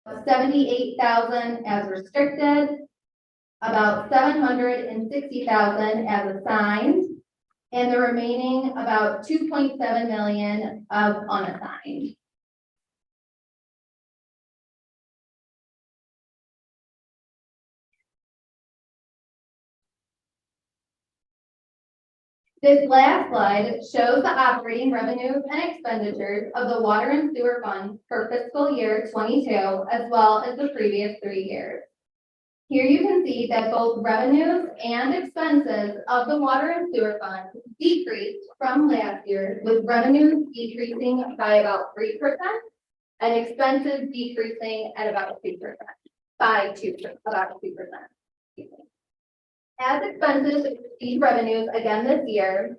78,000 as restricted, about 760,000 as assigned, and the remaining about 2.7 million of unassigned. This last slide shows the operating revenues and expenditures of the water and sewer fund for fiscal year 22, as well as the previous 3 years. Here you can see that both revenues and expenses of the water and sewer fund decreased from last year, with revenues decreasing by about 3% and expenses decreasing at about 2%, about 2%. As expenses exceed revenues again this year,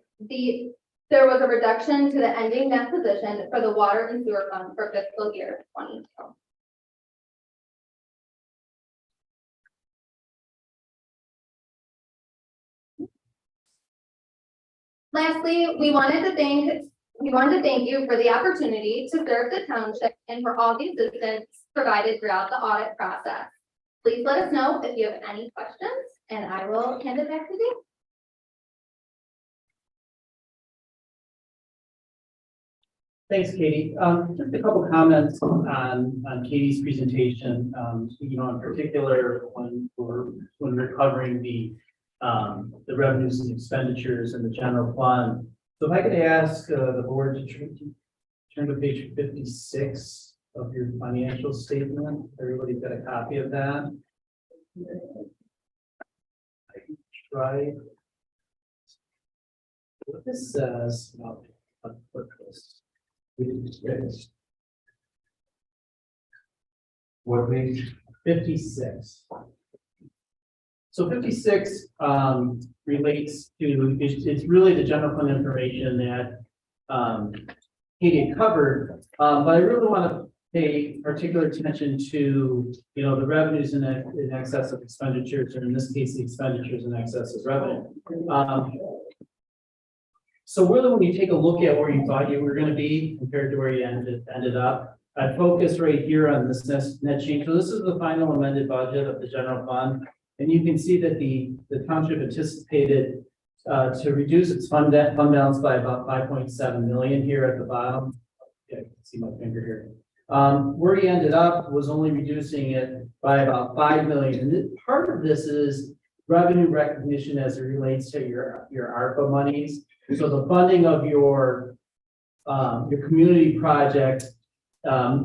there was a reduction to the ending net position for the water and sewer fund for fiscal year 22. Lastly, we wanted to thank you for the opportunity to serve the township and for all the assistance provided throughout the audit process. Please let us know if you have any questions, and I will hand it back to you. Thanks, Katie. Just a couple comments on Katie's presentation. In particular, when we're covering the revenues and expenditures in the general fund. So if I could ask the board to turn to page 56 of your financial statement. Everybody's got a copy of that. I can try. What this says about this. What page? 56. So 56 relates to, it's really the general fund information that Katie covered, but I really want to pay particular attention to, the revenues in excess of expenditures, or in this case, the expenditures in excess of revenue. So really, when you take a look at where you thought you were going to be compared to where you ended up, I focus right here on this net change. So this is the final amended budget of the general fund. And you can see that the township anticipated to reduce its fund balance by about 5.7 million here at the bottom. Yeah, you can see my finger here. Where he ended up was only reducing it by about 5 million. And part of this is revenue recognition as it relates to your ARPA monies. So the funding of your community project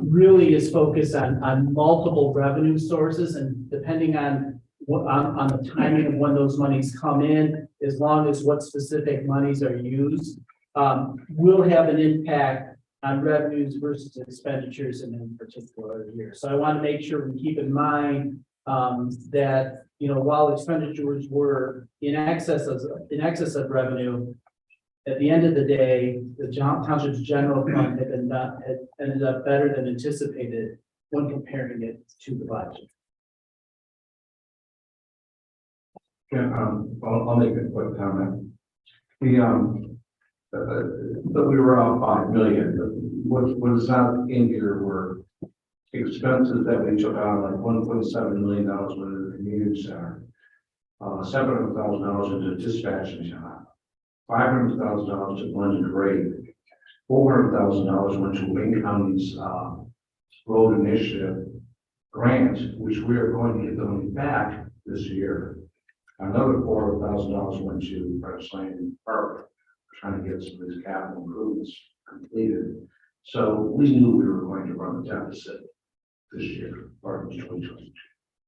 really is focused on multiple revenue sources, and depending on the timing of when those monies come in, as long as what specific monies are used, will have an impact on revenues versus expenditures in a particular year. So I want to make sure we keep in mind that while expenditures were in excess of revenue, at the end of the day, the township's general fund had ended up better than anticipated when comparing it to the budget. Yeah, I'll make a quick comment. But we were out 5 million. What is not in here were expenses that we took out, like $1.7 million worth of the community center, $700,000 into dispatching shop, $500,000 to London Grade, $400,000 went to Wayne County's road initiative grant, which we are going to get them back this year. Another $400,000 went to Press Lane Park, trying to get some of these capital improvements completed. So we knew we were going to run a deficit this year, or in 2022.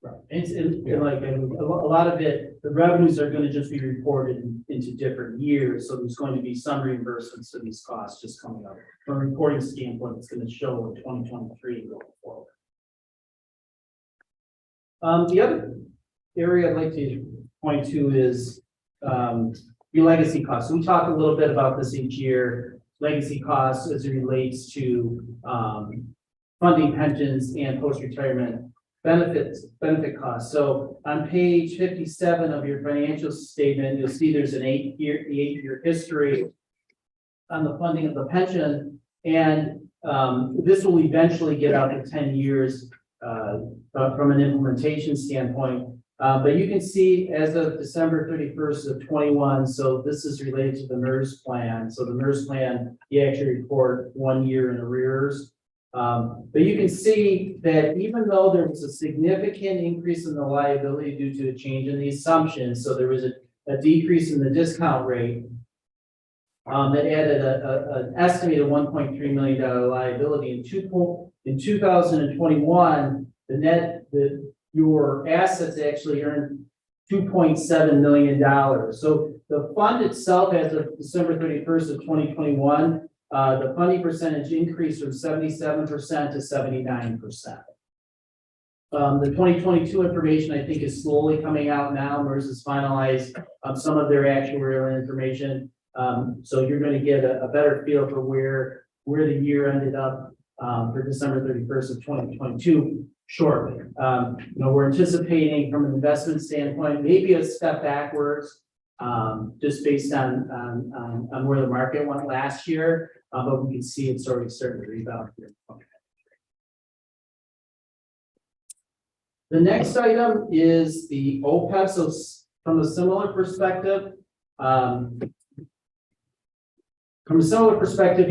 Right. And like a lot of it, the revenues are going to just be reported into different years. So there's going to be some reimbursements to these costs just coming up. From a reporting standpoint, it's going to show in 2023 going forward. The other area I'd like to point to is your legacy costs. So we talk a little bit about this each year. Legacy costs as it relates to funding pensions and post-retirement benefit costs. So on page 57 of your financial statement, you'll see there's an 8-year history on the funding of the pension, and this will eventually get out to 10 years. from an implementation standpoint. But you can see as of December 31st of 21, so this is related to the MERS plan. So the MERS plan, you actually report 1 year in arrears. But you can see that even though there was a significant increase in the liability due to a change in the assumptions, so there was a decrease in the discount rate, that added an estimated $1.3 million liability. In 2021, your assets actually earned $2.7 million. So the fund itself, as of December 31st of 2021, the funding percentage increased from 77% to 79%. The 2022 information, I think, is slowly coming out now. MERS has finalized some of their actuarial information. So you're going to get a better feel for where the year ended up for December 31st of 2022 shortly. We're anticipating from an investment standpoint, maybe a step backwards, just based on where the market went last year, but we can see it's already starting to rebound here. The next item is the OPEB. So from a similar perspective,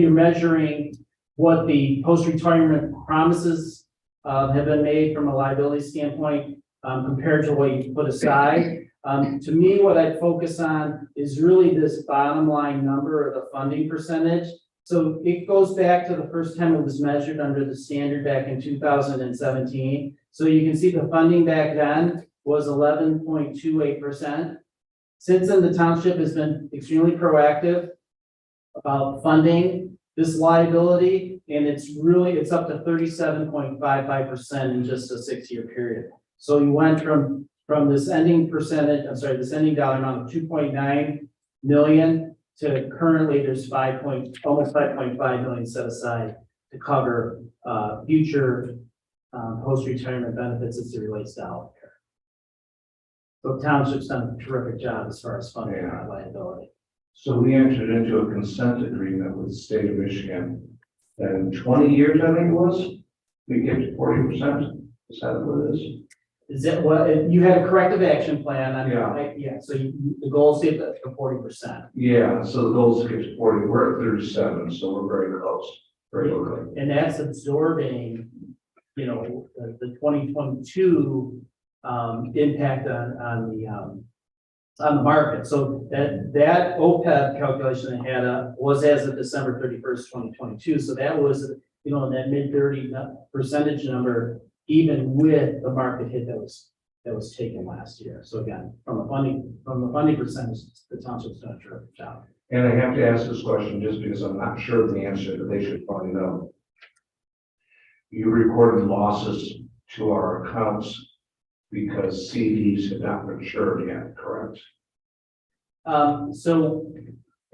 you're measuring what the post-retirement promises have been made from a liability standpoint compared to what you put aside. To me, what I'd focus on is really this bottom line number or the funding percentage. So it goes back to the first time it was measured under the standard back in 2017. So you can see the funding back then was 11.28%. Since then, the township has been extremely proactive about funding this liability, and it's up to 37.55% in just a 6-year period. So you went from this ending dollar amount of 2.9 million to currently there's almost 5.5 million set aside to cover future post-retirement benefits as it relates to healthcare. So the township's done a terrific job as far as funding that liability. So we entered into a consent agreement with the state of Michigan, and in 20 years, I think it was, we get to 40%. Is that what it is? Is that what, you had a corrective action plan? Yeah. So the goal is to get to 40%. Yeah, so the goal is to get to 40, we're at 37, so we're very close, very close. And that's absorbing, the 2022 impact on the market. So that OPEB calculation they had was as of December 31st, 2022. So that was, in that mid-30% number, even with the market hit that was taken last year. So again, from the funding percentage, the township's done a terrific job. And I have to ask this question just because I'm not sure of the answer, but they should probably know. You recorded losses to our accounts because CDs had not matured yet, correct? So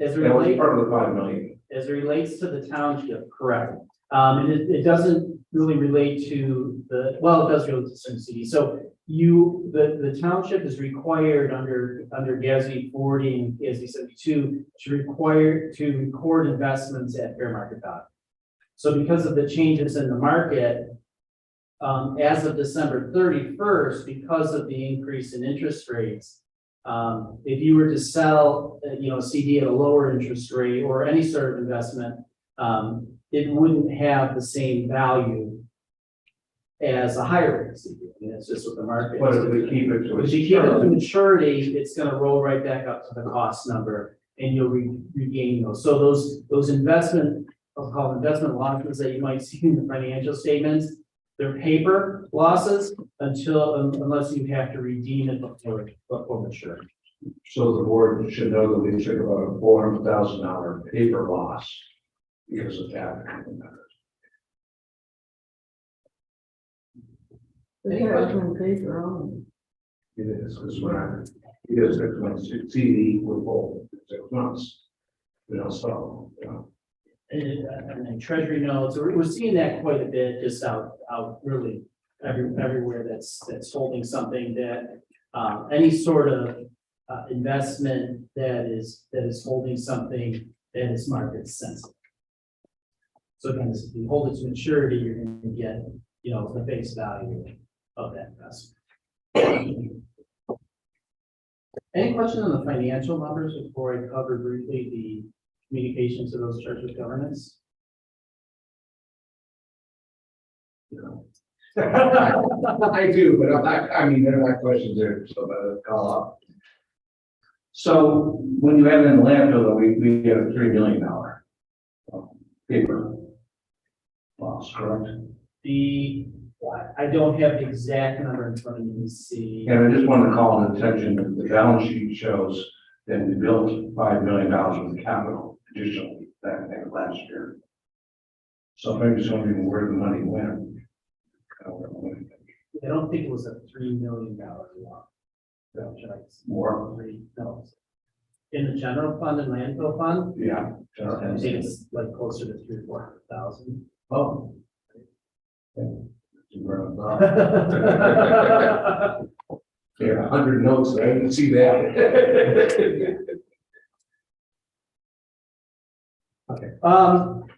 as That was part of the 5 million. As it relates to the township, correct. And it doesn't really relate to it does relate to certain CDs. So the township is required under GASB 40 and GASB 72 to record investments at fair market value. So because of the changes in the market, as of December 31st, because of the increase in interest rates, if you were to sell, a CD at a lower interest rate or any sort of investment, it wouldn't have the same value as a higher rate CD. I mean, that's just what the market. But if we keep it to If you keep it to maturity, it's going to roll right back up to the cost number, and you'll regain those. So those investment, I'll call investment losses that you might see in the financial statements, they're paper losses unless you have to redeem it before maturity. So the board should know that we took about a $400,000 paper loss because of that. They have some paper on. It is, because 6 months, CD will hold 6 months. So, And treasury notes, we're seeing that quite a bit, just out really everywhere that's holding something that any sort of investment that is holding something that is market sensitive. So again, if you hold it to maturity, you're going to get the face value of that investment. Any question on the financial numbers before I cover briefly the communication to those charged with governance? I do, but I mean, they're not questions there, so call up. So when you have it in the landfill, we have $3 million paper loss, correct? I don't have the exact number in front of me to see. And I just wanted to call the attention that the balance sheet shows that we built $5 million worth of capital additionally that last year. So maybe just wondering where the money went. I don't think it was a $3 million loss. More? No. In the general fund and landfill fund, Yeah. I think it's like closer to 300,000 or 400,000. Oh. Yeah, 100 notes, I didn't see that.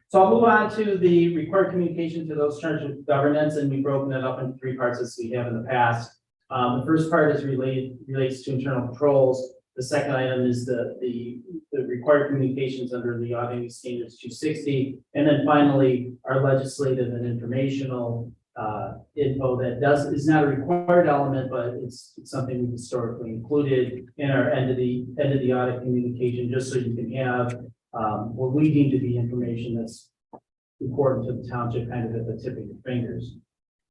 So I'll move on to the required communication to those charged with governance, and we've broken it up into 3 parts as we have in the past. The first part is relates to internal controls. The second item is the required communications under the auditing standards 260. And then finally, our legislative and informational info that is not a required element, but it's something we've historically included in our end of the audit communication, just so you can have what we deem to be information that's important to the township, kind of at the tip of your fingers.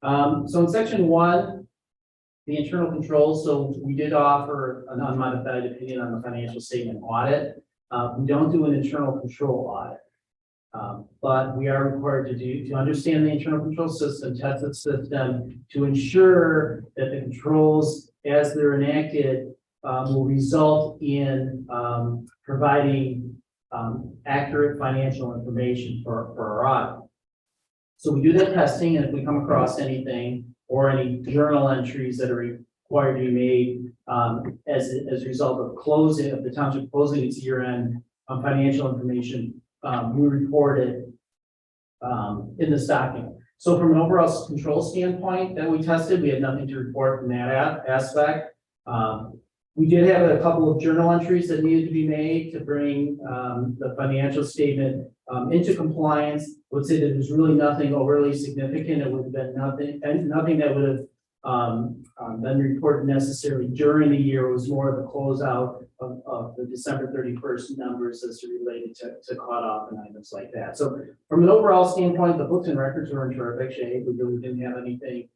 So in section 1, the internal controls, so we did offer an unmodified opinion on the financial statement audit. We don't do an internal control audit, but we are required to understand the internal control system, test the system, to ensure that the controls as they're enacted will result in providing accurate financial information for our audit. So we do that testing, and if we come across anything or any journal entries that are required to be made as a result of closing of the township closing its year-end financial information, we report it in this document. So from an overall control standpoint that we tested, we had nothing to report from that aspect. We did have a couple of journal entries that needed to be made to bring the financial statement into compliance. I would say that there's really nothing overly significant. It would have been nothing that would have been reported necessarily during the year. It was more of the closeout of the December 31st numbers as related to cutoff and items like that. So from an overall standpoint, the books and records were in terrific shape. We really didn't have anything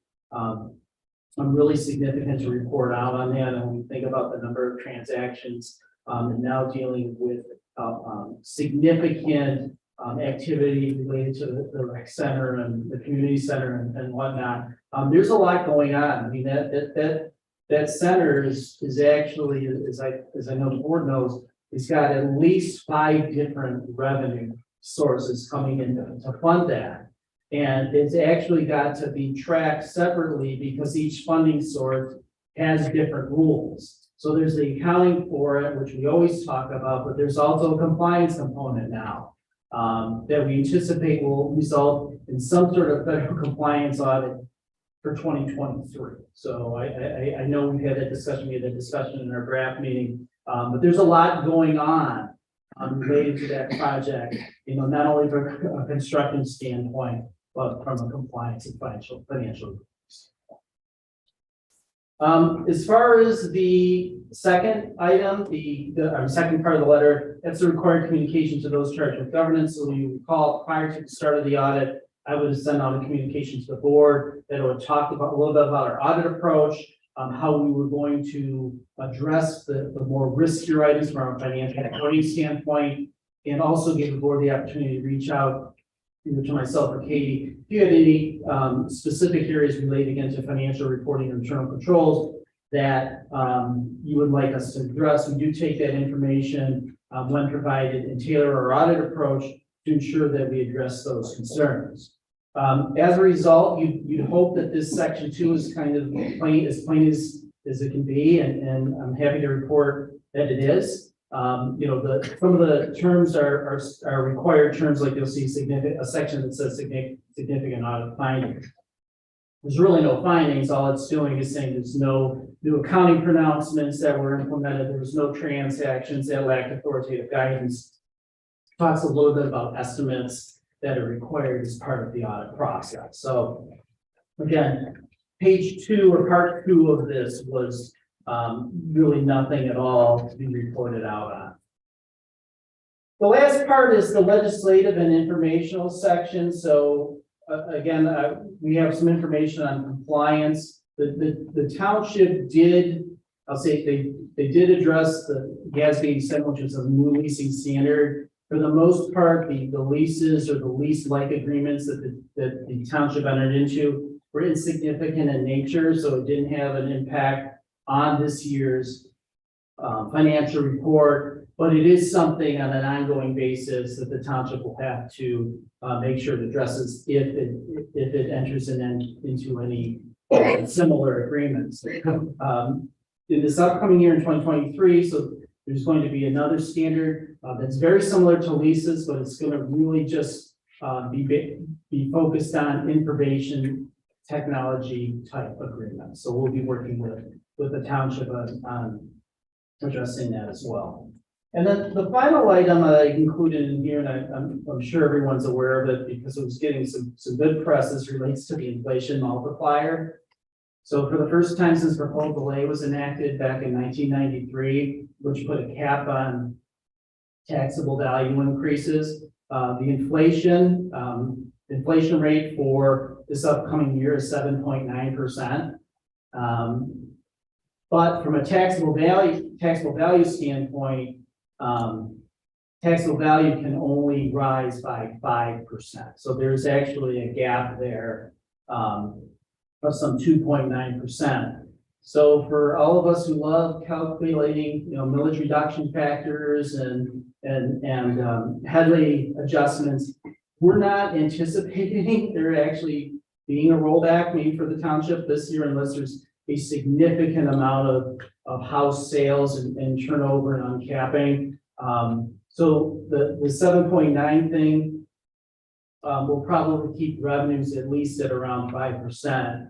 really significant to report out on that. And when we think about the number of transactions and now dealing with significant activity related to the rec center and the community center and whatnot, there's a lot going on. I mean, that center is actually, as I know the board knows, it's got at least 5 different revenue sources coming in to fund that. And it's actually got to be tracked separately because each funding source has different rules. So there's the accounting for it, which we always talk about, but there's also a compliance component now that we anticipate will result in some sort of federal compliance audit for 2023. So I know we had that discussion in our draft meeting, but there's a lot going on related to that project, not only from a construction standpoint, but from a compliance and financial. As far as the second item, the second part of the letter, that's the required communication to those charged with governance. So you recall prior to the start of the audit, I would send out a communication to the board that would talk about a little bit about our audit approach, how we were going to address the more riskier items from a financial reporting standpoint, and also give the board the opportunity to reach out either to myself or Katie, if you had any specific areas related again to financial reporting or internal controls that you would like us to address. We do take that information when provided and tailor our audit approach to ensure that we address those concerns. As a result, you'd hope that this section 2 is kind of plain as it can be, and I'm happy to report that it is. Some of the terms are required terms, like you'll see a section that says significant audit findings. there's really no findings. All it's doing is saying there's no new accounting pronouncements that were implemented. There was no transactions that lacked authoritative guidance. Talks a little bit about estimates that are required as part of the audit process. So again, page 2 or part 2 of this was really nothing at all to be reported out on. The last part is the legislative and informational section. So again, we have some information on compliance. The township did, I'll say they did address the GASB 87, which is a new leasing standard. For the most part, the leases or the lease-like agreements that the township entered into were insignificant in nature, so it didn't have an impact on this year's financial report, but it is something on an ongoing basis that the township will have to make sure it addresses if it enters into any similar agreements. In this upcoming year in 2023, so there's going to be another standard that's very similar to leases, but it's going to really just be focused on information technology type agreements. So we'll be working with the township on addressing that as well. And then the final item that I included in here, and I'm sure everyone's aware of it because it was getting some good press, as relates to the inflation multiplier. So for the first time since Proposal A was enacted back in 1993, which put a cap on taxable value increases, the inflation rate for this upcoming year is 7.9%. But from a taxable value standpoint, taxable value can only rise by 5%. So there's actually a gap there of some 2.9%. So for all of us who love calculating, millage reduction factors and Headley adjustments, we're not anticipating there actually being a rollback made for the township this year unless there's a significant amount of house sales and turnover and uncapping. So the 7.9 thing will probably keep revenues at least at around 5%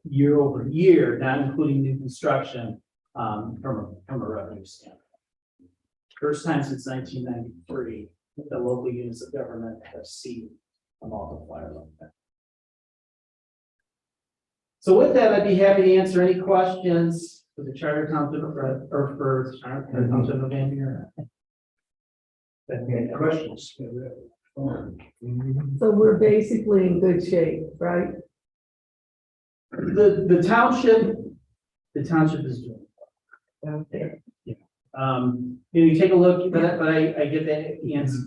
year over year, not including new construction from a revenue standpoint. First time since 1993 that the local units of government have seen a multiplier like that. So with that, I'd be happy to answer any questions for the Charter Township or for Charter Township of Van Buren. Any questions? So we're basically in good shape, right? The township is doing. Okay. You take a look, but I get that,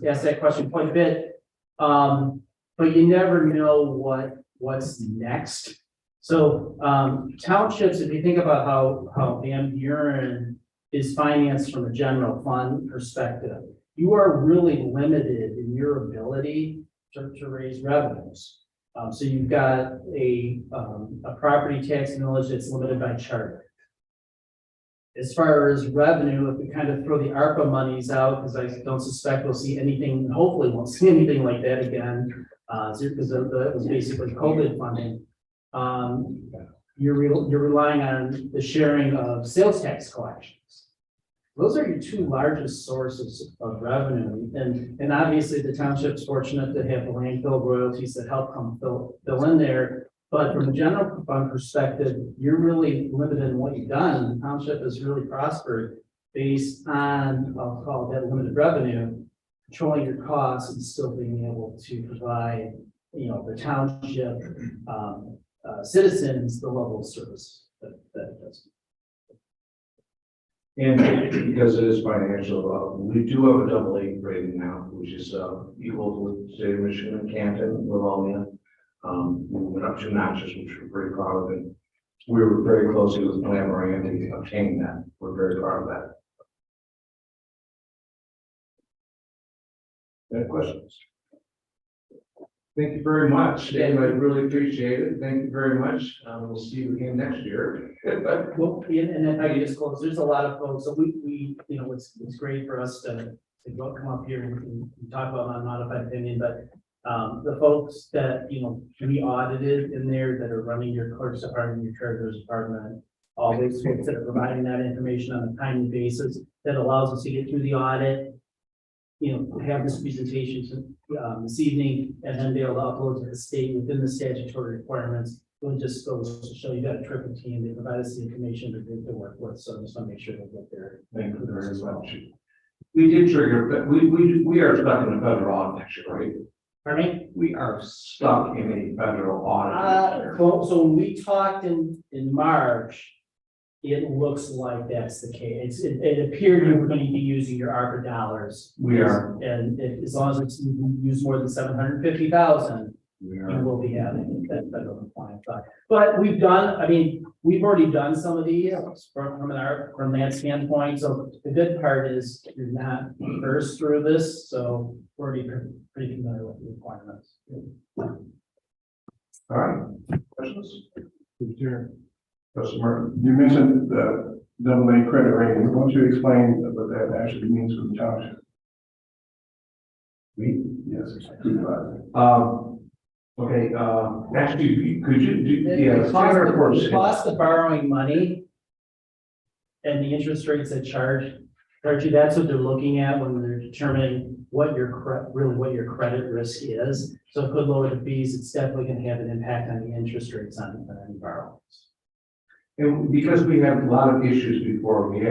ask that question quite a bit. But you never know what's next. So, townships, if you think about how Van Buren is financed from a general fund perspective, you are really limited in your ability to raise revenues. So you've got a property tax millage that's limited by charter. As far as revenue, if we kind of throw the ARPA monies out, because I don't suspect we'll see anything, hopefully won't see anything like that again, because that was basically COVID funding. You're relying on the sharing of sales tax collections. Those are your two largest sources of revenue. And obviously the township's fortunate to have the landfill royalties that help come fill in there. But from a general fund perspective, you're really limited in what you've done. The township has really prospered based on, I'll call it that, limited revenue, controlling your costs and still being able to provide, the township citizens the level of service that it does. And because it is financial, we do have a AA rating now, which is equal to the state of Michigan and Canton, Livonia. We went up 2 notches, which we're very proud of, and we were very closely with Plan Moran to obtain that. We're very proud of that. Any questions? Thank you very much, Dave. I really appreciate it. Thank you very much. We'll see you again next year. Well, and then I can just close, there's a lot of folks, so we it's great for us to come up here and talk about unmodified opinion, but The folks that, we audited in there that are running your clerk's department, your treasurer's department, all those folks that are providing that information on a timely basis, that allows us to get through the audit, have this presentation this evening, and then be able to upload to the state within the statutory requirements. It just goes to show you got a terrific team. They provide us the information to work with, so I just want to make sure they get there. Thank you very much. We did trigger, but we are stuck in a federal audit next year, right? Pardon me? We are stuck in a federal audit. next year. So when we talked in March, it looks like that's the case. It appeared you were going to be using your ARPA dollars. We are. And as long as it's you use more than 750,000, We you are. will be having that federal compliance. But we've already done some of these from that standpoint. So the good part is you're not first through this, so we're already pretty familiar with the requirements. All right. Questions? Sure. Trustee Martin. You mentioned the AA credit rating. Why don't you explain what that actually means for the township? Me? Yes, supervisor. Okay, actually, could you do, The yeah, fire reports. The cost of borrowing money and the interest rates that charge you, that's what they're looking at when they're determining what your credit risk is. So it could lower the fees. It's definitely going to have an impact on the interest rates on any borrowings. And because we had a lot of issues before, we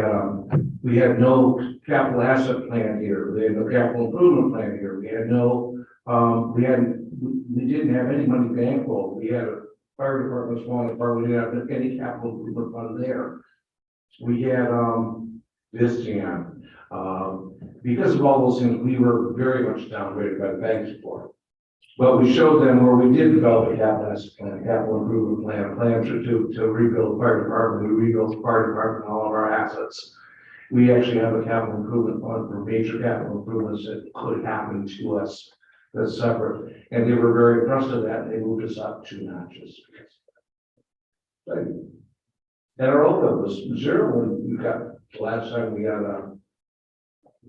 had no capital asset plan here, we had no capital improvement plan here, we had no, we didn't have any money bankroll, we had a fire department, small department, we didn't have any capital improvement fund there. We had, this jam, because of all those things, we were very much downgraded by the banks for it. But we showed them where we did develop a capital asset plan, capital improvement plan to rebuild the fire department. We rebuilt the fire department, all of our assets. We actually have a capital improvement fund for major capital improvements that could happen to us that's separate. And they were very impressed with that, and they moved us up 2 notches. And our OPEB was 0 when we got, the last time we got,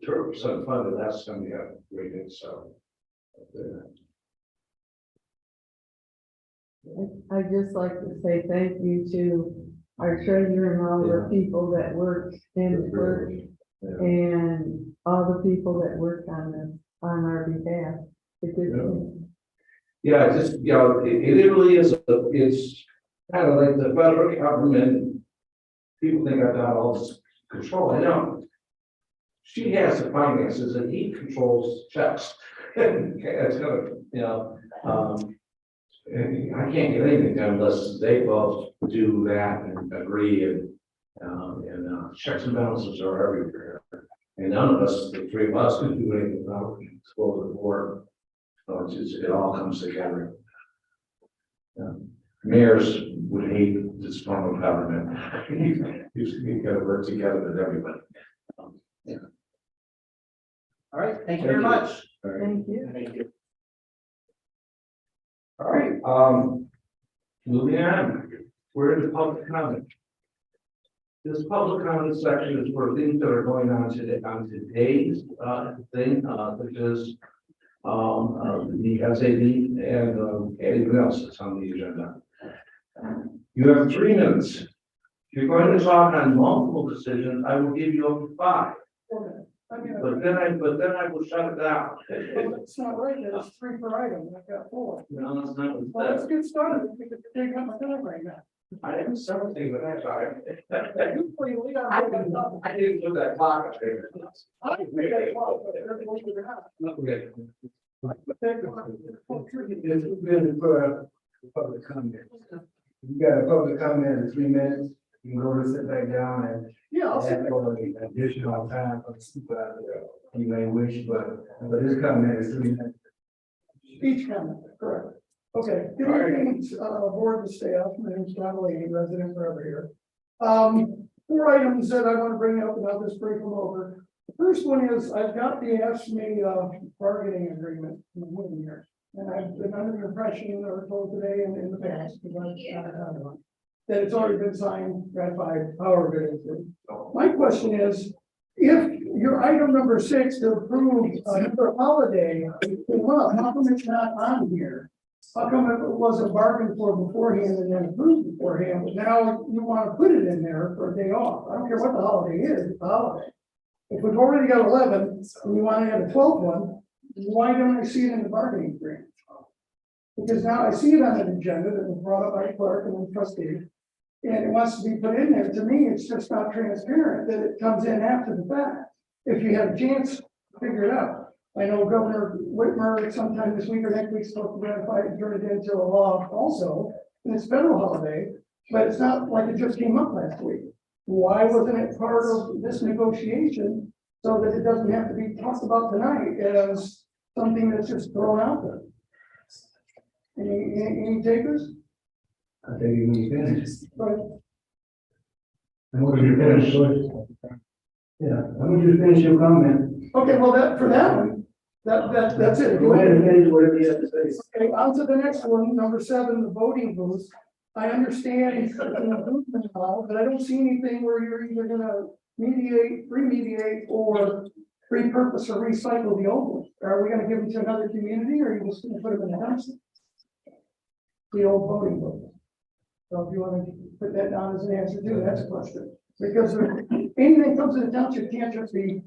0% funded, last time we got rated, so. I'd just like to say thank you to our treasurer and all the people that work in the clerk and all the people that work on our behalf. Yeah, just, it really is, it's kind of like the federal government. People think I've got all this control. I don't. She has the finances and he controls checks. It's gonna, and I can't get anything done unless they both do that and agree and checks and balances are everywhere. And none of us, the 3 of us, can do anything without go to the board. So it's just, it all comes together. Mayors would hate this form of government. You gotta work together with everybody. All right, thank you very much. Thank you. Thank you. All right, moving on, we're in the public comment. This public comment section is for things that are going on today, today's thing, which is the SAB and anything else that's on the agenda. You have 3 minutes. If you're going to talk on multiple decisions, I will give you up to 5. But then I will shut it down. It's not right, there's 3 per item, I've got 4. No, it's not. Well, let's get started, because they got my time right now. I have several things that I tried. Usually we got- I didn't put that clock up there. I think we got a lot, but everyone's gonna have. Okay. It's been for public comment. You got a public comment in 3 minutes, you can go to sit back down and Yeah, I'll ask say, for additional time for the supervisor. You may wish, but this comment is 3 minutes. each comment, correct. Okay, good evening, board and staff, my name is John Lady, resident forever here. 4 items that I want to bring up, and I'll just brief them over. The first one is, I've got the AFSCME bargaining agreement in the wooden here. And I've been under the impression, or told today and in the past, because I've not had one, that it's already been signed, ratified, however it is. My question is, if your item number 6 to approve another holiday came up, how come it's not on here? How come it wasn't bargained for beforehand and then approved beforehand, but now you want to put it in there for a day off? I don't care what the holiday is, it's a holiday. If we've already got 11 and you want to add a 12th one, why don't I see it in the bargaining agreement? Because now I see it on an agenda that was brought up by clerk and then trustee, and it wants to be put in there. To me, it's just not transparent that it comes in after the fact. If you have a chance, figure it out. I know Governor Whitmer sometime this week or next week is supposed to ratify it and turn it into a law also, and it's federal holiday, but it's not like it just came up last week. Why wasn't it part of this negotiation so that it doesn't have to be talked about tonight as something that's just thrown out there? Any takers? I think you need to finish. Right. I want you to finish. Yeah, I want you to finish your comment. Okay, well, for that one, that's it. Go ahead and finish whatever you have to say. Okay, on to the next one, number 7, the voting booths. I understand it's an improvement now, but I don't see anything where you're either gonna remediate, or repurpose or recycle the old ones. Are we gonna give them to another community, or are you just gonna put them in the house? The old voting booths. So if you wanna put that down as an answer too, that's a question. Because if anything comes to the township, can't just be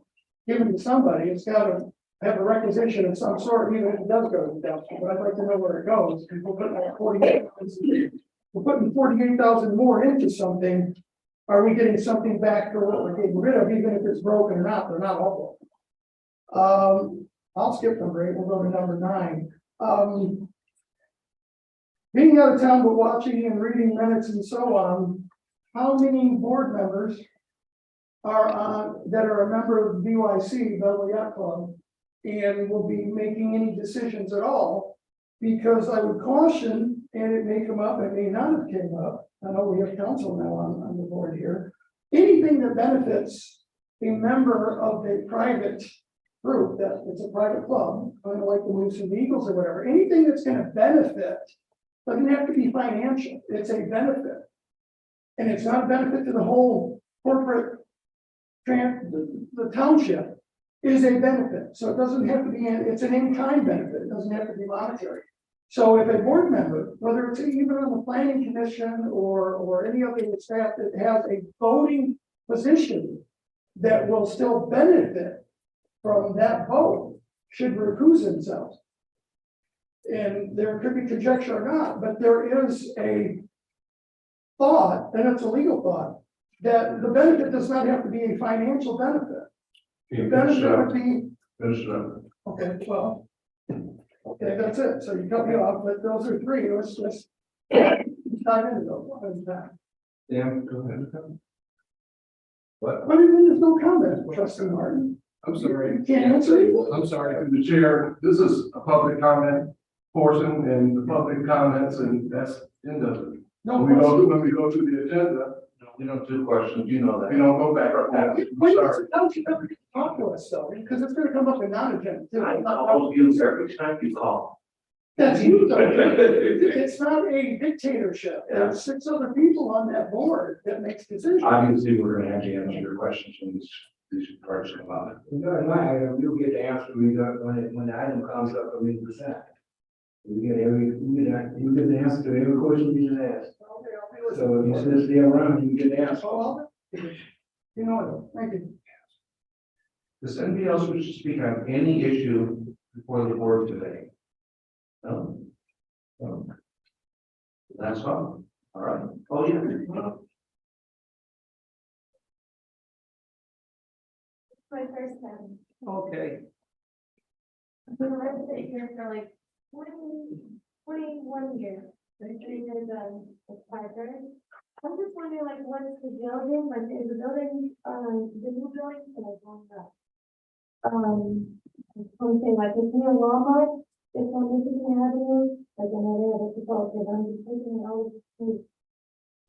given to somebody, it's gotta have a requisition of some sort, even if it does go to the township, but I'd like to know where it goes. People put like 48,000, we're putting 48,000 more into something. Are we getting something back for what we're getting rid of, even if it's broken or not? They're not all broken. I'll skip number 8, we'll go to number 9. Being out of town, but watching and reading minutes and so on, how many board members are on, that are a member of the BYC, Belleville Yacht Club, and will be making any decisions at all? Because I would caution, and it may come up, it may not have came up, I know we have counsel now on the board here, anything that benefits a member of a private group, that it's a private club, kind of like the Moose and the Eagles or whatever, anything that's gonna benefit doesn't have to be financial, it's a benefit. And it's not a benefit to the whole corporate, the township is a benefit. So it doesn't have to be, it's an in-kind benefit, it doesn't have to be monetary. So if a board member, whether it's even on the planning commission or any other staff that has a voting position that will still benefit from that vote, should recuse themselves. And there could be conjecture or not, but there is a thought, and it's a legal thought, that the benefit does not have to be a financial benefit. The benefit would be, okay, well, okay, that's it. So you cut me off, but those are 3. Let's dive into those one at a time. Yeah, go ahead. But then there's no comment, Trustee Martin. I'm sorry. You can't answer it. I'm sorry, the chair, this is a public comment portion and the public comments, and that's in the, No when we go to the agenda, we don't do questions, you know that. We don't go back up now. When don't you ever talk to us though, because it's gonna come up in non-agenda too. I call you every time you call. That's you though. It's not a dictatorship. There's 6 other people on that board that makes decisions. Obviously, we're gonna have to answer your questions when these parts come out. No, my item, you'll get the answer when the item comes up for me to present. You get the answer to every question you just asked. Okay, I'll be So if you listening. just stay around, you get the answer. Oh, you know, thank you. Does anybody else wish to speak on any issue before the board today? No? No. That's all. All right. Oh, yeah. My first time. Okay. I've been a resident here for like 21 years. I'm 3 years as Piper. I'm just wondering, like, what is the building? Like, is the building, the new building that I found out? Something like it's near Walmart, it's on Michigan Avenue, like an area that's supposed to, I'm just thinking all the streets.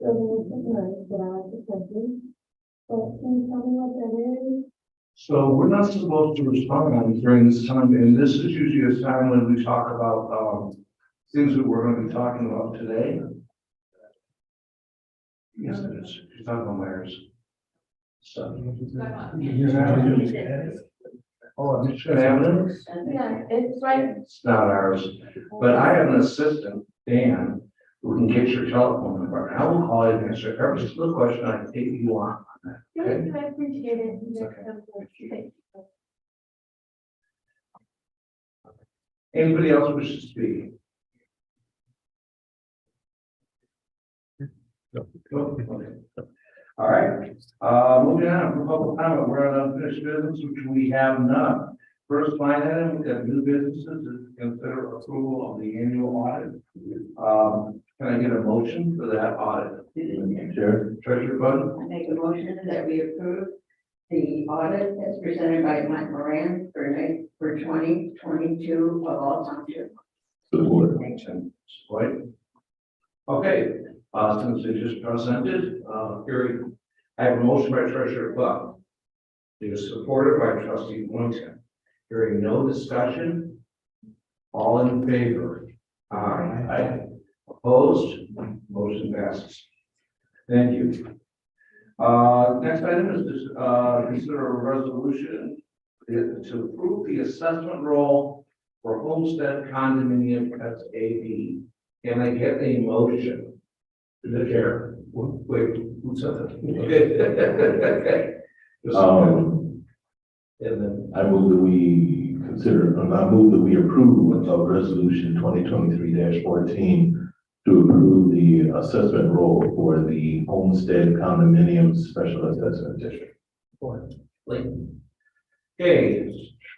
Building is nice, but I like the country. But can you tell me what that is? So we're not supposed to respond during this time, and this is usually a time when we talk about, things that we're going to be talking about today. Yes, it is. You're talking about Myers. So. Oh, Michigan Avenue? Yeah, it's right. It's not ours, but I have an assistant, Dan, who can get your telephone number. And I will call you and answer every single question I can take you on. Okay? I appreciate it. Okay. Anybody else wish to speak? No. Okay. All right, moving on, for public comment, we're on unfinished business, which we have none. First line item, we have new businesses, is consider approval of the annual audit. Can I get a motion for that audit? Sure. Treasurer Bud? I make a motion that we approve the audit as presented by Mike Moran for 2022 of all townships. Right. Okay, since it just presented, hearing, I have a motion by Treasurer Bud. It is supported by Trustee Boynton. Hearing no discussion, all in favor? Aye. Opposed? Motion passes. Thank you. Next item is this, consider a resolution to approve the assessment roll for Homestead Condominium SAB. Can I get a motion? To the chair. Wait, who said that? And then, I move that we consider, I move that we approve of resolution 2023-14 to approve the assessment roll for the Homestead Condominium Special Assessment District. okay,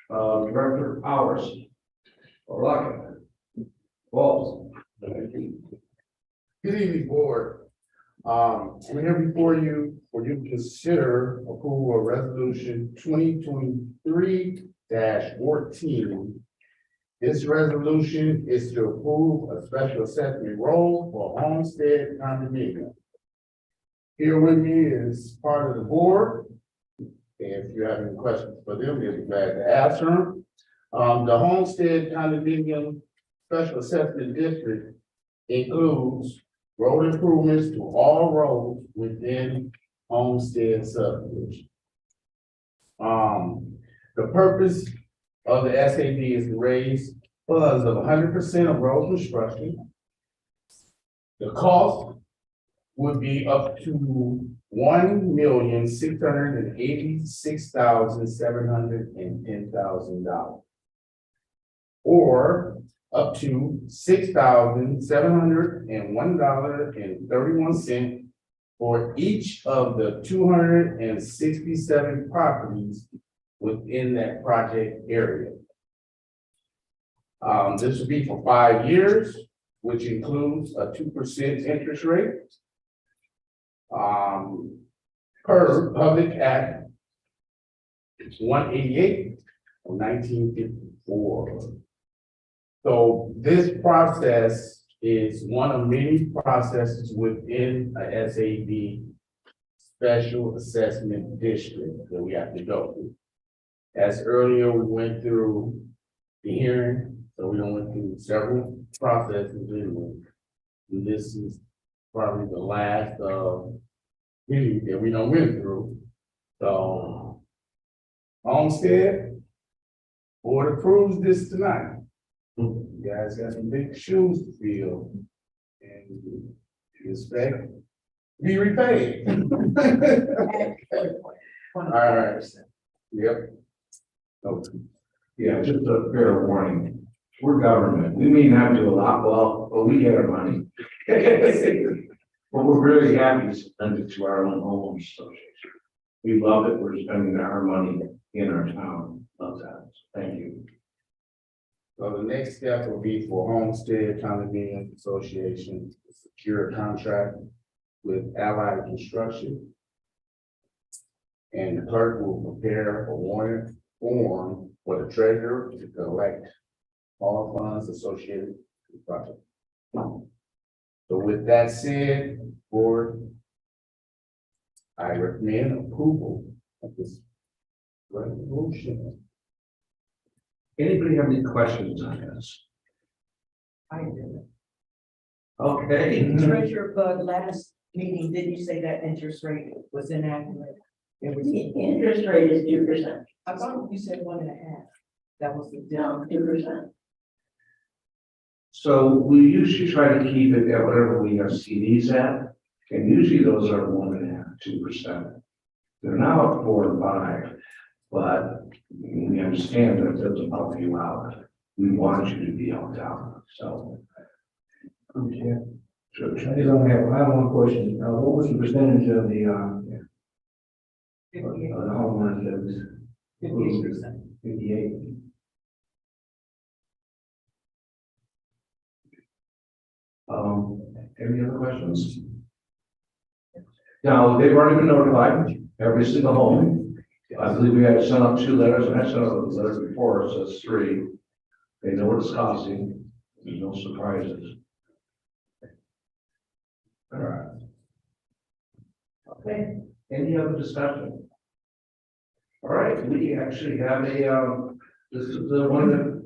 Director Powers. Or Luckett. Walls. Good evening, board. I'm here before you for you to consider approval of resolution 2023-14. This resolution is to approve a special assessment roll for Homestead Condominium. Here with me is part of the board. If you have any questions for them, they'll be glad to answer them. The Homestead Condominium Special Assessment District includes road improvements to all roads within Homestead subdivision. The purpose of the SAD is to raise funds of 100% of road construction. The cost would be up to $1,686,710,000. Or up to $6,701.31 for each of the 267 properties within that project area. This will be for 5 years, which includes a 2% interest rate. Per Public Act 188 of 1954. So this process is one of many processes within a SAD special assessment district that we have to go through. As earlier, we went through the hearing, so we went through several processes anyway. And this is probably the last meeting that we don't went through. So Homestead, board approves this tonight. You guys got some big shoes to fill and you expect to be repaid. All right. Yep. Okay. yeah, just a fair warning. We're government. We may not do a lot well, but we get our money. But we're really happy to spend it to our own homeowners association. We love it. We're spending our money in our town. Love that. Thank you. So the next step will be for Homestead Condominium Association to secure a contract with Allied Construction. And the clerk will prepare a warrant form for the treasurer to collect all funds associated with the project. So with that said, board, I recommend approval of this resolution. Anybody have any questions on this? I do. Okay. Treasurer Bud, last meeting, did you say that interest rate was inaccurate? The interest rate is 2%. I thought you said 1.5. That was the No, 2%. So we usually try to keep it at whatever we have CDs at, and usually those are 1.5%, 2%. They're now at 4 and 5, but we understand that it doesn't help you out. We want you to be helped out, so. Yeah. Sure, I sure. just don't have, I have one question. What was the percentage of the homeowners that was? 58%. 58. Any other questions? Now, they've already been notified, every single home. I believe we had to send out 2 letters, and I sent out a letter before, so it's 3. They know what it's costing, there's no surprises. All right. Okay, any other discussion? All right, we actually have this is the one that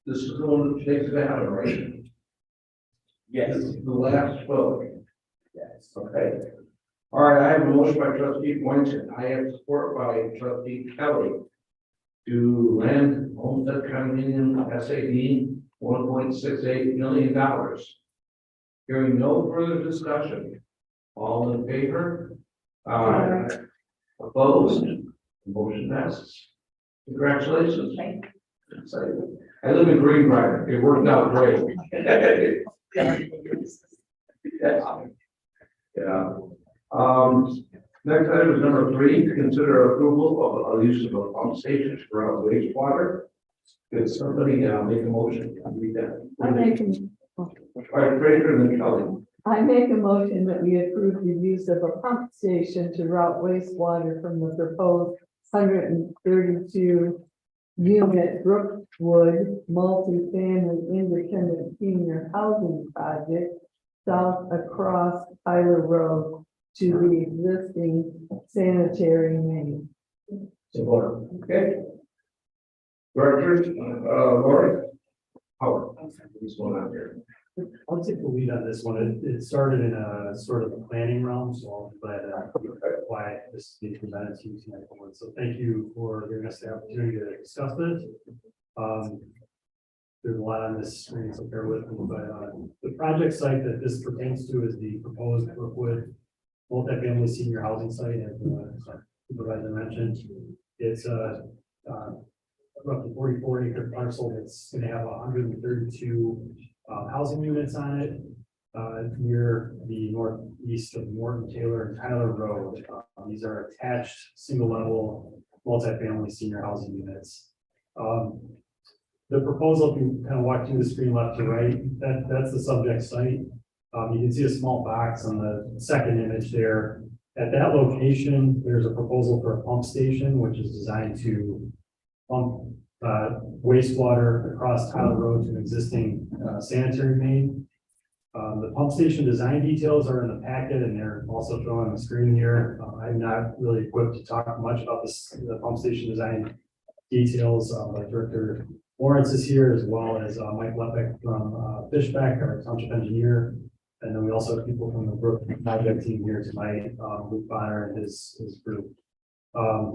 this is the one that takes it out, right? Yes. This is the last vote. Yes. Okay. All right, I have a motion by trustee Boynton. I have support by trustee Kelly to lend Homestead Condominium SAD $1.68 million. Hearing no further discussion. All in favor? Aye. Opposed? Motion passes. Congratulations. Excited. I live in Greenbrier. It worked out great. Yeah. Next item is number 3, consider approval of a use of a pump station for our wastewater. Could somebody make a motion? Can you read that? All right, Fraser and then Kelly. I make a motion that we approve the use of a pump station to route wastewater from the proposed 132 unit Brookwood multifamily independent senior housing project south across Tyler Road to the existing sanitary main. Support. Okay. Directors, Lori. Howard. What's going on here? I'll take the lead on this one. It started in a sort of a planning realm, so I'm glad why this is presented to you tonight. So thank you for giving us the opportunity to discuss this. There's a lot on this screen, so bear with me, but the project site that this pertains to is the proposed Brookwood multifamily senior housing site, as Supervisor mentioned. It's a roughly 44-acre parcel that's going to have 132 housing units on it near the northeast of Morton, Taylor, and Tyler Road. These are attached single-level multifamily senior housing units. The proposal, if you kind of walk through the screen left to right, that's the subject site. You can see a small box on the second image there. At that location, there's a proposal for a pump station, which is designed to pump wastewater across Tyler Road to an existing sanitary main. The pump station design details are in the packet, and they're also shown on the screen here. I'm not really equipped to talk much about the pump station design details. But Director Lawrence is here, as well as Mike Lepek from Fishback, our township engineer. And then we also have people from the Brook project team here tonight, Luke Bonner and his group.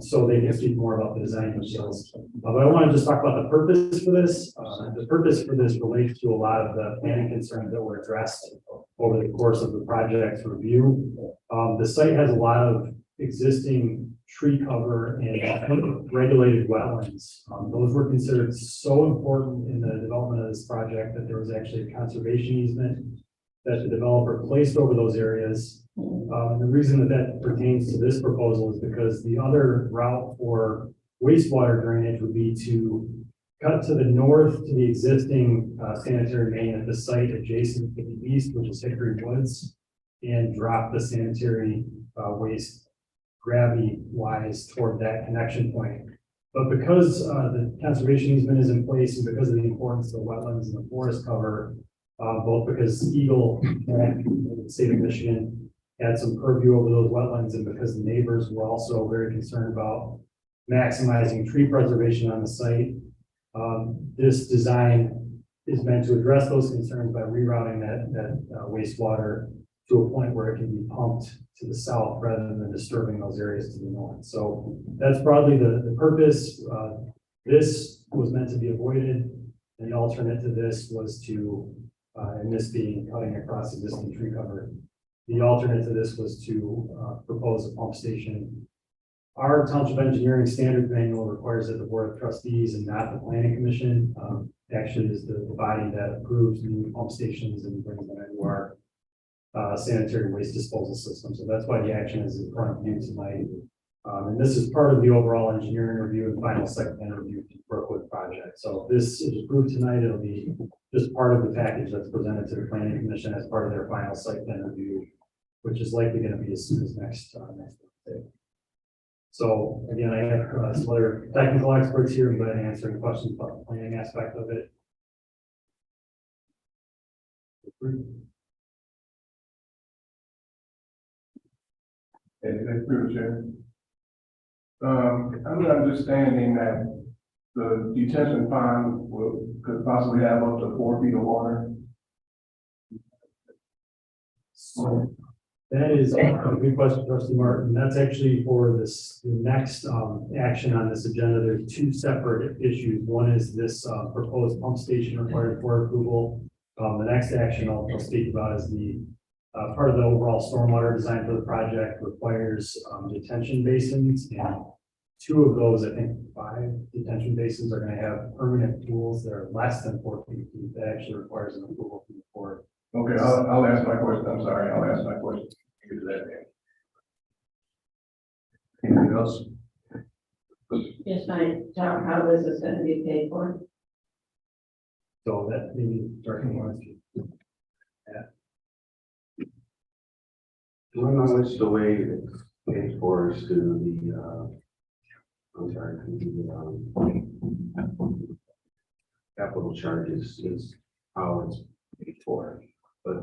So they can speak more about the design details. But I want to just talk about the purpose for this. The purpose for this relates to a lot of the planning concerns that were addressed over the course of the project's review. The site has a lot of existing tree cover and regulated wetlands. Those were considered so important in the development of this project that there was actually a conservation easement that the developer placed over those areas. The reason that pertains to this proposal is because the other route for wastewater drainage would be to cut to the north to the existing sanitary main at the site adjacent to the east, which is Hickory Woods, and drop the sanitary waste gravity-wise toward that connection point. But because the conservation easement is in place, and because of the importance of the wetlands and the forest cover, both because Eagle, the state of Michigan, had some purview over those wetlands, and because the neighbors were also very concerned about maximizing tree preservation on the site, this design is meant to address those concerns by rerouting that wastewater to a point where it can be pumped to the south rather than disturbing those areas to the north. So that's broadly the purpose. This was meant to be avoided. And the alternate to this was to, and this being cutting across existing tree cover. The alternate to this was to propose a pump station. Our township engineering standard manual requires that the board of trustees and not the planning commission actually is the body that approves new pump stations and brings them into our sanitary waste disposal system. So that's why the action is in front of you tonight. And this is part of the overall engineering review and final site plan review for the Brookwood project. So if this is approved tonight, it'll be just part of the package that's presented to the planning commission as part of their final site plan review, which is likely going to be as soon as next Wednesday. So again, I have some other technical experts here, but I answer any questions about the planning aspect of it. And through the chair. I'm understanding that the detention pond could possibly have up to 4 feet of water. So that is a good question, Trustee Martin. That's actually for this, the next action on this agenda. There's two separate issues. One is this proposed pump station required for approval. The next action I'll speak about is the part of the overall stormwater design for the project requires detention basins, and 2 of those, I think 5 detention basins, are going to have permanent pools that are less than 4 feet deep. That actually requires an approval from the board. Okay, I'll ask my question. I'm sorry, I'll ask my question. Get to that. Anything else? Just find out how this is gonna be paid for. So that maybe Director Lawrence. To my knowledge, the way it's paid for is through the, I'm sorry, the capital charges is how it's paid for. But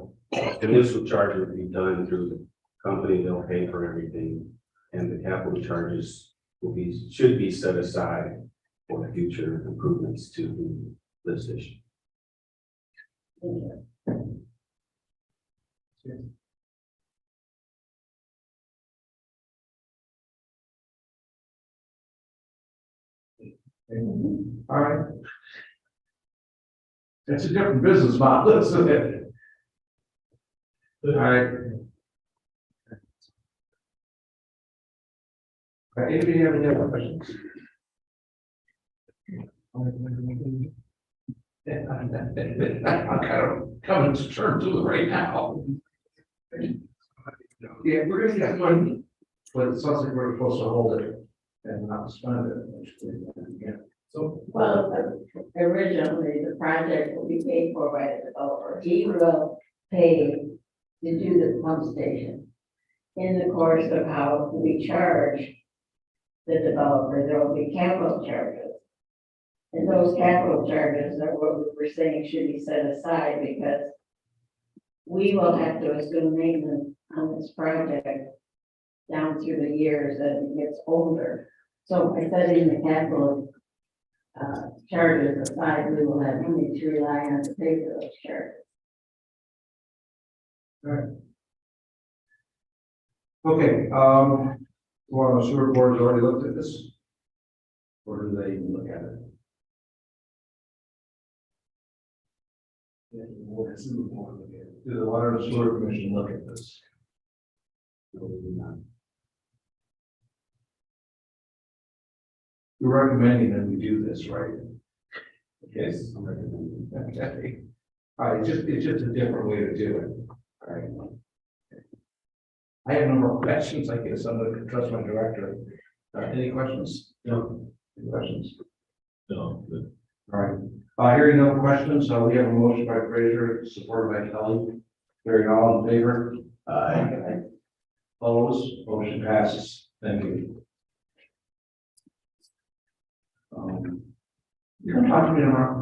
initial charge would be done through the company, they'll pay for everything. And the capital charges should be set aside for future improvements to the lift station. All right. It's a different business model, isn't it? All right. Anybody have any other questions? I'm kind of coming to terms with it right now. Yeah, we're gonna get one, but it sounds like we're supposed to hold it and not spend it. Yeah. So. Well, originally, the project will be paid for by the developer. He will pay to do the pump station. In the course of how we charge the developer, there will be capital charges. And those capital charges are what we were saying should be set aside, because we will have to assume maintenance on this project down through the years as it gets older. So by setting the capital charges aside, we will have money to rely on to pay for those charges. All right. Okay, well, the sewer board has already looked at this? Or do they even look at it? Do the water and sewer commission look at this? No, they do not. You're recommending that we do this, right? Yes, I'm recommending. Okay. All right, it's just a different way to do it. All right. I have no more questions. I guess I'm going to trust my director. Any questions? No. Any questions? No, good. All right. Hearing no questions, we have a motion by Fraser, supported by Kelly. Hearing all in favor? Aye. Opposed? Motion passes. Thank you. You're gonna talk to me tomorrow.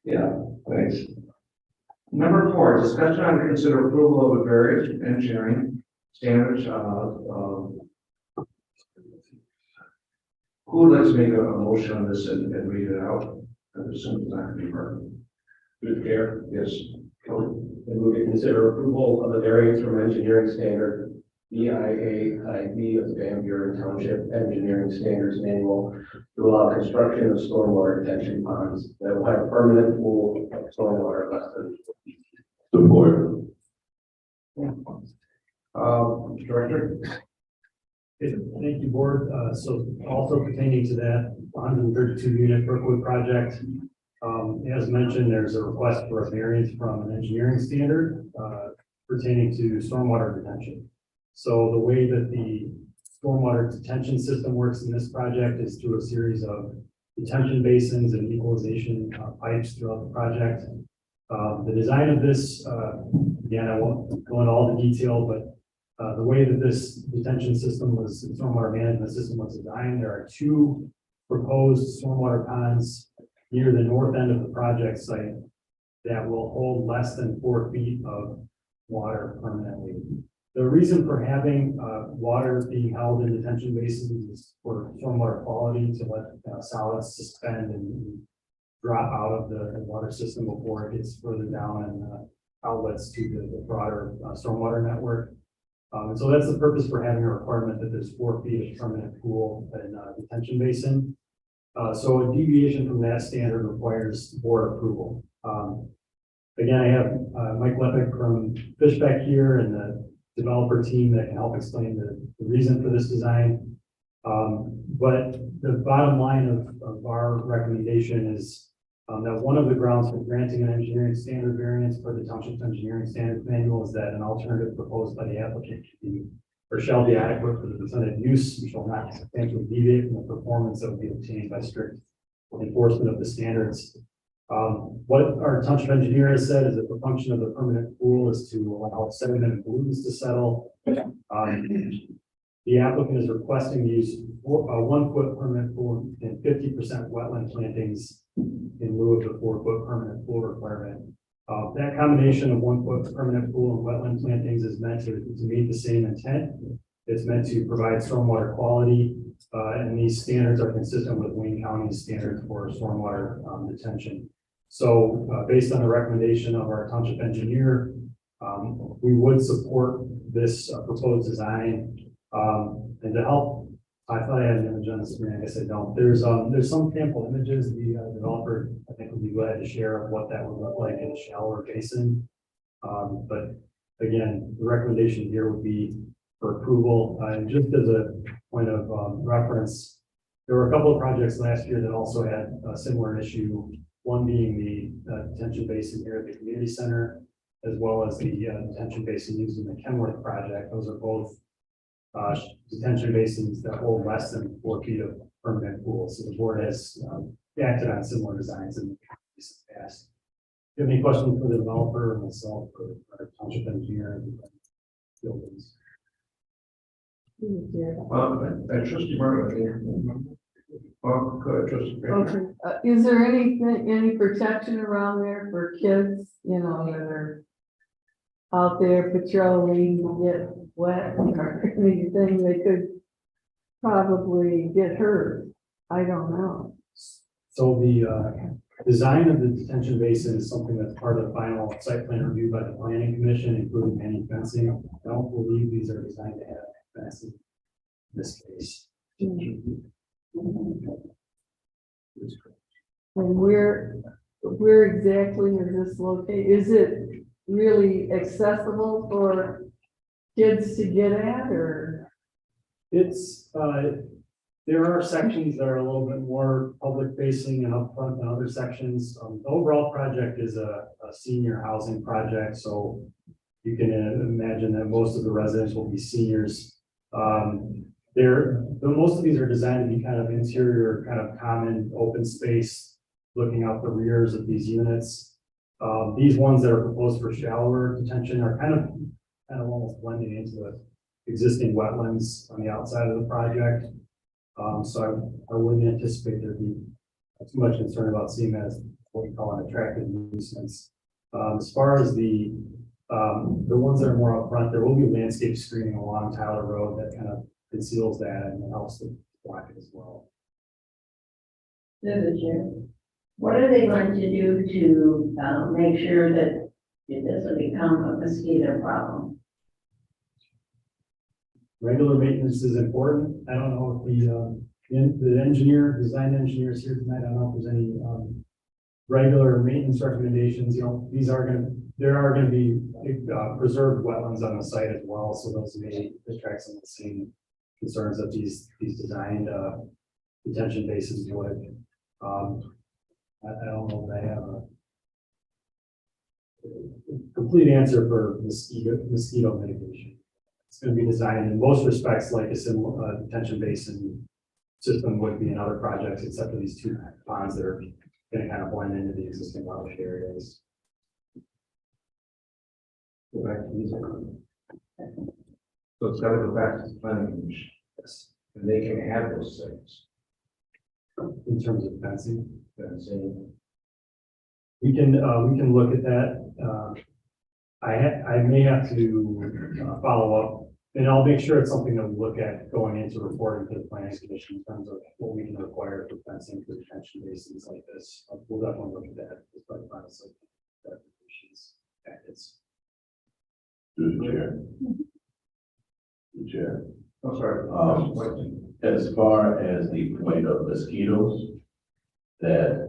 Yeah, thanks. Number 4, discussion on consider approval of various engineering standards. Who would like to make a motion on this and read it out? I assume it's not going to be heard. Good care. Yes. I move to consider approval of the variance from engineering standard BIA-IB of the Van Buren Township Engineering Standards Manual to allow construction of stormwater detention ponds that will have permanent pool of stormwater less than. Support. Director? Thank you, board. So also pertaining to that 132 unit Brookwood project. As mentioned, there's a request for a variance from an engineering standard pertaining to stormwater detention. So the way that the stormwater detention system works in this project is through a series of detention basins and equalization pipes throughout the project. The design of this, again, I won't go into all the detail, but the way that this detention system was, stormwater management system was designed, there are two proposed stormwater ponds near the north end of the project site that will hold less than 4 feet of water permanently. The reason for having water being held in detention basins is for stormwater quality, to let solids suspend and drop out of the water system before it gets further down and outlets to the broader stormwater network. And so that's the purpose for having a requirement that there's 4 feet of permanent pool and detention basin. So a deviation from that standard requires board approval. Again, I have Mike Lepick from Fishbeck here and the developer team that can help explain the reason for this design. But the bottom line of our recommendation is that one of the grounds for granting an engineering standard variance for the Township Engineering Standards Manual is that an alternative proposed by the applicant can be or shall be adequate for the intended use, and shall not substantially deviate from the performance that would be obtained by strict enforcement of the standards. What our township engineer has said is that the function of the permanent pool is to allow sediment and pollutants to settle. The applicant is requesting to use a 1 foot permanent pool and 50% wetland plantings in lieu of the 4 foot permanent pool requirement. That combination of 1 foot permanent pool and wetland plantings is meant to meet the same intent. It's meant to provide stormwater quality, and these standards are consistent with Wayne County's standards for stormwater detention. So based on the recommendation of our township engineer, we would support this proposed design. And to help, I thought I had an image on the screen, I guess I don't. There's some sample images the developer, I think, would be glad to share of what that would look like in a shallower basin. But again, the recommendation here would be for approval. And just as a point of reference, there were a couple of projects last year that also had a similar issue. One being the detention basin here at the community center, as well as the detention basin used in the Kenworth project. Those are both detention basins that hold less than 4 feet of permanent pools. So the board has acted on similar designs in the past. Do you have any questions for the developer or myself or our township engineer? Buildings? Trustee Martin. Well, good, Trustee. Okay, is there any protection around there for kids, you know, that are out there patrolling, get wet or anything, they could probably get hurt? I don't know. So the design of the detention basin is something that's part of the final site plan review by the planning commission, including any fencing. I don't believe these are designed to have fencing in this case. And where exactly is this located? Is it really accessible for kids to get at, or? It's, there are sections that are a little bit more public facing and upfront than other sections. The overall project is a senior housing project, so you can imagine that most of the residents will be seniors. Most of these are designed to be kind of interior, kind of common open space, looking out the rears of these units. These ones that are proposed for shallower detention are kind of almost blending into the existing wetlands on the outside of the project. So I wouldn't anticipate there'd be too much concern about seeing that as what we call an attractive nuisance. As far as the ones that are more upfront, there will be landscape screening along Tyler Road that kind of conceals that and helps to block it as well. Through the chair. What are they going to do to make sure that it doesn't become a mosquito problem. Regular maintenance is important. I don't know if the engineer, design engineers here tonight, I don't know if there's any, regular maintenance recommendations, there are gonna be, preserved wetlands on the site as well, so those may attract some of the same concerns that these designed, detention basins would. I don't know if I have a complete answer for mosquito mitigation. It's gonna be designed in most respects like a similar, detention basin system would be in other projects, except for these two ponds that are gonna kind of blend into the existing watershed areas. Go back to these. So it's gotta go back to the planning commission. Yes. And they can add those things. In terms of fencing, Fencing. we can look at that. I may have to follow up, and I'll make sure it's something that we look at going into reporting to the planning commission in terms of what we can require for fencing for detention basins like this. We'll definitely look at that. It's probably honestly, packets. Through the chair. The chair. I'm sorry. As far as the point of mosquitoes that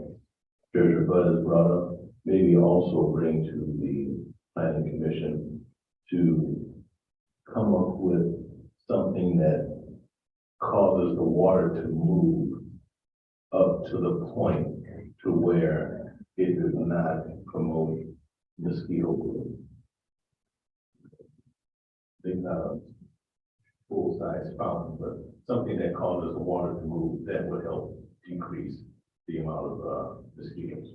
Treasurer Bud has brought up, maybe also bring to the planning commission to come up with something that causes the water to move up to the point to where it does not promote mosquito growth. They're not a full-size fountain, but something that causes the water to move that would help decrease the amount of mosquitoes.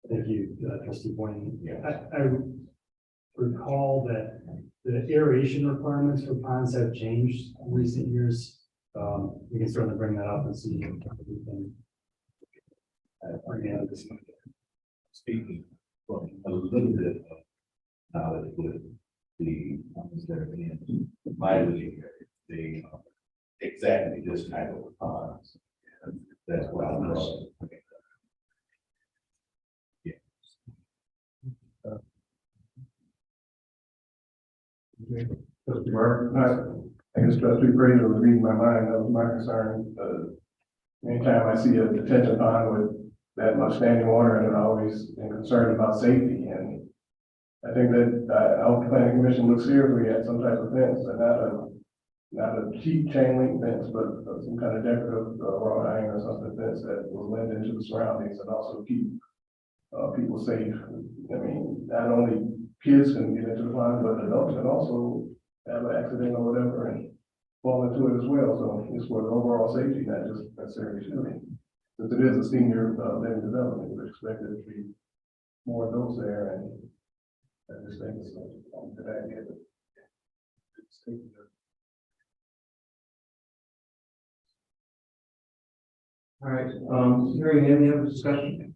Thank you, trustee Boyne. I recall that the aeration requirements for ponds have changed in recent years. We can certainly bring that up and see if we can bring out this. Speaking from a little bit of knowledge with the ponds that are in my living area, they are exactly this type of ponds. That's what I'm talking about. Trustee Martin, I guess trustee Fraser was reading my mind, that was my concern. Anytime I see a detention pond with that much standing water in it, I always am concerned about safety, and I think that, I hope the planning commission looks seriously at some type of fence, and not a cheap chain link fence, but some kind of decorative, wrought iron or something fence that will blend into the surroundings and also keep people safe. I mean, not only kids can get into the pond, but adults can also have an accident or whatever and fall into it as well. So it's for the overall safety, not just necessarily shooting. Since it is a senior living development, we're expected to be more adults there, and I just think it's a good idea. All right, hearing any other discussion?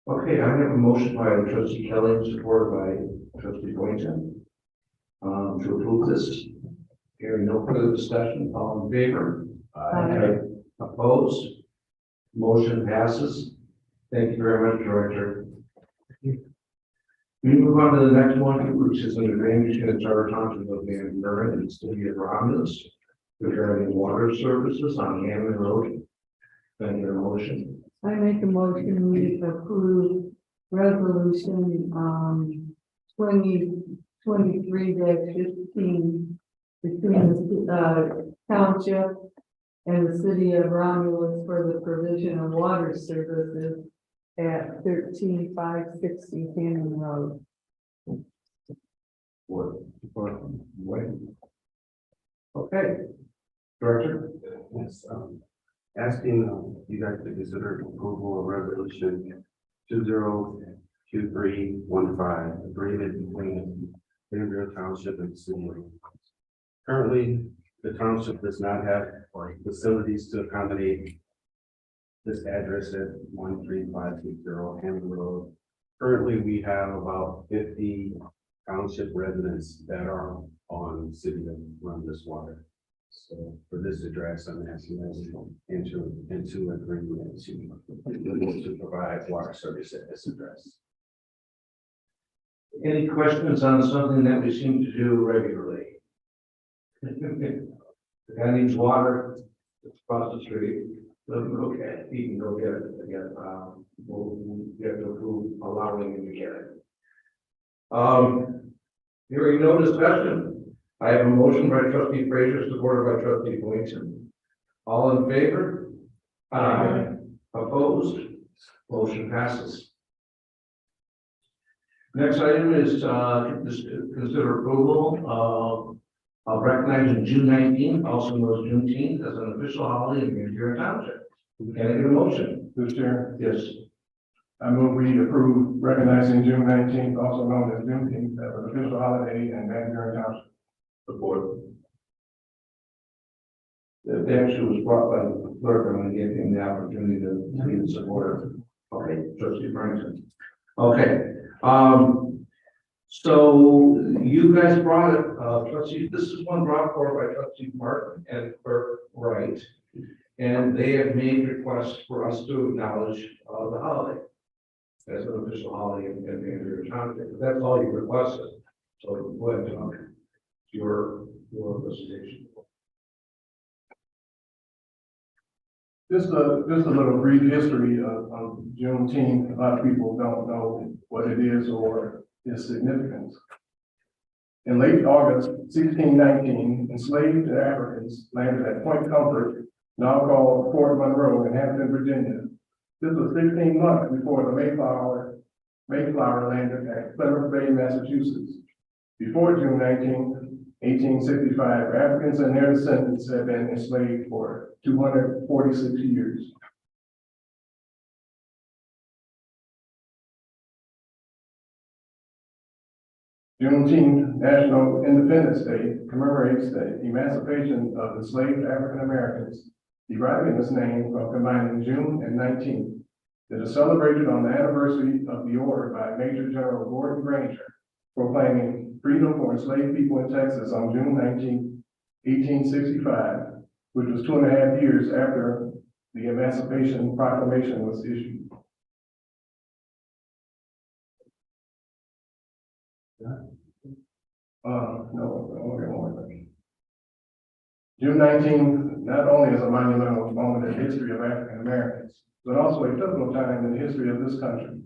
Okay, I have a motion by trustee Kelly, supported by trustee Boynton, to approve this. Hearing no further discussion, all in favor? Aye. Opposed? Motion passes. Thank you very much, Director. We move on to the next one, which is an agreement between the Charter Township of Van Buren and the City of Romulus regarding water services on Hammond Road. Thank you, motion. I make a motion, we approve resolution, 2023-15 between the township and the city of Romulus for the provision of water services at 13560 Hammond Road. Okay. Director? Yes, asking you guys to consider approval of resolution 202315, agreement between Greenville Township and the city. Currently, the township does not have facilities to accommodate this address at 13560 Hammond Road. Currently, we have about 50 township residents that are on city to run this water. So for this address, I'm asking them into agreement to provide water service at this address. Any questions on something that we seem to do regularly? The guy needs water, it's across the street, let him go get it, he can go get it, again, we'll get to approve allowing him to get it. Hearing no discussion, I have a motion by trustee Frazier, supported by trustee Boynton. All in favor? Aye. Opposed? Motion passes. Next item is, consider approval of recognizing June 19th, also known as Juneteenth, as an official holiday in Van Buren Township. Can I get a motion? Mr. Chair, Yes. I move we approve recognizing June 19th, also known as Juneteenth, as an official holiday in Van Buren Township. Support. The issue was brought by the clerk, I'm going to give him the opportunity to be the supporter. Okay, trustee Brennan. Okay, so you guys brought it, trustee, this is one brought forward by trustee Martin and clerk Wright. And they have made requests for us to acknowledge the holiday as an official holiday in Van Buren Township. That's all you requested. So go ahead, John. Your presentation. Just a little brief history of Juneteenth. A lot of people don't know what it is or its significance. In late August 1619, enslaved Africans landed at Point Comfort, now called Fort Monroe in Hampton, Virginia. This was 16 months before the Mayflower landed at Plymouth Bay, Massachusetts. Before June 19, 1865, Africans and their descendants had been enslaved for 246 years. Juneteenth, National Independence Day, commemorates the emancipation of enslaved African Americans, deriving its name from combining June and 19. It is celebrated on the anniversary of the order by Major General Gordon Granger, proclaiming freedom for enslaved people in Texas on June 19, 1865, which was 2.5 years after the Emancipation Proclamation was issued. June 19 not only is a monumental moment in the history of African Americans, but also a pivotal time in the history of this country.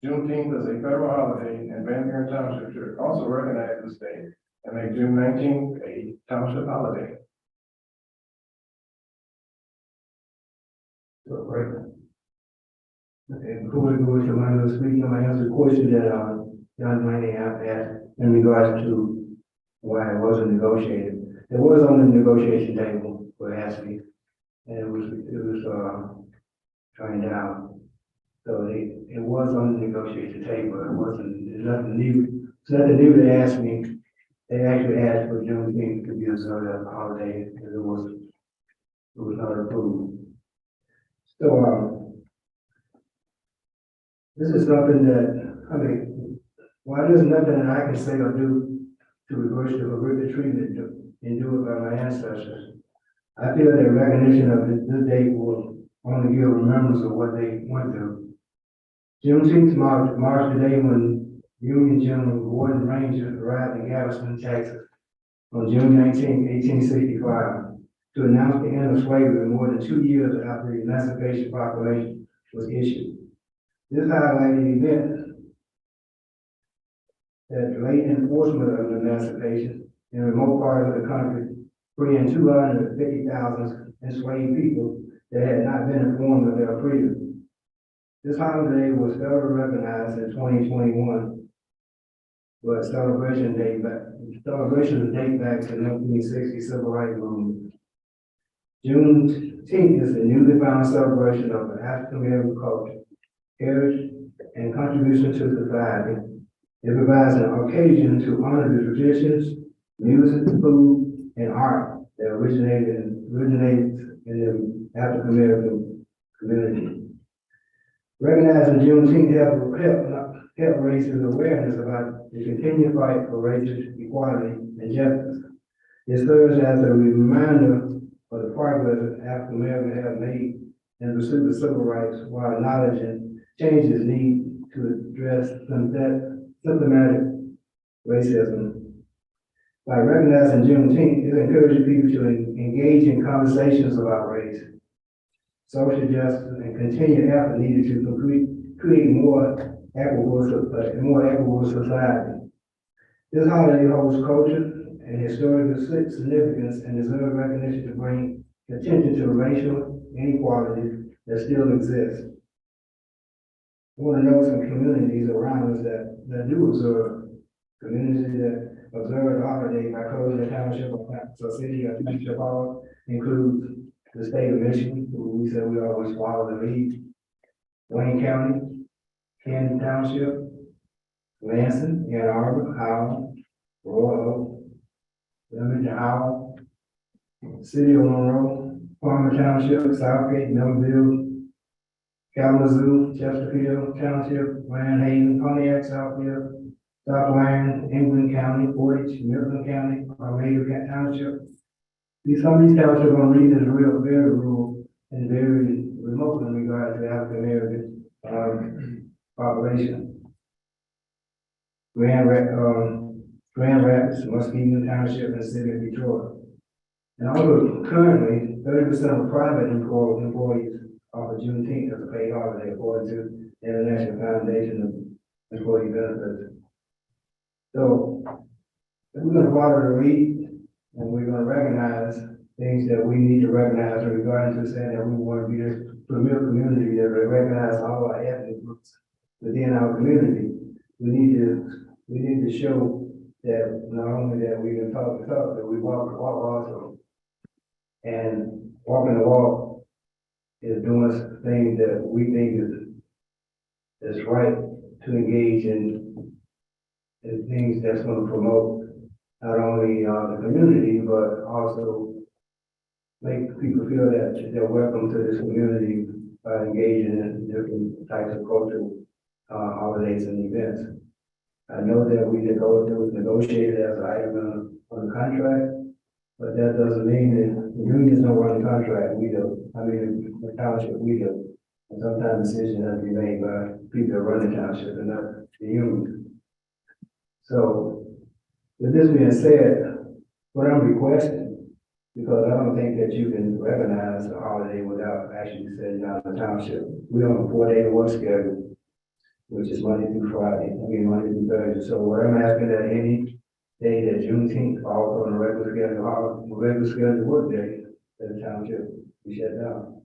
Juneteenth is a federal holiday, and Van Buren Township should also recognize this day and make June 19th a township holiday. Right. And before we go into my little speaking, I'm gonna answer a question that John Laney asked in regards to why it wasn't negotiated. It was on the negotiation table for ASME, and it was turned down. So it was on the negotiation table. It wasn't, there's nothing new. It's nothing new to ask me. They actually asked for Juneteenth to be observed as a holiday, because it was not approved. So, this is something that, I mean, while there's nothing that I can say or do to reverse the horrific treatment endured by my ancestors, I feel that recognition of this date will only give remembrance of what they went through. Juneteenth marked the day when Union General Gordon Granger arrived in Galveston, Texas on June 19, 1865. To announce the end of slavery more than 2 years after the Emancipation Proclamation was issued. This highlighted the event that delayed enforcement of the emancipation in remote parts of the country, freeing 250,000 enslaved people that had not been informed of their freedom. This holiday was federally recognized in 2021, but celebrations date back to the 1960 Civil Rights Movement. Juneteenth is a newly found celebration of the African American culture, heritage, and contribution to society. It provides an occasion to honor the traditions, music, food, and art that originated in the African American community. Recognizing Juneteenth help raise awareness about the continued fight for racial equality and justice. It serves as a reminder of the progress African Americans have made in pursuit of civil rights while acknowledging changes need to address symptomatic racism. By recognizing Juneteenth, it encourages people to engage in conversations about race, social justice, and continued effort needed to create a more equitable society. This holiday holds culture and historical significance and deserves recognition to bring attention to racial inequalities that still exist. I want to know some communities around us that do observe, communities that observe the holiday by closing the township or city or township hall includes the state of Michigan, who we said we always follow the lead, Wayne County, Canton Township, Lansing, Ann Arbor, Howell, Royal Oak, Leamington, Howell, City of Monroe, Palmer Township, Southgate, Millville, Kalamazoo, Chesterfield Township, Grand Haven, Pontiac, Southfield, South Lyon, England County, Portage, Midland County, Armada Township. Some of these townships on read is very rural and very remote in regard to the African American population. Grand Rapids, Muskegon Township, and City of Detroit. And also currently, 30% of private employees offer Juneteenth as a paid holiday according to the International Foundation of Employee Benefits. So we're going to follow the lead, and we're going to recognize things that we need to recognize in regard to saying that we want to be this premier community that recognize all our ethnic groups within our community. We need to show that not only that we can talk the talk, but we walk the walk also. And walking the walk is doing things that we think is right to engage in things that's going to promote not only the community, but also make people feel that they're welcome to this community by engaging in different types of cultural holidays and events. I know that we negotiated as an item on the contract, but that doesn't mean that the unions don't run the contract, we do. I mean, the township, we do. And sometimes decisions have to be made by people that run the township and not the union. So, with this being said, what I'm requesting, because I don't think that you can recognize the holiday without actually setting down the township. We on a 4-day work schedule, which is Monday through Friday, Monday through Thursday. So what I'm asking that any day that Juneteenth falls on a regular schedule work day, that the township be shut down.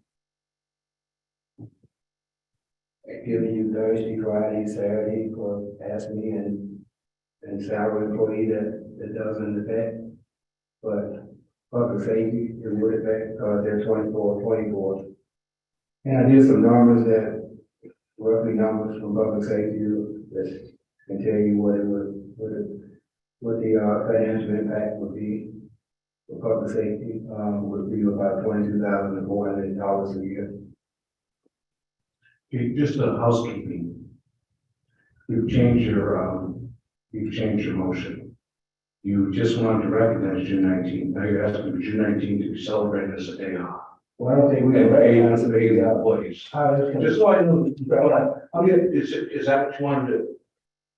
Giving you Thursday, Friday, Saturday for asking me and salary employee that doesn't affect. But public safety, it would affect because they're 24. And I did some numbers that roughly numbers from public safety that can tell you what the financial impact would be for public safety, would be about $22,400 a year. Okay, just a housekeeping. You've changed your motion. You just wanted to recognize June 19th. Now you're asking for June 19th to be celebrated as a day off. Well, I don't think we can And recognize paid the big employees. Just so I know, is that what you want to do?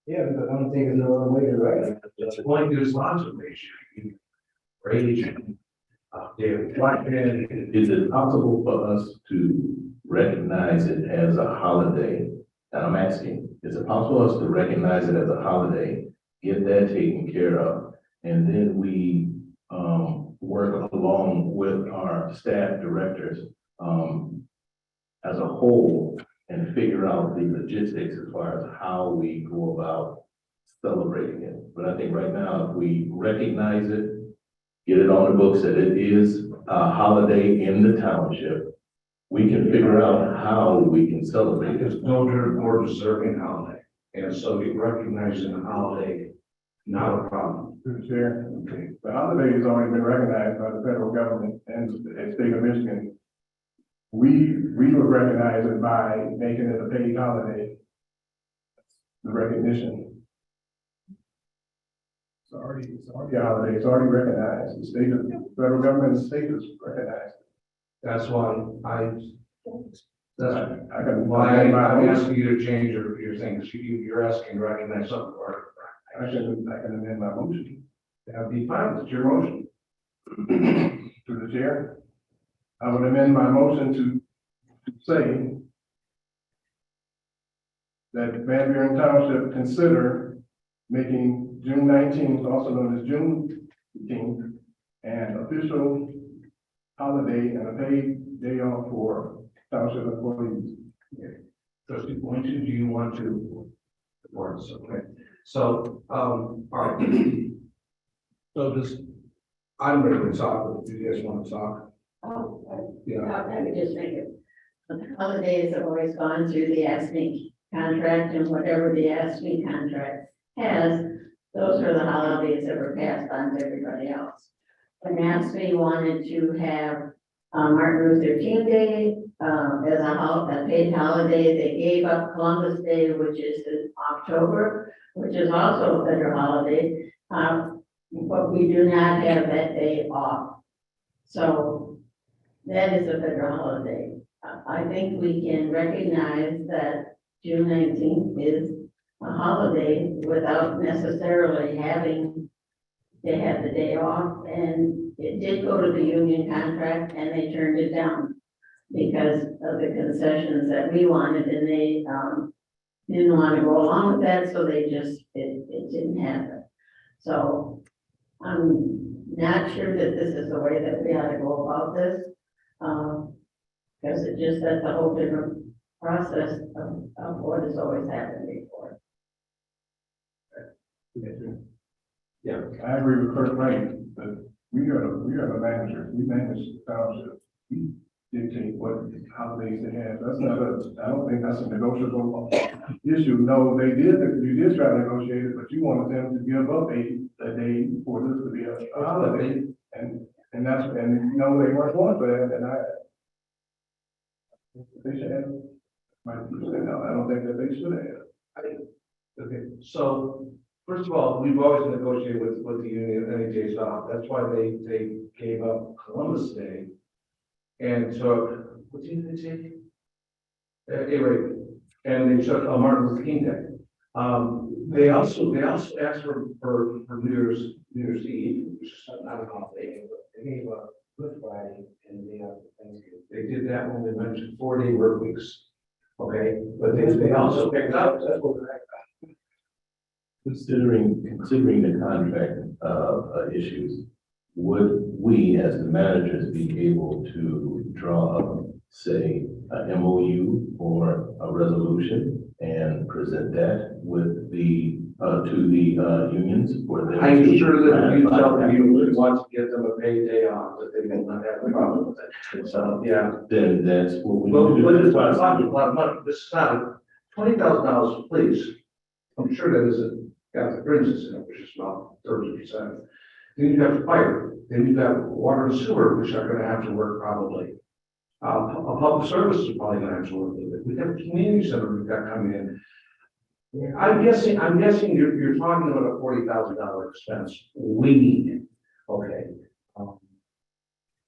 Yeah, because I don't think there's no other way to recognize it. That's going to lots of ways. You can rage and Is it possible for us to recognize it as a holiday? And I'm asking, is it possible for us to recognize it as a holiday, get that taken care of, and then we work along with our staff directors as a whole and figure out the logistics as far as how we go about celebrating it. But I think right now, if we recognize it, get it on the books that it is a holiday in the township, we can figure out how we can celebrate it. It's no more deserving holiday. And so you recognizing the holiday, not a problem. Through the chair, Okay. the holiday has already been recognized by the federal government and the state of Michigan. We would recognize it by making it a paid holiday. The recognition. it's already a holiday, it's already recognized, the state, the federal government, and the state has recognized. That's why that's I can. why I'm asking you to change your thing, 'cause you're asking to recognize something. I can amend my motion That'd be fine, it's your motion. to the chair. I would amend my motion to say that Van Buren Township consider making June 19th, also known as Juneteenth, an official holiday and a paid day off for township employees. Trustee Boynton, do you want to? Okay, so, all right. So just, I'm ready to talk, if you guys want to talk. Yeah. I would just make it, the holidays have always gone through the ASME contract, and whatever the ASME contract has, those are the holidays that were passed on to everybody else. When ASME wanted to have Martin Luther King Day as a paid holiday, they gave up Columbus Day, which is in October, which is also a federal holiday, but we do not have that day off. So that is a federal holiday. I think we can recognize that June 19th is a holiday without necessarily having to have the day off. And it did go to the union contract and they turned it down because of the concessions that we wanted, and they didn't want to go along with that, so they just, it didn't happen. So I'm not sure that this is the way that we ought to go about this. Because it just sets a whole different process of what has always happened before. Yeah, I agree with Kurt Wright, but we are the managers, we manage the township. We dictate what holidays they have, that's not I don't think that's a negotiable issue. No, you did try to negotiate it, but you wanted them to give up a day for this to be a holiday. And you know, they weren't going for that, and they should have, no, I don't think that they should have. Okay, so first of all, we've always negotiated with the union any days off. That's why they gave up Columbus Day and took, what did they take? Anyway, and they took Martin Luther King Day. They also asked for New Year's Eve, which is not an holiday, but they gave up Good Friday and the day after Thanksgiving. They did that when they mentioned 4-day work weeks. Okay, but they also picked up. That's what Considering the contract issues, would we as the managers be able to draw up, say, a MOU or a resolution and present that with the to the unions for them? I'm sure that if you tell the union wants to give them a paid day off, that they will not have a problem with it. So, yeah. Then that's what we. Well, need to but do. it's not a lot of money. This is not $20,000 for police. I'm sure that isn't got the fringes in it, which is about 30%. Then you have fire, then you've got water and sewer, which are gonna have to work probably. A public service is probably gonna have to work with it. We have a community center we've got coming in. Yeah, I'm guessing you're talking about a $40,000 expense. We need it. Okay.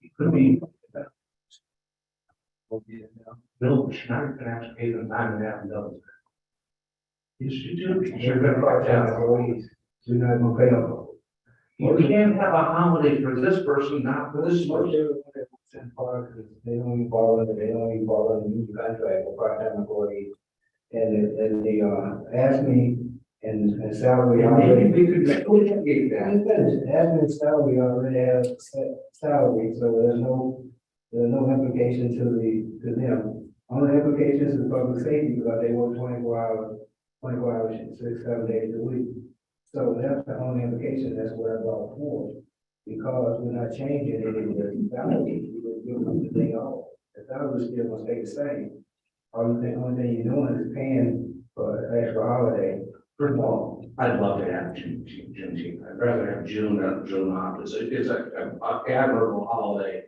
It could be. Bill, but you're not gonna have to pay them $9.5 million. Yes, you do. You're gonna write down employees. You're not gonna pay them. You can't have a holiday for this person, not for this person. They don't even fall under the union contract for part-time employees. And they asked me and salary. Maybe we could negotiate that. Admin salary already has set salary, so there's no implication to them. Only implications is public safety because they work 24 hours, 6-7 days a week. So that's the only implication, that's what I brought forward. Because we're not changing any of the salary, we're giving the thing off. The salary is still gonna stay the same. Only thing you're doing is paying for an extra holiday. First of all, I'd love to have Juneteenth. I'd rather have June off. It's an admirable holiday.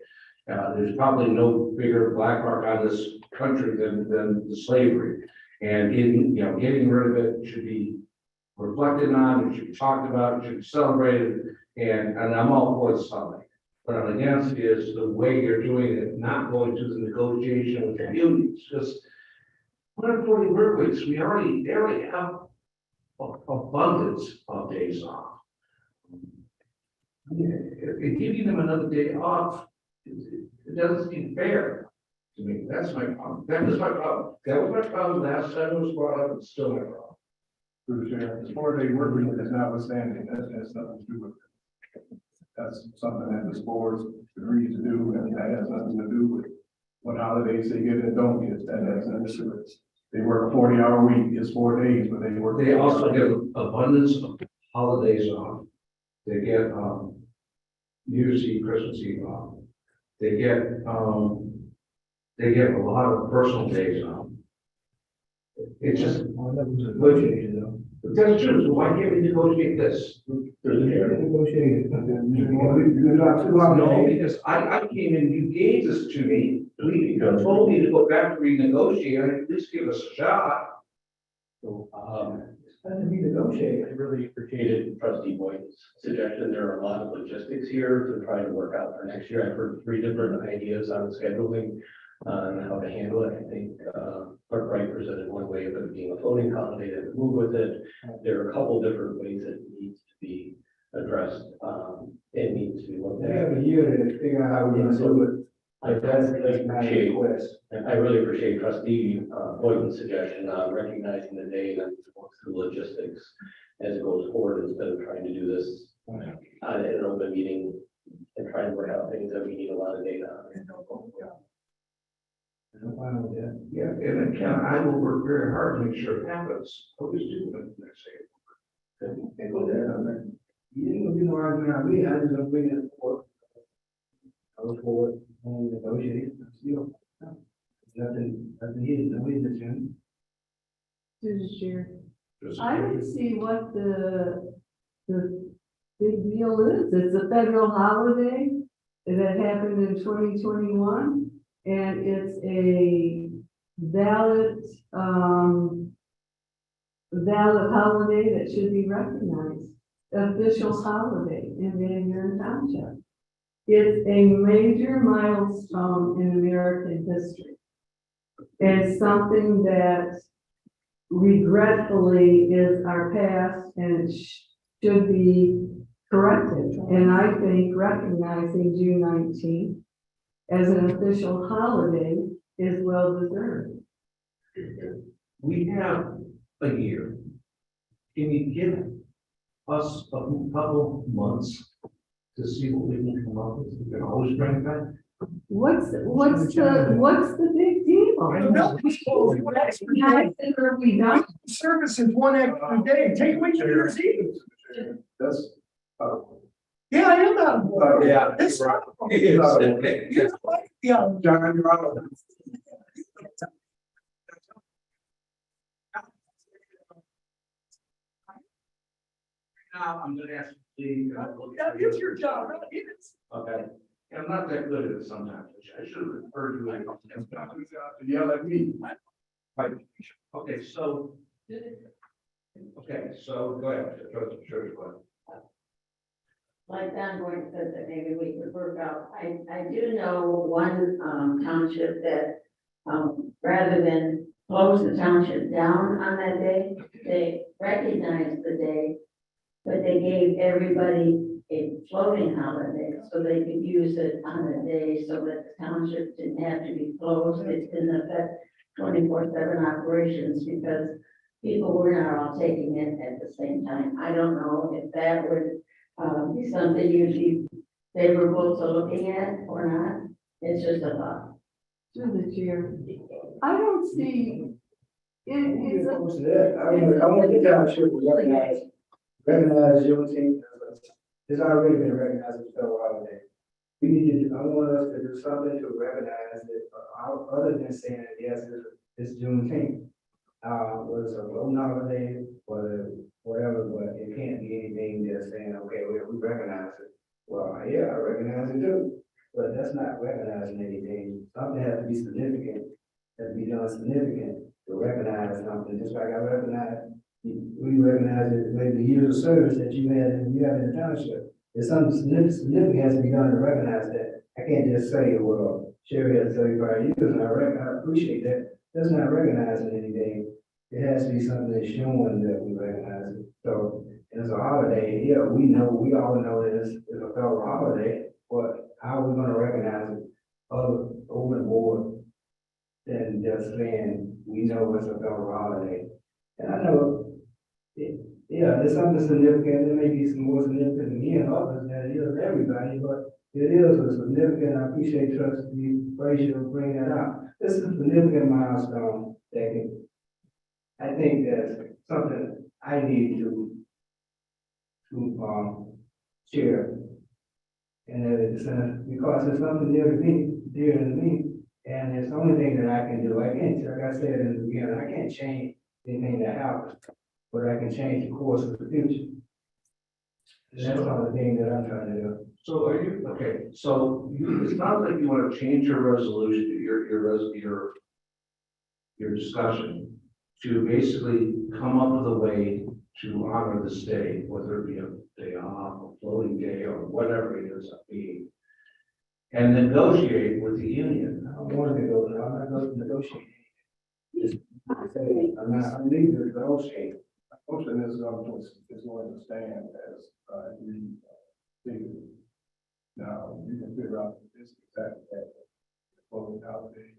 There's probably no bigger black mark on this country than the slavery. And getting rid of it should be reflected on, it should be talked about, it should be celebrated, and I'm all for the summit. What I'm against is the way you're doing it, not going to the negotiation with the unions, just 140 work weeks, they already have abundance of days off. Giving them another day off, it doesn't seem fair to me. That's my problem. That was my problem. That was my problem last time it was brought up. It's still my problem. Through the chair, the 4-day work week is notwithstanding, that has nothing to do with it. That's something that the boards agreed to do, and that has nothing to do with what holidays they get and don't get. That has nothing to do with it. They work a 40-hour week, it's 4 days, but they work. They also get abundance of holidays off. They get, New Year's Eve, Christmas Eve off. They get a lot of personal days off. It's just. Negotiated though. That's true, so why can't we negotiate this? Negotiated. No, because I came in, you gave this to me, you told me to go back to renegotiate, and at least give us a shot. So, it's to be negotiated. I really appreciated trustee Boyd's suggestion. There are a lot of logistics here to try to work out for next year. I've heard 3 different ideas on scheduling, on how to handle it. I think, Clerk Wright presented one way of it being a floating holiday that move with it. There are a couple different ways that needs to be addressed, and needs to be looked We at. have a year to figure out how we're gonna do it. I definitely appreciate, Request. I really appreciate trustee Boyd's suggestion on recognizing the day and work through logistics as it goes forward, instead of trying to do this on an open meeting and trying to work out things that we need a lot of data on. I'm fine with that. Yeah, and again, I will work very hard to make sure it happens. Always do it next day. And go there, I'm like, you ain't gonna do no argument on me, I just gonna bring it forward. I was forward, and negotiate, you know. Nothing here, no reason. To the chair. Just- I don't see what the big deal is. It's a federal holiday that happened in 2021. And it's a valid holiday that should be recognized, official holiday in Van Buren Township. It's a major milestone in American history. And something that regretfully is our past and it should be corrected. And I think recognizing June 19th as an official holiday is well deserved. We have a year. Can you give us a couple months to see what we can come up with? We can always bring it back. What's the big deal? I know. Or we don't. Service is one extra day, take away New Year's Eve. That's, Yeah, I am out of order. Yeah. It's. Yes. Yeah. John, you're out. Now, I'm gonna ask the. That is your job, right? It is. Okay. I'm not that good at it sometimes. I should have referred to like. Yell at me. Right. Okay, so. Okay, so go ahead. Sure, go ahead. Like Don Gordon said, that maybe we could work out. I do know one township that, rather than close the township down on that day, they recognized the day, but they gave everybody a floating holiday, so they could use it on the day, so that the township didn't have to be closed. It didn't affect 24/7 operations, because people were not all taking it at the same time. I don't know if that would be something you'd be favorable to looking at or not. It's just a thought. Through the chair. I don't see. It's a. Opposed to that. I want the township to recognize Juneteenth. It's already been recognized as a federal holiday. We need to, I want us to do something to recognize it, other than saying that, yes, it's Juneteenth. Whether it's a loan holiday, whatever, but it can't be anything that's saying, okay, we recognize it. Well, yeah, I recognize it too, but that's not recognizing anything. Something has to be significant, has to be done significant to recognize something, just like I recognize we recognize it, maybe the years of service that you have in the township. There's something significant has to be done to recognize that. I can't just say, well, Sherry has 35 years, and I appreciate that. That's not recognizing anything. It has to be something that's showing that we recognize it. So, it's a holiday, yeah, we all know that it's a federal holiday, but how are we gonna recognize it over the board than just saying, we know it's a federal holiday? And I know, yeah, there's something significant, there may be some more significant to me and others than it is to everybody, but it is a significant, I appreciate trustee Frazier bringing that out. This is a significant milestone that can, I think that's something I need to share. And it's, because it's something dear to me, and it's the only thing that I can do. I can't, like I said in the beginning, I can't change anything that happens, but I can change the course of the future. And that's all the thing that I'm trying to do. So are you, okay, so it sounds like you want to change your resolution, your discussion to basically come up with a way to honor the state, whether it be a day off, a floating day, or whatever it is be, and negotiate with the union. I don't want to go, I'm not going to negotiate. I'm leaving to negotiate. Motion is going to stand as, we figured. Now, you can figure out this exact day, voting holiday.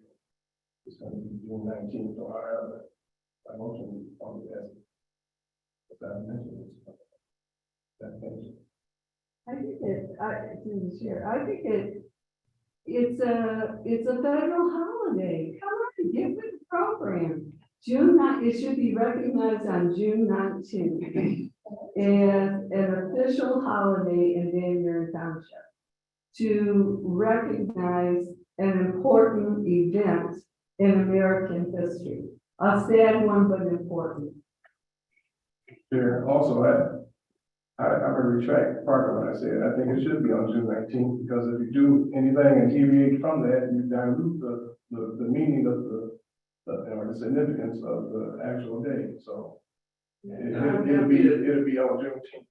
It's going to be June 19th or however. My motion on the desk. As I mentioned, that thing. I think I think it's a federal holiday. Come on, get with the program. It should be recognized on June 19th as an official holiday in Van Buren Township to recognize an important event in American history. A sad one, but important. There, also, I'm gonna retract part of what I said. I think it should be on June 19th, because if you do anything and deviate from that, you dilute the meaning of the significance of the actual day. So it'll be on Juneteenth.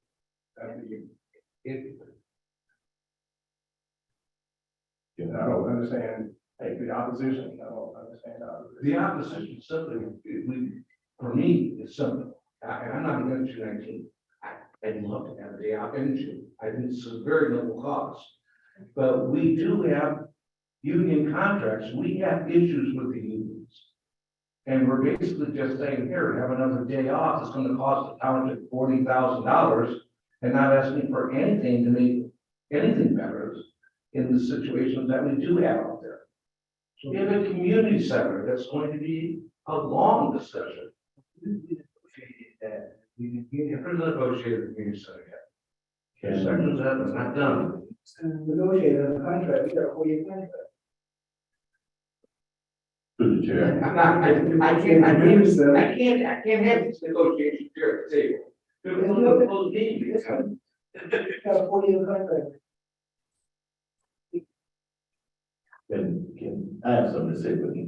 I don't understand the opposition. I don't understand The opposition simply, for me, it's simple. I'm not against June 19th. I'd love to have a day off in June. I think it's a very little cost. But we do have union contracts. We have issues with the unions. And we're basically just saying, here, have another day off. It's going to cost the township $40,000 and not asking for anything to make anything better in the situations that we do have out there. So we have a community center that's going to be a long discussion. We never negotiated the community center yet. Sections of that is not done. Negotiate a contract, we got a 4-year contract. Through the chair. I can't have this negotiation here at the table. There was no closed meeting. Got a 4-year contract. Can I have something to say with you?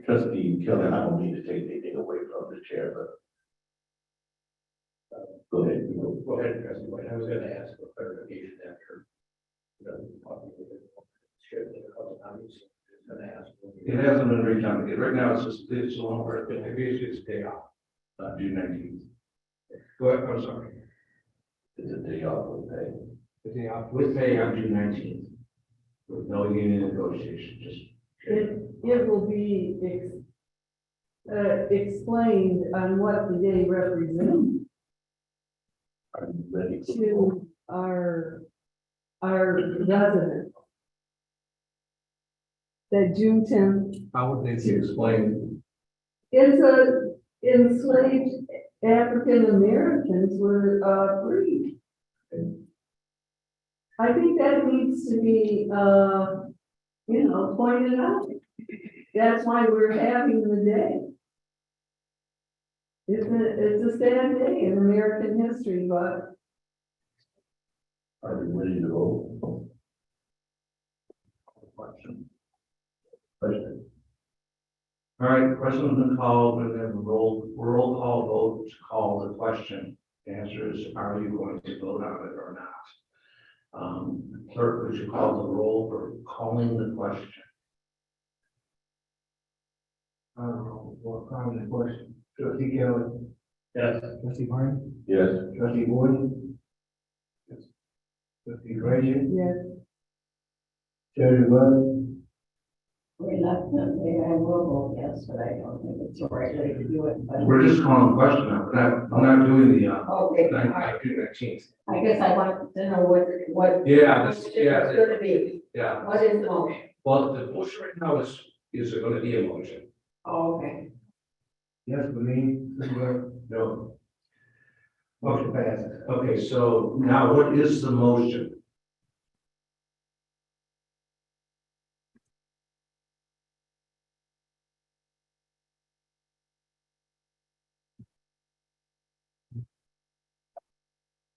Trustee Kelly, I don't mean to take anything away from the chair, but go ahead. Go ahead, Trustee White. I was gonna ask for clarification after. It hasn't been redone. Right now, it's a long part, but maybe it's just a day off, June 19th. Go ahead, I'm sorry. It's a day off with pay. The day off with pay on June 19th. With no union negotiation, just. It will be explained on what the day represents Are you ready? to our residents. That June 10th How would they be explained? enslaved African Americans were freed. I think that needs to be, pointed out. That's why we're having the day. It's a sad day in American history, but Are you ready to vote? Question. All right, question has been called, we're gonna have a roll call vote to call the question. The answer is, are you going to vote on it or not? Clerk, would you call the roll for calling the question? Well, calling the question. Trustee Kelly, Yes. trustee Martin, Yes. trustee Gordon. Yes. Trustee Frazier, Yes, Treasurer Bud, Reluctantly, I will vote yes, but I don't think it's the right way to do it, but. We're just calling the question now, we're not doing the, Okay, all right. 19th. I guess I want to know what. Yeah, It's gonna be, Yeah, what is the motion? well, the motion right now is there gonna be a motion? Oh, okay. yes, for me, No. motion passes. Okay, so now what is the motion?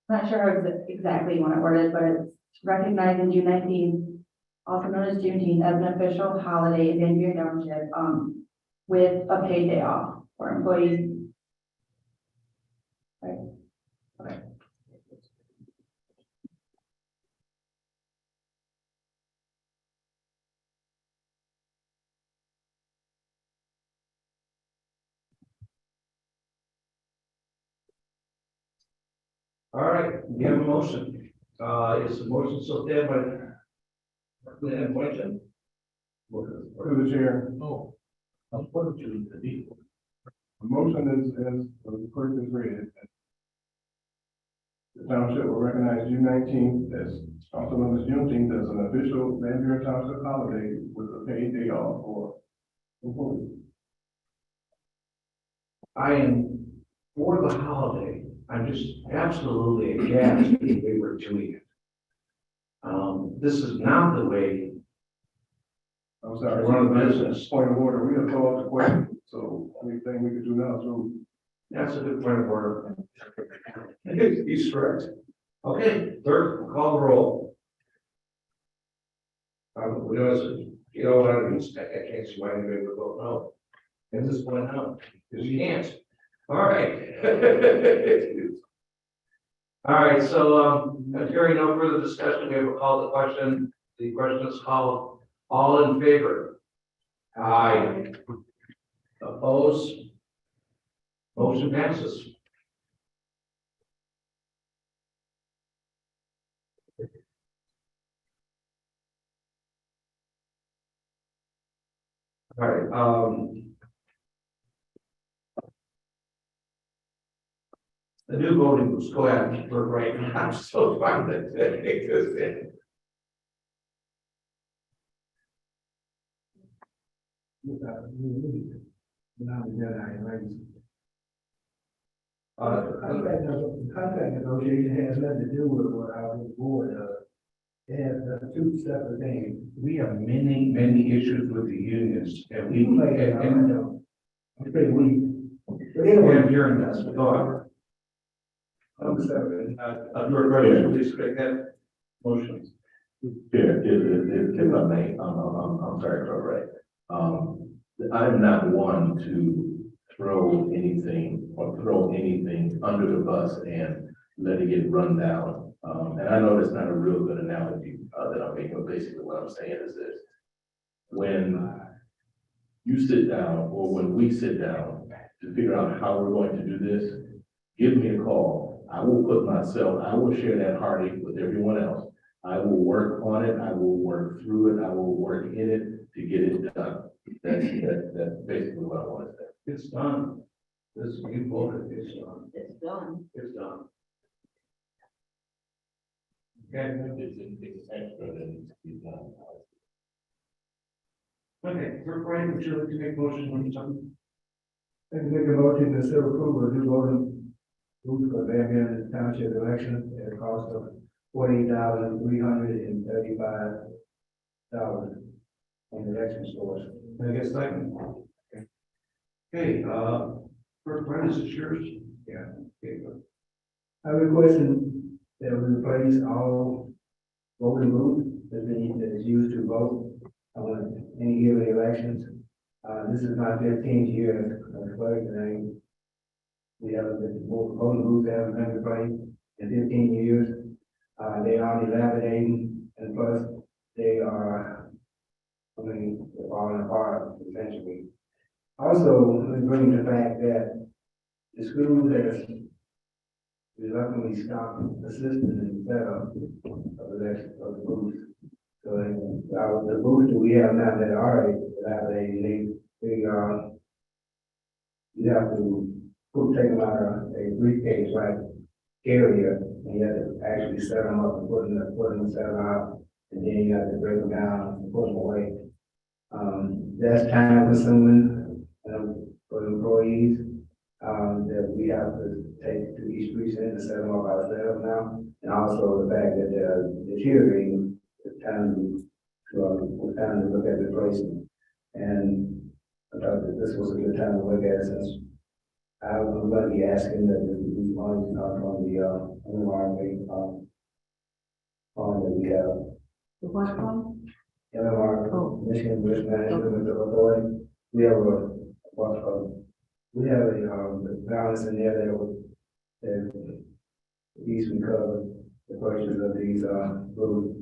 Not sure how exactly you want it worded, but it's recognizing June 19th, also known as Juneteenth, as an official holiday in Van Buren Township, with a paid day off for employees. All right, we have a motion. Is the motion still there by the motion? Through the chair, Oh. I'll put it to the people. the motion is, as the clerk has read it. The township will recognize June 19th as, also known as Juneteenth, as an official Van Buren Township holiday with a paid day off for employees. I am for the holiday. I'm just absolutely aghast that we were doing it. This is not the way I'm sorry. Run the business. Point of order, we have called the question, so anything we can do now, so. That's a good point of order. He's correct. Okay, clerk, call the roll. We know, you know what I mean, I can't see why anybody would vote no. At this point, no, because you can't. All right. All right, so, hearing no further discussion, we will call the question. The question is called, all in favor? Aye. Opposed? Motion passes. All right, the new voting booths, go ahead, we're right, I'm so trying to take this in. Contract negotiation has nothing to do with what our board does. It has two separate things. We have many, many issues with the unions, and we, I'm saying we, but we're anyway, hearing this, go on. I'm sorry. Your question, please, make that motion. Chair, if I may, I'm sorry, right. I'm not one to throw anything under the bus and let it get run down. And I know that's not a real good analogy, that I'm making, but basically what I'm saying is this. When you sit down, or when we sit down to figure out how we're going to do this, give me a call. I will share that heartache with everyone else. I will work on it. I will work through it. I will work in it to get it done. That's basically what I want to say. It's done. This, you voted, it's done. It's done. It's done. Okay, It's extra that needs to be done. okay, Brian, would you like to make motion when you're done? I can make a motion to still approve of new voting booth for Van Buren Township election at a cost of $48,335 on the election stores. I guess second. Okay, Brian, is it yours? Yeah. Okay, good. I request that we replace all voting booths that is used to vote on any given elections. This is my 15th year as clerk, and we haven't been, both rules haven't been replaced in 15 years. They are dilapidating, and plus they are, they're falling apart essentially. Also, let me bring the fact that the school has reluctantly stopped assisting in the setup of the booths. So, the booths that we have now that are dilapidating, you have to take them out of a briefcase like area, and you have to actually set them up and put them set them out, and then you have to break them down and put them away. That's time consuming, for the employees, that we have to take to each precinct and set them up ourselves now. And also the fact that they're deteriorating, it's time to look at replacement. And I thought that this was a good time to look at it, since I'm going to be asking that these funds come from the, MMRA, fund that we have. The what one? MMR, Michigan Risk Management Authority. We have a balance in there that easily cover the purchase of these, booths.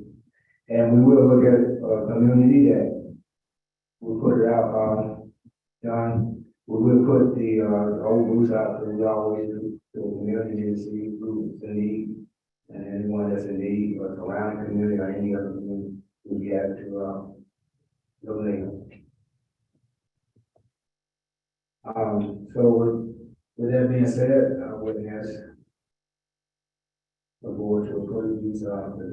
And we will look at a community that we put it out, John, we will put the old booths out that we always do to the community to see who's in need, and anyone that's in need, or surrounding community or any other community, we have to donate. So with that being said, I would ask the board to approve these, the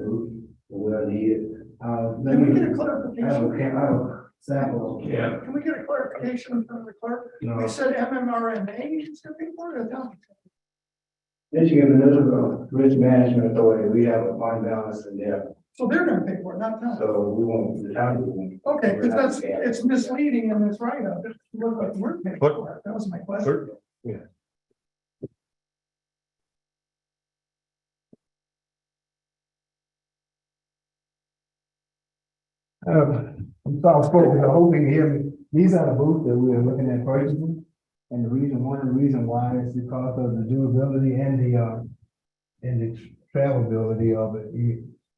booth, the well needed. Let Can we me, get a I clarification? have a sample. Yeah. Can we get a clarification from the clerk? No. We said MMRMA is gonna be part of that. Michigan Municipal Risk Management Authority, we have a fund balance in there, So they're gonna pay for it, not town. so we won't, the town won't. Okay, because it's misleading in this write-up. It looked like we're paying for it. That was my question. I'm soft spoken, I'm hoping to hear me. These are the booths that we're looking at purchasing. And one of the reasons why is because of the durability and the travelability of it.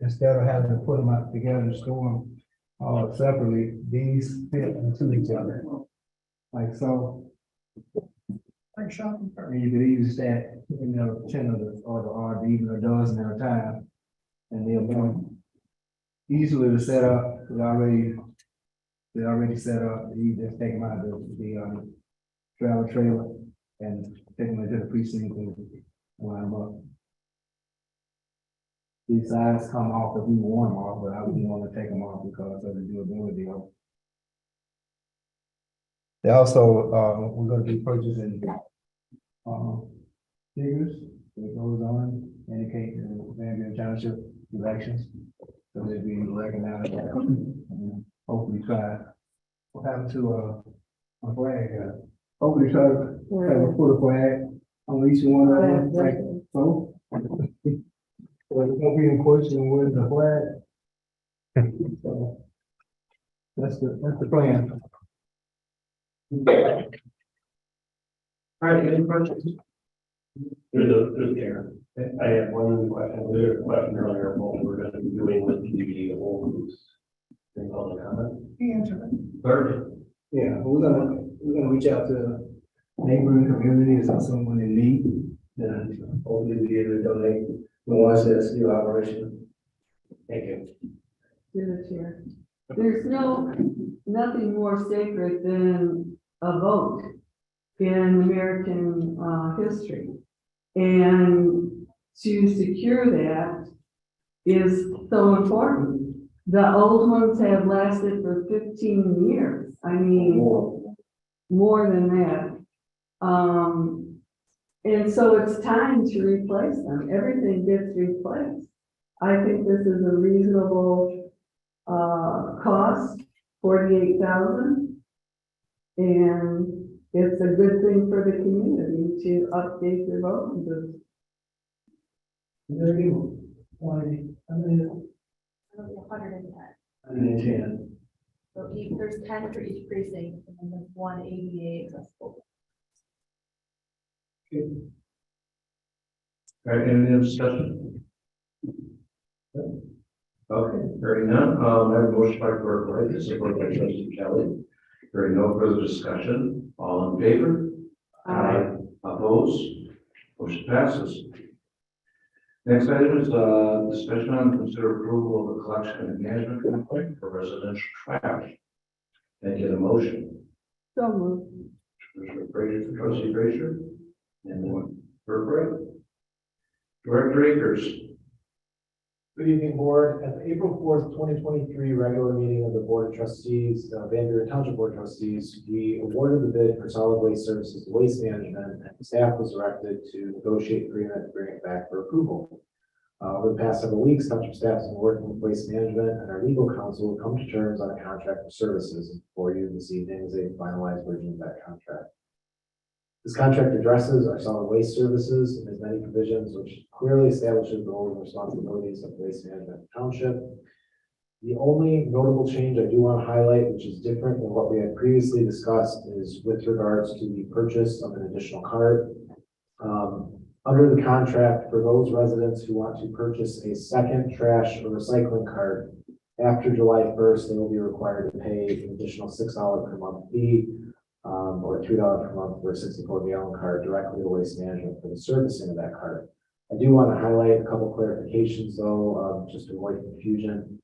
Instead of having to put them out together and store them all separately, these fit into each other. Like so, Like shopping cart. and you could even stack, 10 of the, or even a dozen at a time. And they're going easily to set up, they're already set up, you just take them out of the travel trailer and take them into the precinct and line them up. These sides come off if we want them off, but I wouldn't want to take them off because of the durability of. They also, we're gonna be purchasing, figures that goes on, indicate the Van Buren Township elections. So they'll be recognized, and hopefully try, what happened to, a flag, hopefully try to put a flag on each one of them, like, so. Well, there won't be any question with the flag. So, that's the plan. All right, any questions? Through the chair. I have one question. We had a question earlier about what we're gonna be doing with the old booths. Any public comment? He answered it. Third. Yeah, we're gonna reach out to neighboring communities or someone in need. And hopefully be able to donate the ones that's still operational. Thank you. Through the chair. There's nothing more sacred than a vote in American history. And to secure that is so important. The old ones have lasted for 15 years. I mean, more than that. And so it's time to replace them. Everything gets replaced. I think this is a reasonable cost, $48,000. And it's a good thing for the community to update their voting booths. $110. So there's 10 for each precinct, and then there's one ADA accessible. All right, any other discussion? Okay, hearing none, I have a motion by Clerk Wright, supported by Trustee Kelly. Hearing no further discussion, all in favor? Opposed? Motion passes. Next item is, discussion on consider approval of the collection and management contract for residential trash. Can I get a motion? So moved. Commissioner Frazier, Trustee Frazier, and one, Clerk Wright. Director Akers. Good evening, Board. At the April 4th, 2023 regular meeting of the Board of Trustees, Van Buren Township Board of Trustees, we awarded the bid for solid waste services to Waste Management, and staff was directed to negotiate agreement and bring it back for approval. Over the past several weeks, Township staff has been working with Waste Management and our legal counsel to come to terms on a contract for services. For you this evening is a finalized version of that contract. This contract addresses our solid waste services and has many provisions which clearly establishes the roles and responsibilities of Waste Management Township. The only notable change I do want to highlight, which is different than what we had previously discussed, is with regards to the purchase of an additional cart. Under the contract, for those residents who want to purchase a second trash or recycling cart, after July 1st, they will be required to pay an additional $6 per month fee, or $3 per month for a 64-gallon cart directly to Waste Management for the servicing of that cart. I do want to highlight a couple clarifications though, just to avoid confusion.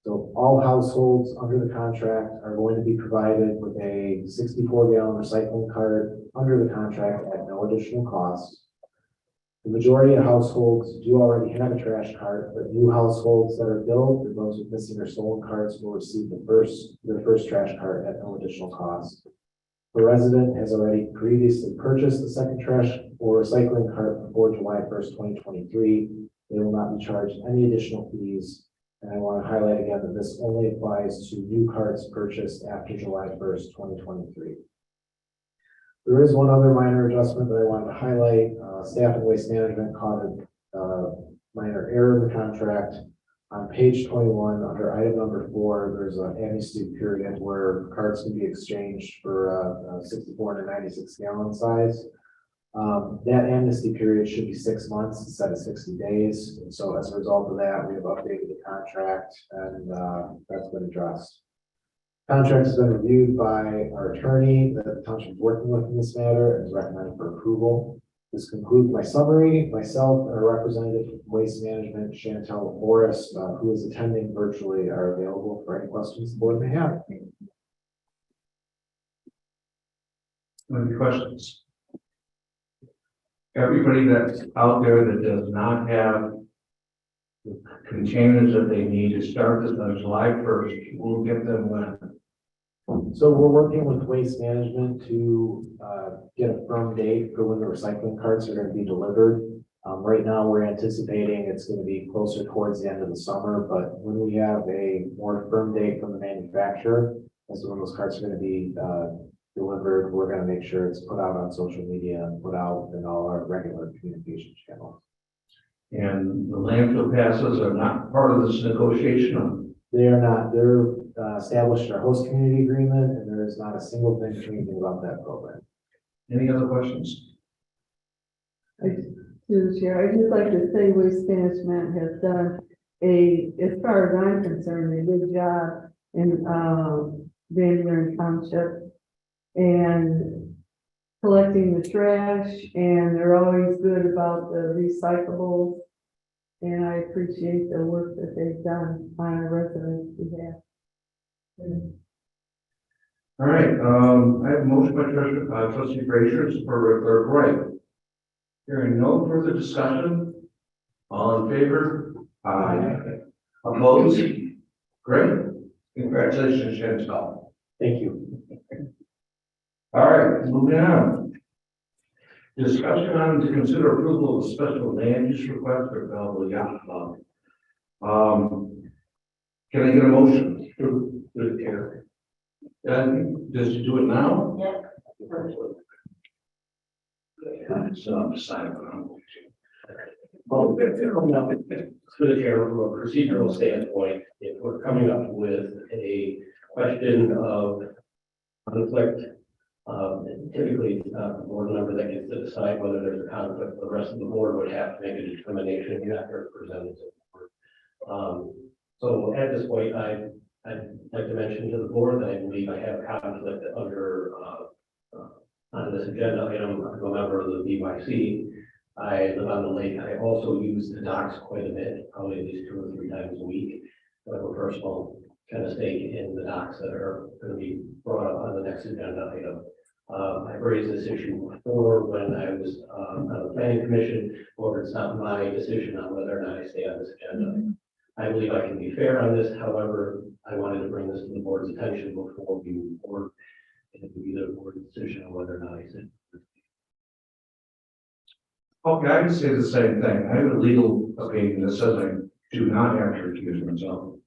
So all households under the contract are going to be provided with a 64-gallon recycling cart under the contract at no additional cost. The majority of households do already have a trash cart, but new households that are built, or those with missing or stolen carts, will receive their first trash cart at no additional cost. The resident has already previously purchased the second trash or recycling cart before July 1st, 2023. They will not be charged any additional fees. And I want to highlight again that this only applies to new carts purchased after July 1st, 2023. There is one other minor adjustment that I wanted to highlight. Staff and Waste Management caught a minor error in the contract. On page 21, under item number 4, there's an amnesty period where carts can be exchanged for 64 and a 96 gallon size. That amnesty period should be 6 months instead of 60 days. And so as a result of that, we have updated the contract and that's been addressed. Contract has been reviewed by our attorney that the township is working with in this matter and is recommended for approval. This concludes my summary. Myself and our representative from Waste Management, Chantel Forrest, who is attending virtually, are available for any questions the board may have. Any questions? Everybody that's out there that does not have the containers that they need to start this on July 1st, we'll get them when. So we're working with Waste Management to get a firm date for when the recycling carts are going to be delivered. Right now, we're anticipating it's going to be closer towards the end of the summer, but when we have a more firm date from the manufacturer as to when those carts are going to be delivered, we're going to make sure it's put out on social media and put out in all our regular communication channels. And the landfill passes are not part of this negotiation. They are not. They're established in our host community agreement, and there is not a single thing changing about that program. Any other questions? Through the chair, I'd just like to say Waste Management has done as far as I'm concerned, a good job in Van Buren Township and collecting the trash, and they're always good about the recyclables. And I appreciate the work that they've done on our residents' behalf. All right, I have a motion by Trustee Frazier, support by Clerk Wright. Hearing no further discussion, all in favor? Aye. Opposed? Great. Congratulations, Chantal. Thank you. All right, moving on. Discussion on to consider approval of a special land use request for Belleville Yacht Club. Can I get a motion to the chair? Does you do it now? Yep. So I'm deciding what I'm going to. Well, to the chair, from a procedural standpoint, if we're coming up with a question of conflict. Typically, the board member that gets to decide whether there's a conflict, the rest of the board would have to make a determination after it presented to the board. So at this point, I'd like to mention to the board that I believe I have conflict under, on this agenda item, I'm a member of the BYC. I live on the lake. I also use the docks quite a bit, probably at least 2 or 3 times a week. I have a personal kind of stake in the docks that are going to be brought up on the next agenda item. I've raised this issue before when I was on the planning commission, or it's not my decision on whether or not I stay on this agenda. I believe I can be fair on this. However, I wanted to bring this to the board's attention before we move forward. It would be the board's decision on whether or not I sit. Okay, I can say the same thing. I have a legal opinion that says I do not have to recuse myself.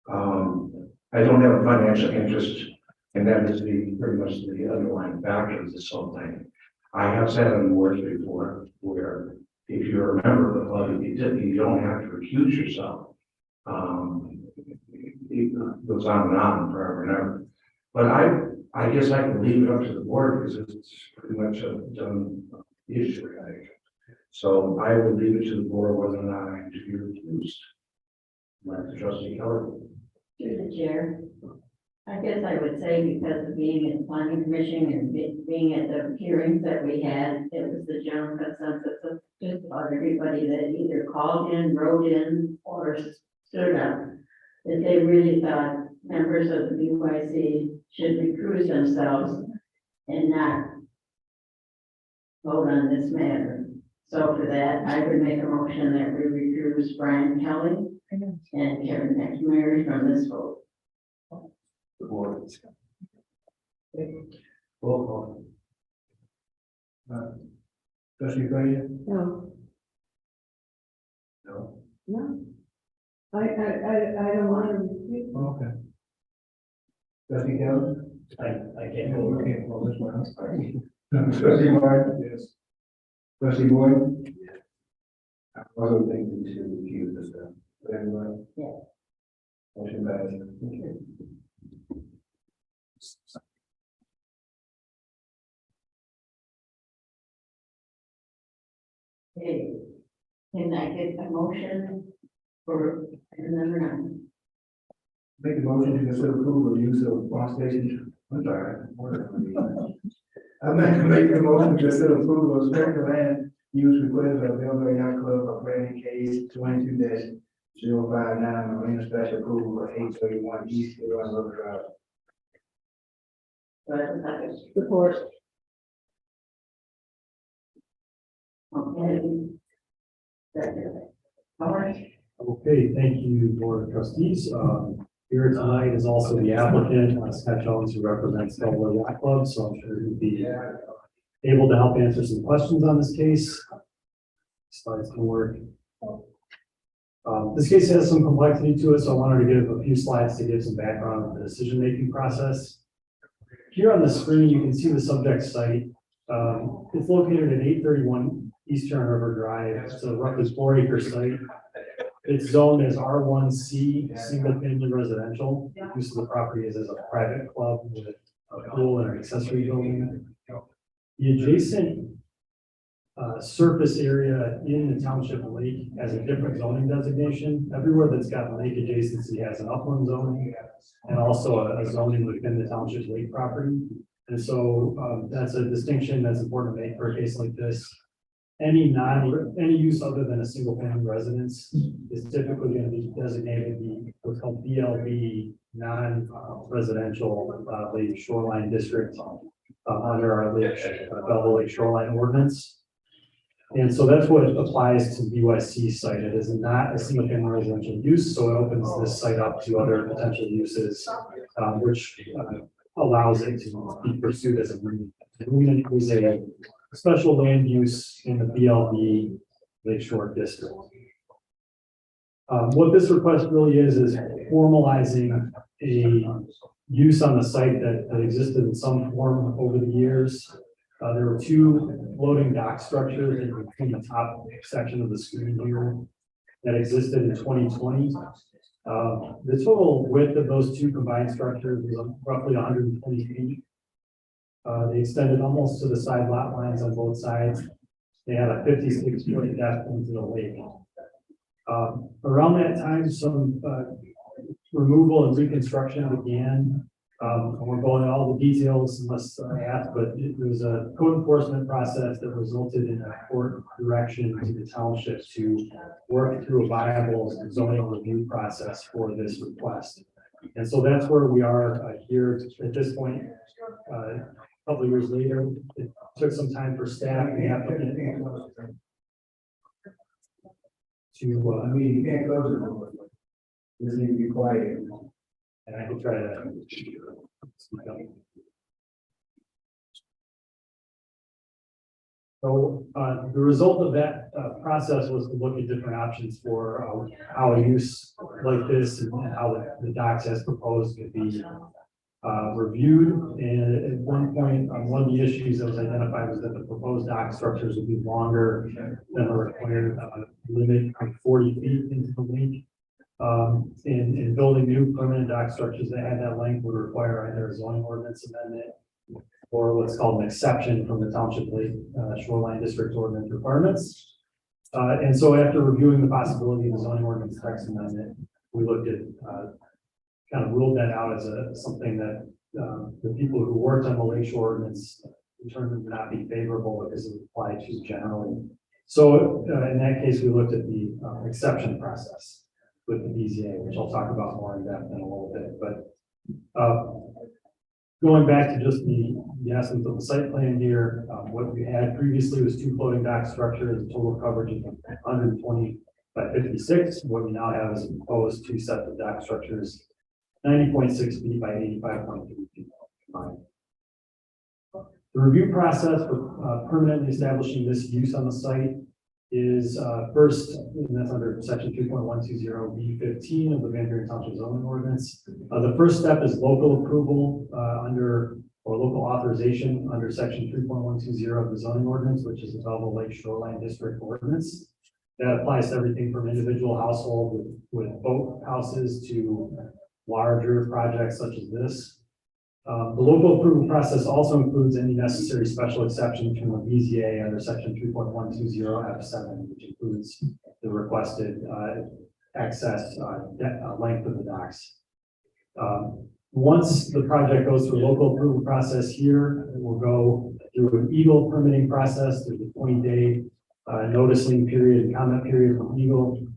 I don't have a financial interest, and that is pretty much the underlying factor of this whole thing. I have sat on boards before where if you're a member of the club, you don't have to recuse yourself. It goes on and on forever and ever. But I guess I can leave it up to the board because it's pretty much a done issue. So I will leave it to the board whether or not I am to be recused. Like Trustee Keller. Through the chair. I guess I would say because of being in planning commission and being at the hearings that we had, it was the general consensus of just about everybody that either called in, wrote in, or stood up, that they really thought members of the BYC should recuse themselves and not vote on this matter. So for that, I would make a motion that we recuse Brian Kelly and Karen McNamara from this vote. The board. Roll call. Trustee Frazier? No, No. no. I don't want to. Okay. Trustee Keller? I can't Oh, vote. okay, well, this one, I'm sorry. Trustee Martin? Yes. Trustee Boyd? I wasn't thinking to recuse this time. Everyone? Yeah. Motion passes. Okay, can I get a motion for item number 9? Make the motion to consider approval of use of pump station. I'm sorry. I meant to make the motion to consider approval of special land use request of Belleville Yacht Club of Brandon case 22-059 Marina special approval of 831 East Illinois Road Drive. Do I have a second? Support. Okay. Second. Howard? Okay, thank you, Board of Trustees. Here tonight is also the applicant, Scott Jones, who represents Belleville Yacht Club, so I'm sure he'll be able to help answer some questions on this case. Slides can work. This case has some complexity to it, so I wanted to give a few slides to give some background on the decision-making process. Here on the screen, you can see the subject site. It's located at 831 Eastern River Drive. It's a roughly 4-acre site. It's zoned as R1C, single family residential. Use of the property is as a private club with a pool and an accessory building. The adjacent surface area in the township lake has a different zoning designation. Everywhere that's got lake adjacency has an upland zoning and also a zoning within the township lake property. And so that's a distinction that's important to make for a case like this. Any use other than a single family residence is typically going to be designated the what's called BLB, non-residential lake shoreline district under our Belleville Lake Shoreline Ordinance. And so that's what applies to BYC site. It is not a single family residential use, so it opens this site up to other potential uses, which allows it to be pursued as a marina. Marina is a special land use in the BLB Lakeshore District. What this request really is formalizing a use on the site that existed in some form over the years. There were 2 floating dock structures in the top section of the screen here that existed in 2020. The total width of those two combined structures is roughly 120 feet. They extended almost to the side lot lines on both sides. They had a 56-foot depth into the lake. Around that time, some removal and reconstruction began. We're going into all the details unless asked, but there was a code enforcement process that resulted in a court direction to the township to work through a viable zoning review process for this request. And so that's where we are here at this point. A couple of years later, it took some time for staff and the applicant to, I mean, you can't close it. You just need to be quiet. and I can try to. So the result of that process was to look at different options for how a use like this and how the docks as proposed could be reviewed. And at one point, one of the issues that was identified was that the proposed dock structures would be longer than the required limit of 40 feet into the lake. In building new permanent dock structures that had that length would require either a zoning ordinance amendment or what's called an exception from the Township Lake Shoreline District ordinance requirements. And so after reviewing the possibility of the zoning ordinance text amendment, we looked at kind of ruled that out as something that the people who worked on the Lake Shore ordinance determined to not be favorable because it would apply too generally. So in that case, we looked at the exception process with the BZA, which I'll talk about more in depth in a little bit. But going back to just the essence of the site plan here, what we had previously was two floating dock structures, a total coverage of 120 by 56. What we now have is a proposed two sets of dock structures, 90.6 feet by 85.3 feet. The review process for permanently establishing this use on the site is first, and that's under section 3.120B15 of the Van Buren Township zoning ordinance. The first step is local approval or local authorization under section 3.120 of the zoning ordinance, which is the Belleville Lake Shoreline District ordinance. That applies to everything from individual household with boat houses to larger projects such as this. The local approval process also includes any necessary special exceptions from the BZA under section 3.120F7, which includes the requested excess length of the docks. Once the project goes through a local approval process here, it will go through an EGLE permitting process. There's a 20-day noticing period and comment period from EGLE.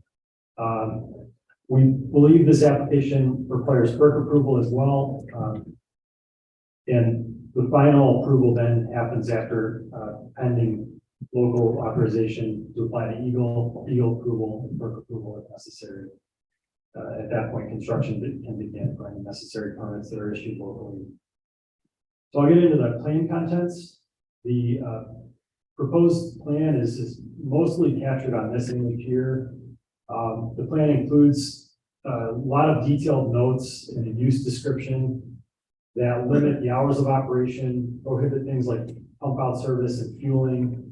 We believe this application requires FERC approval as well. And the final approval then happens after pending local authorization to apply to EGLE approval, and FERC approval if necessary. At that point, construction can begin for any necessary permits that are issued locally. So I'll get into the plan contents. The proposed plan is mostly captured on this image here. The plan includes a lot of detailed notes in the use description that limit the hours of operation, prohibit things like pump out service and fueling.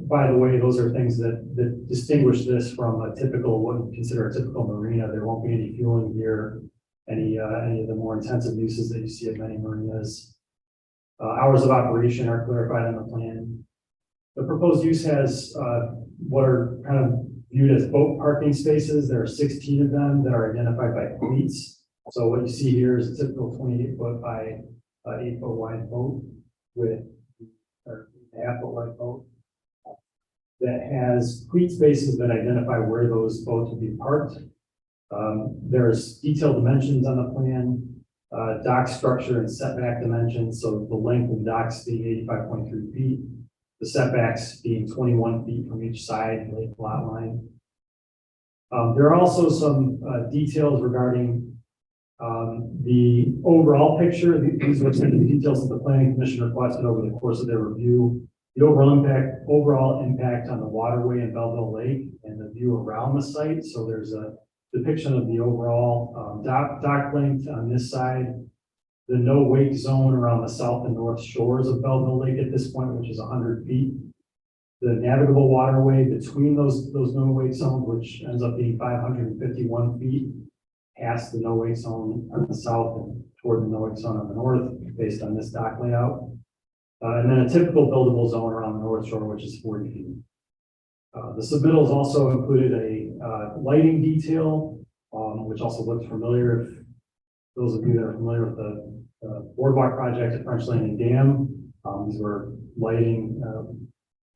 By the way, those are things that distinguish this from a typical, what we consider a typical marina. There won't be any fueling here, any of the more intensive uses that you see at many marinas. Hours of operation are clarified on the plan. The proposed use has what are kind of viewed as boat parking spaces. There are 16 of them that are identified by cleats. So what you see here is a typical 28-foot by 8-foot wide boat with or half-foot wide boat that has cleat spaces that identify where those boats will be parked. There's detailed dimensions on the plan, dock structure and setback dimensions. So the length of the docks being 85.3 feet, the setbacks being 21 feet from each side lake lot line. There are also some details regarding the overall picture. These were some of the details that the Planning Commission requested over the course of their review. The overall impact on the waterway in Belleville Lake and the view around the site. So there's a depiction of the overall dock length on this side, the no wake zone around the south and north shores of Belleville Lake at this point, which is 100 feet. The navigable waterway between those no wake zones, which ends up being 551 feet. past the no-wake zone on the south and toward the no-wake zone on the north, based on this dock layout. And then a typical buildable zone around the north shore, which is 40 feet. The submittals also included a lighting detail, which also looks familiar. If those of you that are familiar with the boardwalk project at French Landing Dam, these were lighting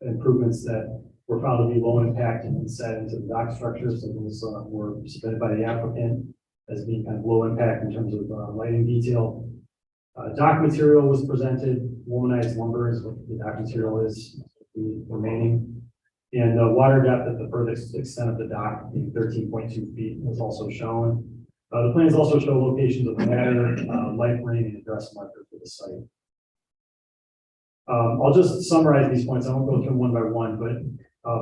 improvements that were found to be low impact and set into the dock structure. So those were submitted by the applicant as being kind of low impact in terms of lighting detail. Dock material was presented. Womanized lumber is what the dock material is, the remaining. And the water depth at the furthest extent of the dock, being 13.2 feet, was also shown. The plans also show locations of matter, life ring, and address marker for the site. I'll just summarize these points. I won't go through them one by one, but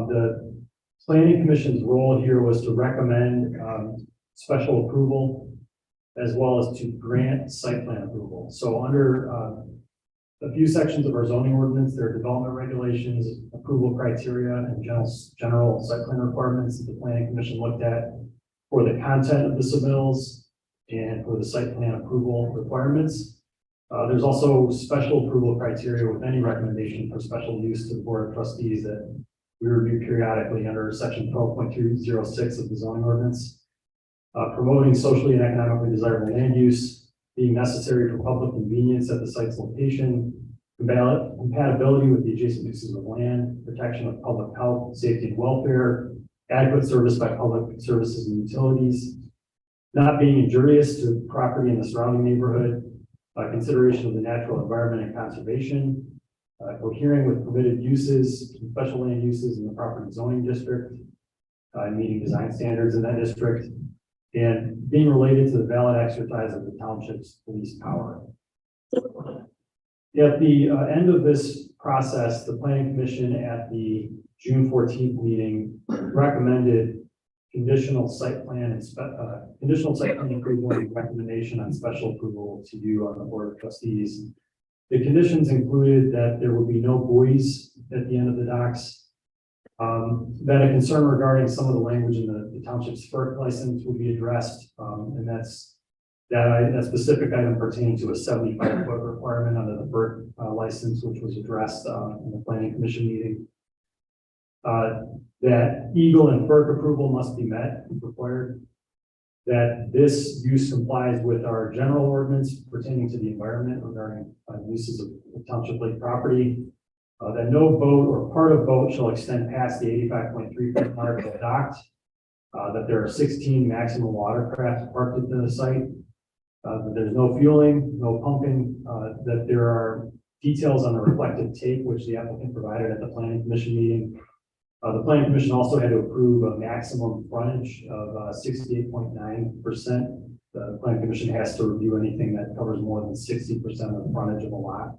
the planning commission's role here was to recommend special approval as well as to grant site plan approval. So under a few sections of our zoning ordinance, there are development regulations, approval criteria, and general site plan requirements that the planning commission looked at for the content of the submittals and for the site plan approval requirements. There's also special approval criteria with any recommendation for special use to the board of trustees that we review periodically under section 12.306 of the zoning ordinance. Promoting socially and economically desirable land use, being necessary for public convenience at the site's location, compatibility with the adjacent uses of land, protection of public health, safety, and welfare, adequate service by public services and utilities, not being injurious to property in the surrounding neighborhood, consideration of the natural environment and conservation, cohering with permitted uses, special land uses in the property zoning district, meeting design standards in that district, and being related to the valid exercise of the township's police power. At the end of this process, the planning commission at the June 14th meeting recommended conditional site plan approval and recommendation on special approval to you on the board of trustees. The conditions included that there would be no buoys at the end of the docks, that a concern regarding some of the language in the township's FERC license will be addressed, and that's that specific item pertaining to a 75-foot requirement under the FERC license, which was addressed in the planning commission meeting. That Eagle and FERC approval must be met if required. That this use complies with our general ordinance pertaining to the environment regarding uses of township lake property. That no boat or part of boat shall extend past the 85.3 feet mark of the dock. That there are 16 maximum watercraft parked at the site. That there's no fueling, no pumping. That there are details on the reflective tape, which the applicant provided at the planning commission meeting. The planning commission also had to approve a maximum frontage of 68.9%. The planning commission has to review anything that covers more than 60% of the frontage of a lot.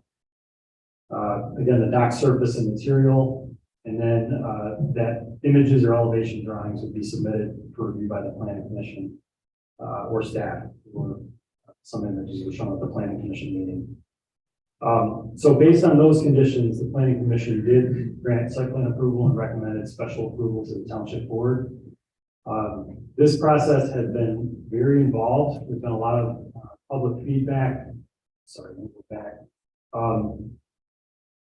Again, the dock surface and material, and then that images or elevation drawings would be submitted for review by the planning commission or staff, or some images were shown at the planning commission meeting. So based on those conditions, the planning commission did grant site plan approval and recommended special approval to the township board. This process has been very involved. There's been a lot of public feedback. Sorry, let me go back.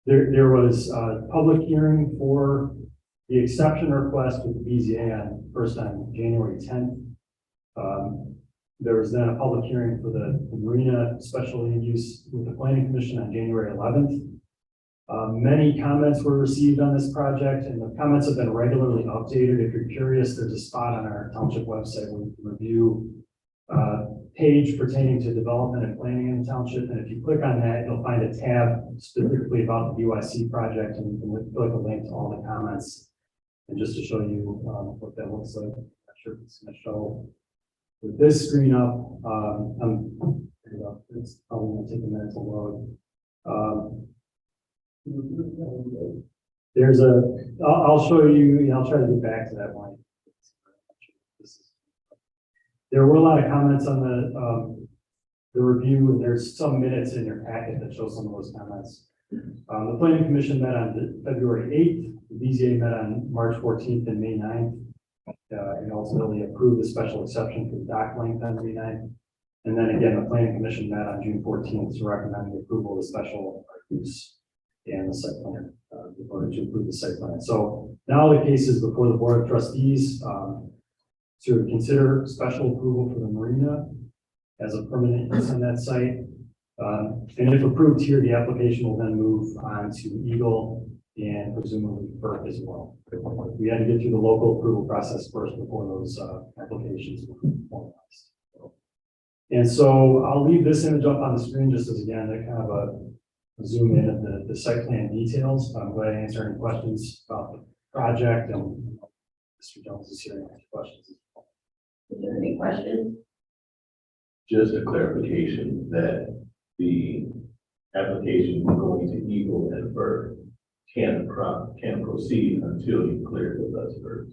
There was a public hearing for the exception request with the BZA first on January 10th. There was then a public hearing for the marina special land use with the planning commission on January 11th. Many comments were received on this project, and the comments have been regularly updated. If you're curious, there's a spot on our township website where you can review page pertaining to development and planning in the township. And if you click on that, you'll find a tab specifically about the BYC project, and you can click a link to all the comments. And just to show you what that looks like, I'm not sure if it's going to show with this screen up. It's probably going to take a minute to load. There's I'll show you, I'll try to get back to that one. There were a lot of comments on the review, and there's some minutes in your packet that show some of those comments. The planning commission met on February 8th. The BZA met on March 14th and May 9th. and ultimately approve the special exception for the dock length on 39. And then again, the planning commission met on June 14th to recommend the approval of the special use and the site plan, in order to approve the site plan. So now the case is before the board of trustees, to consider special approval for the marina as a permanent use on that site. And if approved here, the application will then move on to Eagle and presumably FERC as well. We had to get through the local approval process first before those applications were formalized. And so I'll leave this image up on the screen just as again, a kind of a zoom in of the site plan details. I'm glad to answer any questions about the project, and Mr. Jones is here to answer questions. Is there any questions? Just a clarification that the application going to Eagle and FERC can proceed until you clear with us first.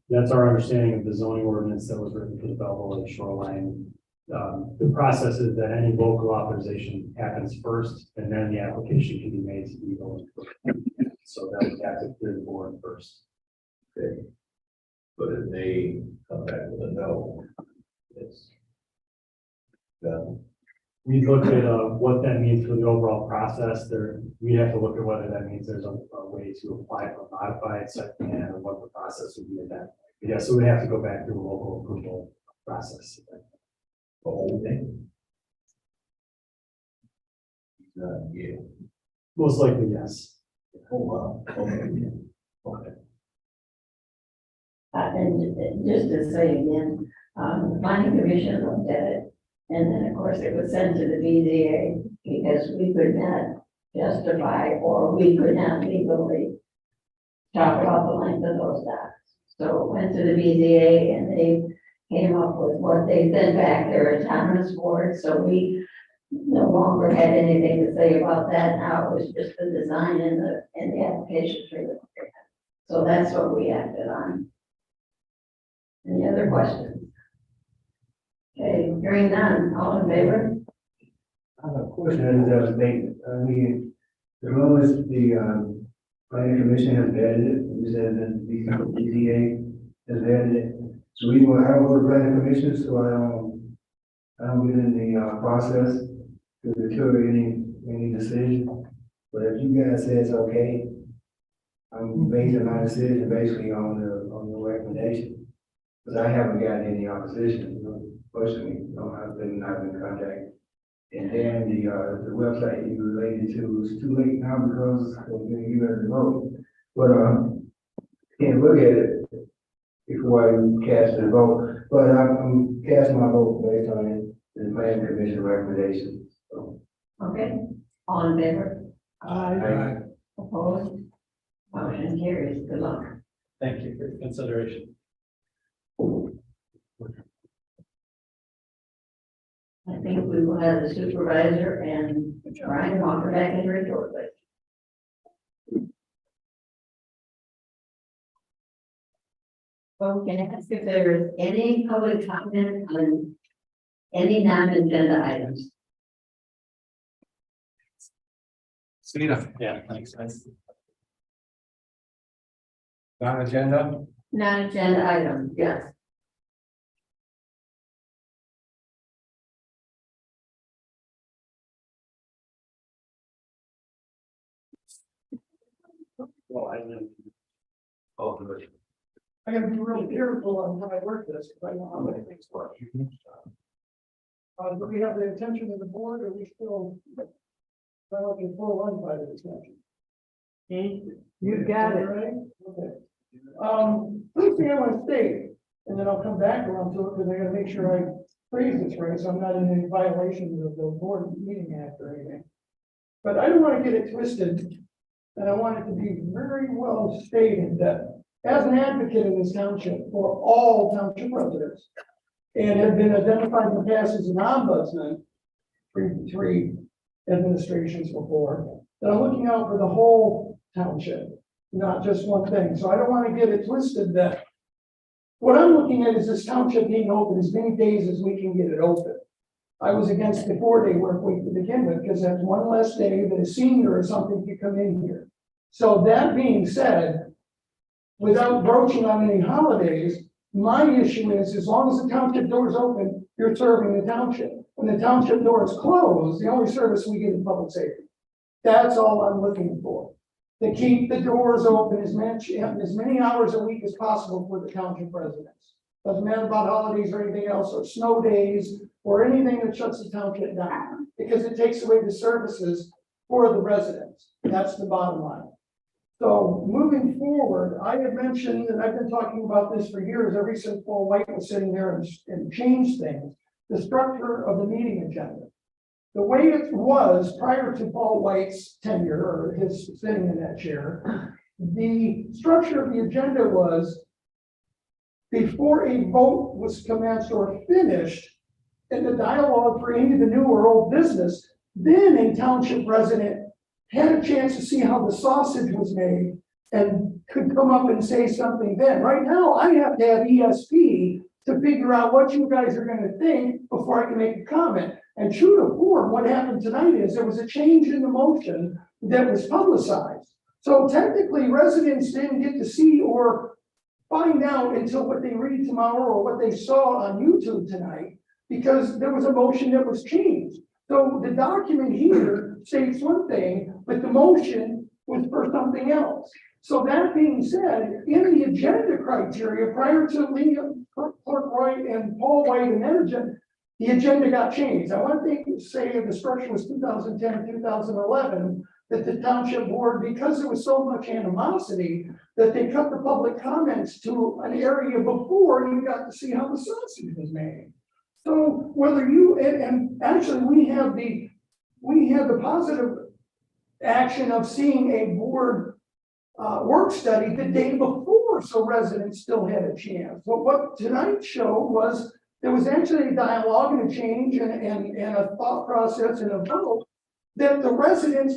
That's our understanding of the zoning ordinance that was written for the Belleville Lake shoreline. The process is that any local authorization happens first, and then the application can be made to Eagle. So that would have to clear the board first. Okay. But if they come back with a no, it's done. We looked at what that means for the overall process. We have to look at whether that means there's a way to apply for a modified site plan or what the process would be at that. But yeah, so we have to go back through a local approval process. The whole thing. Yeah. Most likely, yes. Oh, wow. Okay. Okay. And just to say again, the planning commission looked at it, and then of course it was sent to the BZA because we could not justify or we could not legally talk about the length of those docks. So it went to the BZA and they came up with what they sent back their autonomous board, so we no longer had anything to say about that. Now it was just the design and the application for the grant. So that's what we acted on. Any other questions? Okay, hearing none, all in favor? I have a question as a statement. I mean, as long as the planning commission has vetted it, you said that the BZA has vetted it. So we will have a planning commission, so I don't get in the process to deter any decision. But if you guys say it's okay, I'm basing my decision basically on the recommendation. Because I haven't gotten any opposition, personally, I've been in contact. And then the website you related to is too late now because you have to vote. But can't look at it before I cast the vote. But I'm casting my vote based on the planning commission recommendation. So. Okay, all in favor? Aye. Opposed? Motion carries. Good luck. Thank you for your consideration. I think we will have the supervisor and Brian Walker back in here shortly. So can I ask if there is any public comment on any non-agenda items? Sunita. Yeah, thanks. Non-agenda? Non-agenda items, yes. Well, I live. Oh, good. I gotta be real careful on how I work this, because I know how many things work. Do we have the attention of the board, or we still? I like a full undivided attention. You got it. Right? Okay. First thing I want to state, and then I'll come back around to it, because I gotta make sure I phrase this right, so I'm not in any violation of the board meeting act or anything. But I don't want to get it twisted, and I want it to be very well stated that as an advocate in this township for all township residents, and have been identified in the past as an ombudsman, three administrations before, that I'm looking out for the whole township, not just one thing. So I don't want to get it twisted that what I'm looking at is this township being open as many days as we can get it open. I was against the 4-day work week to begin with, because that's one less day that a senior or something could come in here. So that being said, without broaching on any holidays, my issue is, as long as the township door is open, you're serving the township. When the township door is closed, the only service we get is public safety. That's all I'm looking for. To keep the doors open as many hours a week as possible for the township residents. Doesn't matter about holidays or anything else, or snow days, or anything that shuts the township down, because it takes away the services for the residents. That's the bottom line. So moving forward, I had mentioned, and I've been talking about this for years, ever since Paul White was sitting there and changed things, the structure of the meeting agenda. The way it was prior to Paul White's tenure, or his sitting in that chair, the structure of the agenda was before a vote was commenced or finished, in the dialogue for any of the new or old business, then a township resident had a chance to see how the sausage was made and could come up and say something then. Right now, I have to have ESP to figure out what you guys are gonna think before I can make a comment. And true to form, what happened tonight is there was a change in the motion that was publicized. So technically, residents didn't get to see or find out until what they read tomorrow or what they saw on YouTube tonight, because there was a motion that was changed. So the document here states one thing, but the motion was for something else. So that being said, in the agenda criteria prior to Liam, Clerk Wright and Paul White and then the agenda got changed. I want to say the structure was 2010, 2011, that the township board, because there was so much animosity, that they cut the public comments to an area before you got to see how the sausage was made. So whether you, and actually we have the positive action of seeing a board work study the day before, so residents still had a chance. But what tonight showed was there was actually a dialogue and a change and a thought process and a vote that the residents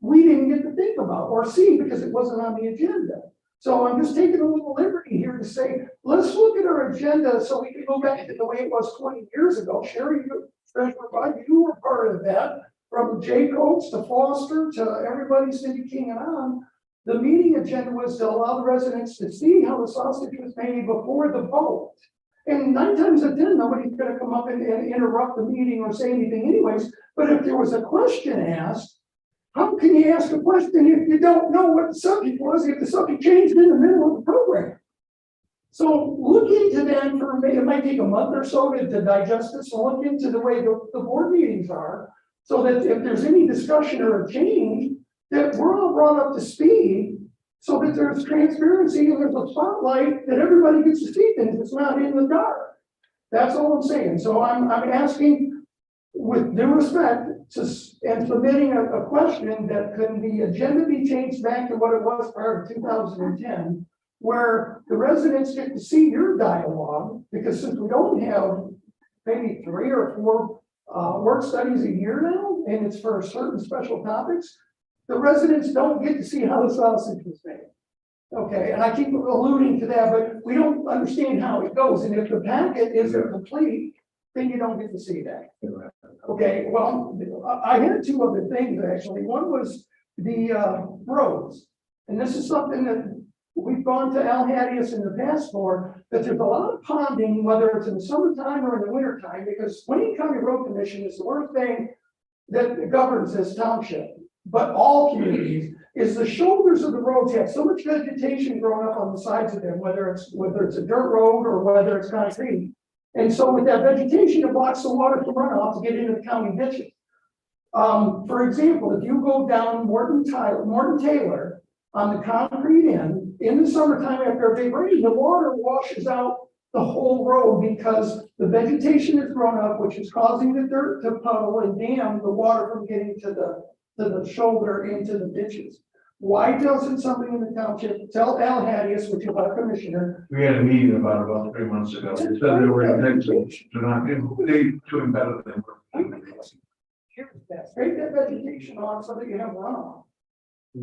we didn't get to think about or see because it wasn't on the agenda. So I'm just taking a little liberty here to say, let's look at our agenda so we can go back to the way it was 20 years ago. Sherry, you were part of that, from Jay Coates to Foster to everybody, Cindy King and on. The meeting agenda was to allow the residents to see how the sausage was made before the vote. And 9 times out of 10, nobody's gonna come up and interrupt the meeting or say anything anyways. But if there was a question asked, how can you ask a question if you don't know what the subject was, if the subject changed in the middle of the program? So look into that information. It might take a month or so to digest this, and look into the way the board meetings are, so that if there's any discussion or a change, that we're all brought up to speed, so that there's transparency and there's a spotlight that everybody gets to see things. It's not in the dark. That's all I'm saying. So I'm asking, with due respect, and submitting a question that can the agenda be changed back to what it was prior to 2010, where the residents get to see your dialogue, because since we don't have maybe 3 or 4 work studies a year now, and it's for certain special topics, the residents don't get to see how the sausage was made. Okay, and I keep alluding to that, but we don't understand how it goes, and if the packet isn't complete, then you don't get to see that. Okay, well, I had 2 other things actually. One was the roads. And this is something that we've gone to Al Hadius in the past for, that there's a lot of ponding, whether it's in the summertime or in the wintertime, because Wayne County Road Commission is the worst thing that governs this township, but all communities, is the shoulders of the roads have so much vegetation growing up on the sides of them, whether it's a dirt road or whether it's concrete. And so with that vegetation, it blocks the water from runoff to get into the county ditches. For example, if you go down Morton Taylor on the concrete end, in the summertime after a big rain, the water washes out the whole road because the vegetation has grown up, which is causing the dirt to puddle and dam the water from getting to the shoulder into the ditches. Why doesn't somebody in the township tell Al Hadius, which is our commissioner? We had a meeting about 3 months ago. They said they were intentional to not, they doing better than Scrape that vegetation off so that you have runoff.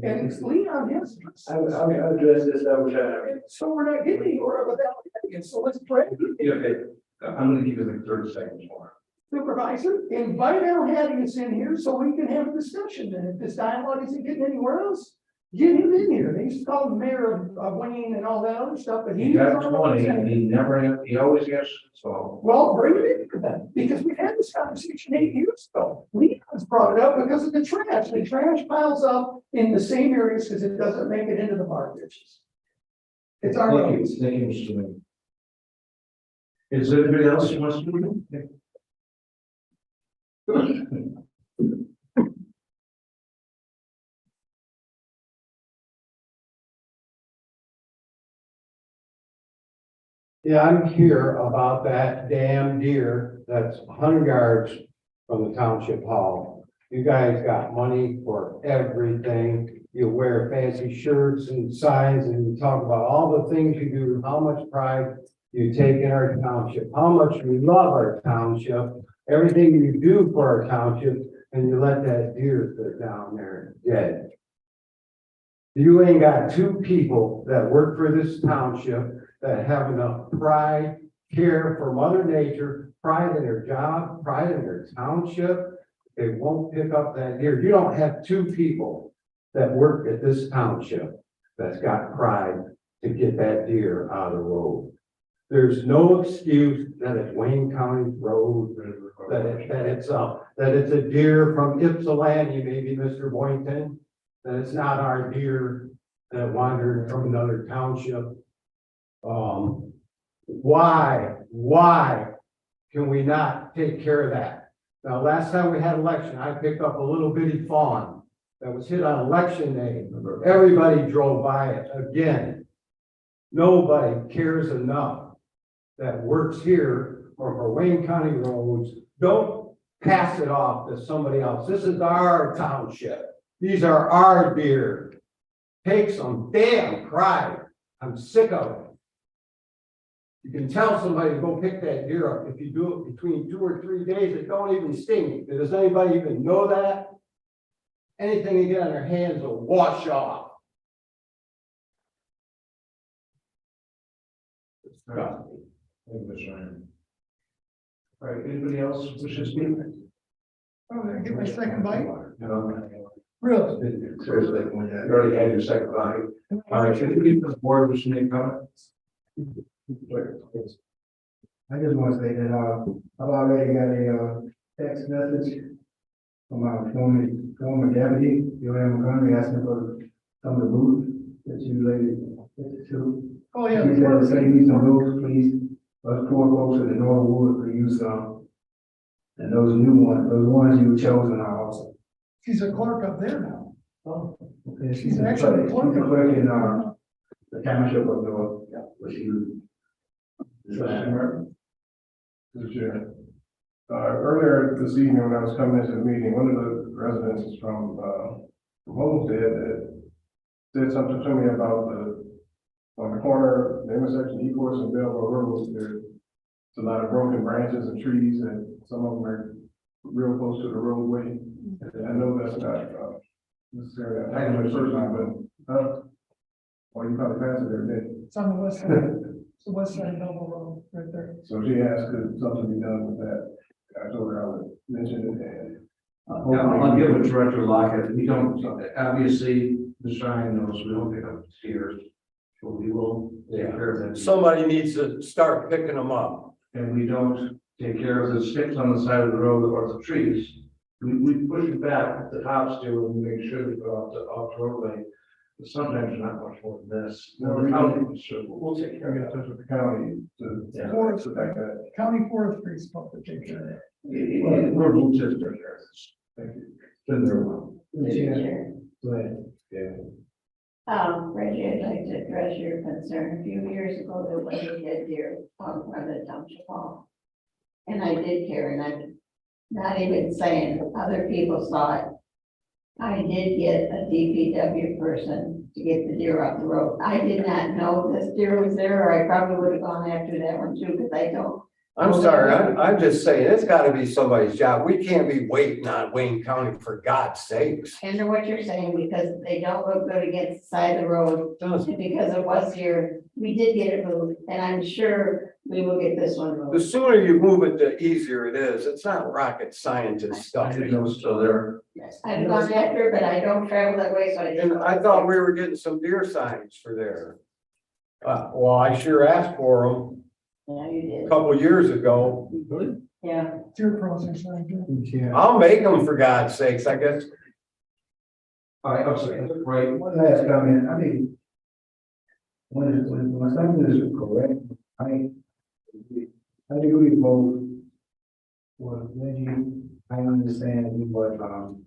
And it's Leon has. I'll address this over time. So we're not getting anywhere without it. So let's pray. Yeah, okay. I'm gonna give you like 30 seconds more. Supervisor, invite Al Hadius in here so we can have a discussion. And if this dialogue isn't getting anywhere else, get him in here. They used to call him mayor of Wayne and all that other stuff, but He got 20, and he always gets, so. Well, bring it in for them, because we had this conversation 8 years ago. Leon's brought it up because of the trash. The trash piles up in the same areas because it doesn't make it into the park ditches. It's our roads. Thank you, Mr. Lane. Is there anybody else who wants to do it? Yeah, I'm here about that damn deer that's 100 yards from the township hall. You guys got money for everything. You wear fancy shirts and signs and you talk about all the things you do, how much pride you take in our township, how much we love our township, everything you do for our township, and you let that deer sit down there dead. You ain't got two people that work for this township that have enough pride, care for Mother Nature, pride in their job, pride in their township. They won't pick up that deer. You don't have two people that work at this township that's got pride to get that deer out of the road. There's no excuse that it's Wayne County road, that it's a deer from Ypsilanti, maybe Mr. Boynton, that it's not our deer that wandered from another township. Why can we not take care of that? Now, last time we had election, I picked up a little bitty fawn that was hit on election day. Everybody drove by it again. Nobody cares enough that works here or for Wayne County roads. Don't pass it off to somebody else. This is our township. These are our deer. Take some damn pride. I'm sick of it. You can tell somebody to go pick that deer up. If you do it between 2 or 3 days, it don't even sting. Does anybody even know that? Anything you get on their hands will wash off. All right, anybody else wish to speak? Oh, did I get my second bite? No. Really? Seriously, you already had your second bite. All right, can you give the board wish to make comments? I just want to say that, I've already got a, text message from our former deputy, Joanne Montgomery, asking for some of the boots that you related to. Oh, yeah. He said, say, need some boots, please, us poor folks in the Norwood could use some. And those new ones, those ones you've chosen are awesome. She's a clerk up there now. Oh, okay. She's actually She's a clerk in, the township of North, which you. Mr. Chair. Earlier this evening, when I was coming into the meeting, one of the residents from Homestead that said something to me about on the corner, the intersection of Ecorse and Belleville Road, there's a lot of broken branches and trees, and some of them are real close to the roadway. And I know that's not necessarily a person, but or you probably pass it every day. It's on the west side. It's the west side of Belleville Road, right there. So she asked could something be done with that. I told her I would mention it and. I'll give it to Director Lockett. We don't, obviously, the Shine knows we don't pick up steers. So we will take care of that. Somebody needs to start picking them up. And we don't take care of the sticks on the side of the road or the trees. We push it back, the tops do, and we make sure they go off the roadway. But sometimes not much more than this. No, The county, so we'll take care, get in touch with the county to. Yeah. Forest like that. County forestry is supposed to take care of that. we're blue chips right there. Thank you. Been there a while. Chair. Go ahead. Yeah. Reggie, I'd like to address your concern. A few years ago, there was a dead deer on front of the township hall. And I did care, and I'm not even saying other people saw it. I did get a DPW person to get the deer off the road. I did not know this deer was there, or I probably would have gone after that one too, because I don't. I'm sorry, I'm just saying, it's gotta be somebody's job. We can't be waiting on Wayne County for God's sakes. I know what you're saying, because they don't look good against the side of the road, and because it was your we did get it moved, and I'm sure we will get this one The moved. sooner you move it, the easier it is. It's not rocket scientist stuff. So there, I've gone after, but I don't travel that way, so I. And I thought we were getting some deer signs for there. Well, I sure asked for them Yeah, you a did, couple years ago. yeah. Deer crossing sign. Yeah. I'll make them for God's sakes, I guess. All right, I'm sorry, right, one last comment, I mean, when something is correct, I think we both, well, maybe, I understand what, Tom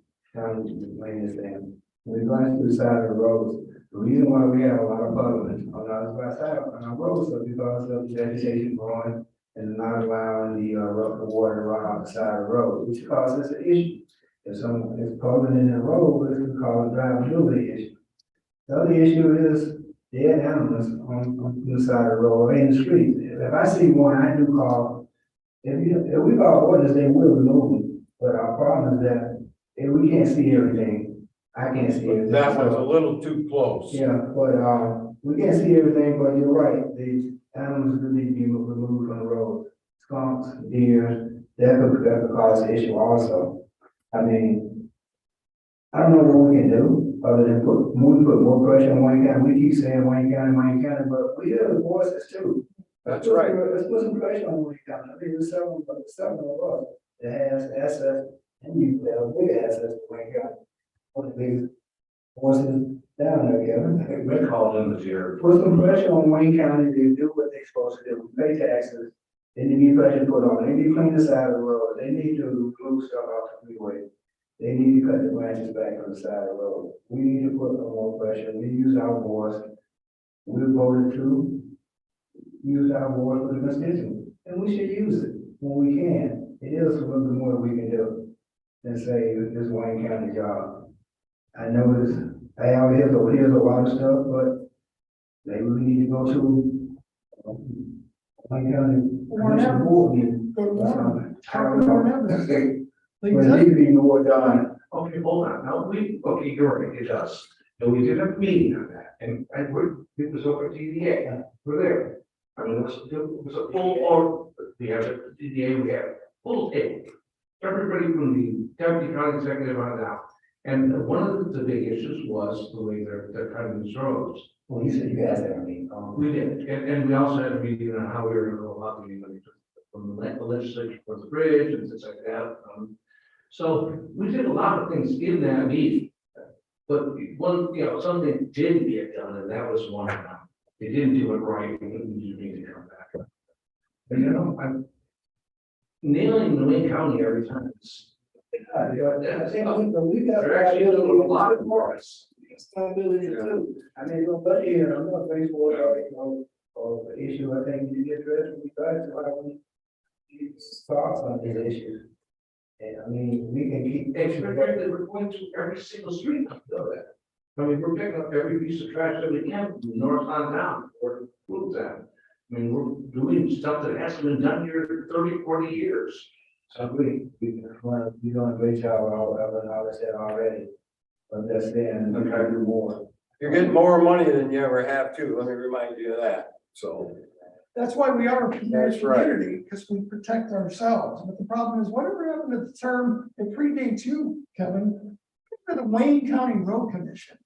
is saying. When you're going to the side of the roads, the reason why we have a lot of puddles on our side, on our roads, is because of the vegetation growing and not allowing the water to run off the side of the road, which causes an issue. If someone is pulling in the road, it can cause a drivability issue. The other issue is dead animals on the side of the road or in the street. If I see one, I do call, if we call orders, they will remove them. But our problem is that if we can't see everything, I can't see everything. That was a So, little too close. yeah, but, we can't see everything, but you're right, the animals do need to be removed from the road. Skunks, deer, that could cause an issue also. I mean, I don't know what we can do, other than put more pressure on Wayne County. We keep saying Wayne County, but we have the voices too. That's right. Let's put some pressure on Wayne County. I mean, there's several of us that has access, and you have big access to Wayne County. One of the biggest voices down there, Kevin. we call them the deer. Put some pressure on Wayne County to do what they're supposed to do, pay taxes. They need to be pressure put on, they need to clean the side of the road, they need to move stuff off the freeway. They need to cut the branches back on the side of the road. We need to put more pressure, we use our voice. We voted to use our voice for the constituents, and we should use it when we can. It is a little bit more we can do than say this Wayne County job. I know this, here's a lot of stuff, but maybe we need to go to Wayne County. Commissioner Board meeting or something. I don't know. But it needs to be more done. Okay, hold on, now okay, you're right, it does. And we did have a meeting on that, and it was over at DDA, we're there. I mean, it was a full, or, we have a DDA, we have full table. Everybody from the deputy county executive on down. And one of the big issues was the way they're cutting these roads. Well, you said you guys had a meeting. We did, and we also had a meeting on how we were gonna go about the money from the legislature for the bridge and things like that. So we did a lot of things in that meeting. But one, something didn't get done, and that was one of them. They didn't do it right, and we need to come back. But I'm nailing the Wayne County every time. They're actually doing a lot for us. Ability to do. I mean, but here, I'm not baseball, or the issue, I think you get addressed, we try to, we start on these issues. And I mean, we can keep. Especially we're going to every single street, I know that. I mean, we're picking up every piece of trash that we can, from north on down, or food down. I mean, we're doing stuff that hasn't been done here 30, 40 years. So we're doing a great job, all I said already. But that's then, we try to do more. You're getting more money than you ever have too. Let me remind you of that. So. That's why we are a That's right. community, because we protect ourselves. But the problem is, whatever happened to the term, it predates you, Kevin, for the Wayne County Road Commission.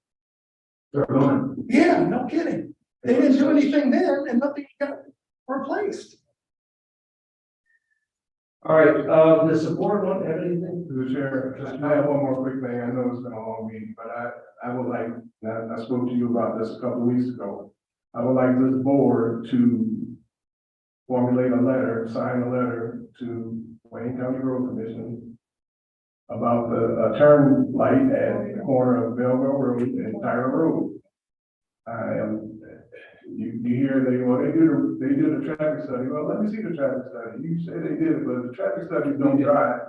They're gone. Yeah, no kidding. They didn't do anything then and nothing got replaced. All right, the support one, have anything? Through the chair, just I have one more quick thing. I know it's been a long meeting, but I would like, I spoke to you about this a couple of weeks ago. I would like this board to formulate a letter, sign a letter to Wayne County Road Commission about a turn light at the corner of Belleville Road and Tyra Road. You hear they do the traffic study. Well, let me see the traffic study. You say they did it, but the traffic studies don't drive.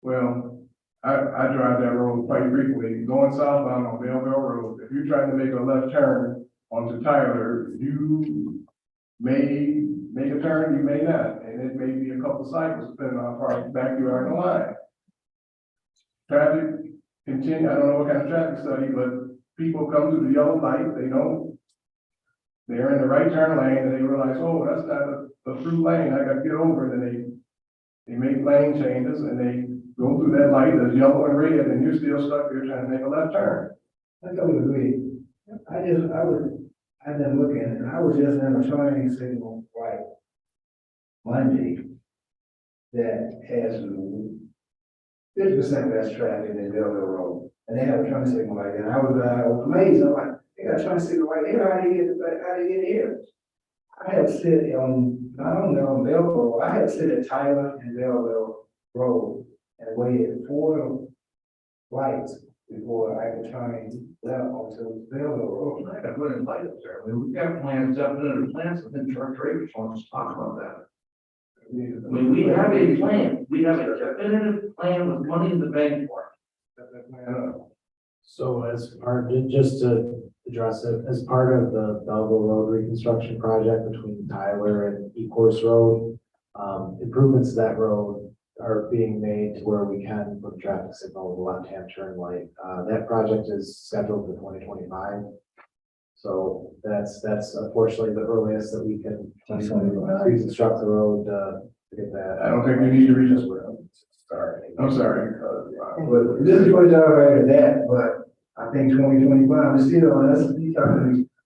Well, I drive that road quite frequently, going southbound on Belleville Road. If you're trying to make a left turn onto Tyler, you may make a turn, you may not, and it may be a couple cycles depending on how far back you are in the line. Traffic continue, I don't know what kind of traffic study, but people come to the yellow light, they don't they're in the right turn lane and they realize, oh, that's not a through lane, I gotta get over, and then they make lane changes and they go through that light that's yellow and red, and you're still stuck there trying to make a left turn. I totally agree. I've been looking, and I was just in a turning signal, right, Monday, that has 50% less traffic than Belleville Road, and they have a turn signal like that. And I was amazed. I'm like, they got a turn signal right here. How do you get here? I had to sit on, not only on Belleville Road, I had to sit at Tyler and Belleville Road and waited 4 lights before I could turn left onto Belleville Road. I got to put in light up there. I mean, we've got plans up there, plans, and then Charter Traders wants to talk about that. I mean, we have a plan, we have a definitive plan with money in the bank for it. So as part, just to address it, as part of the Belleville Road reconstruction project between Tyler and Ecorse Road, improvements to that road are being made to where we can put a traffic signal with a left-hand turn light. That project is scheduled for 2025. So that's unfortunately the earliest that we can reconstruct the road, to get that. I don't think we need to reach us. Sorry, I'm sorry. But this is what y'all right at that, but I think 2025 is still, that's,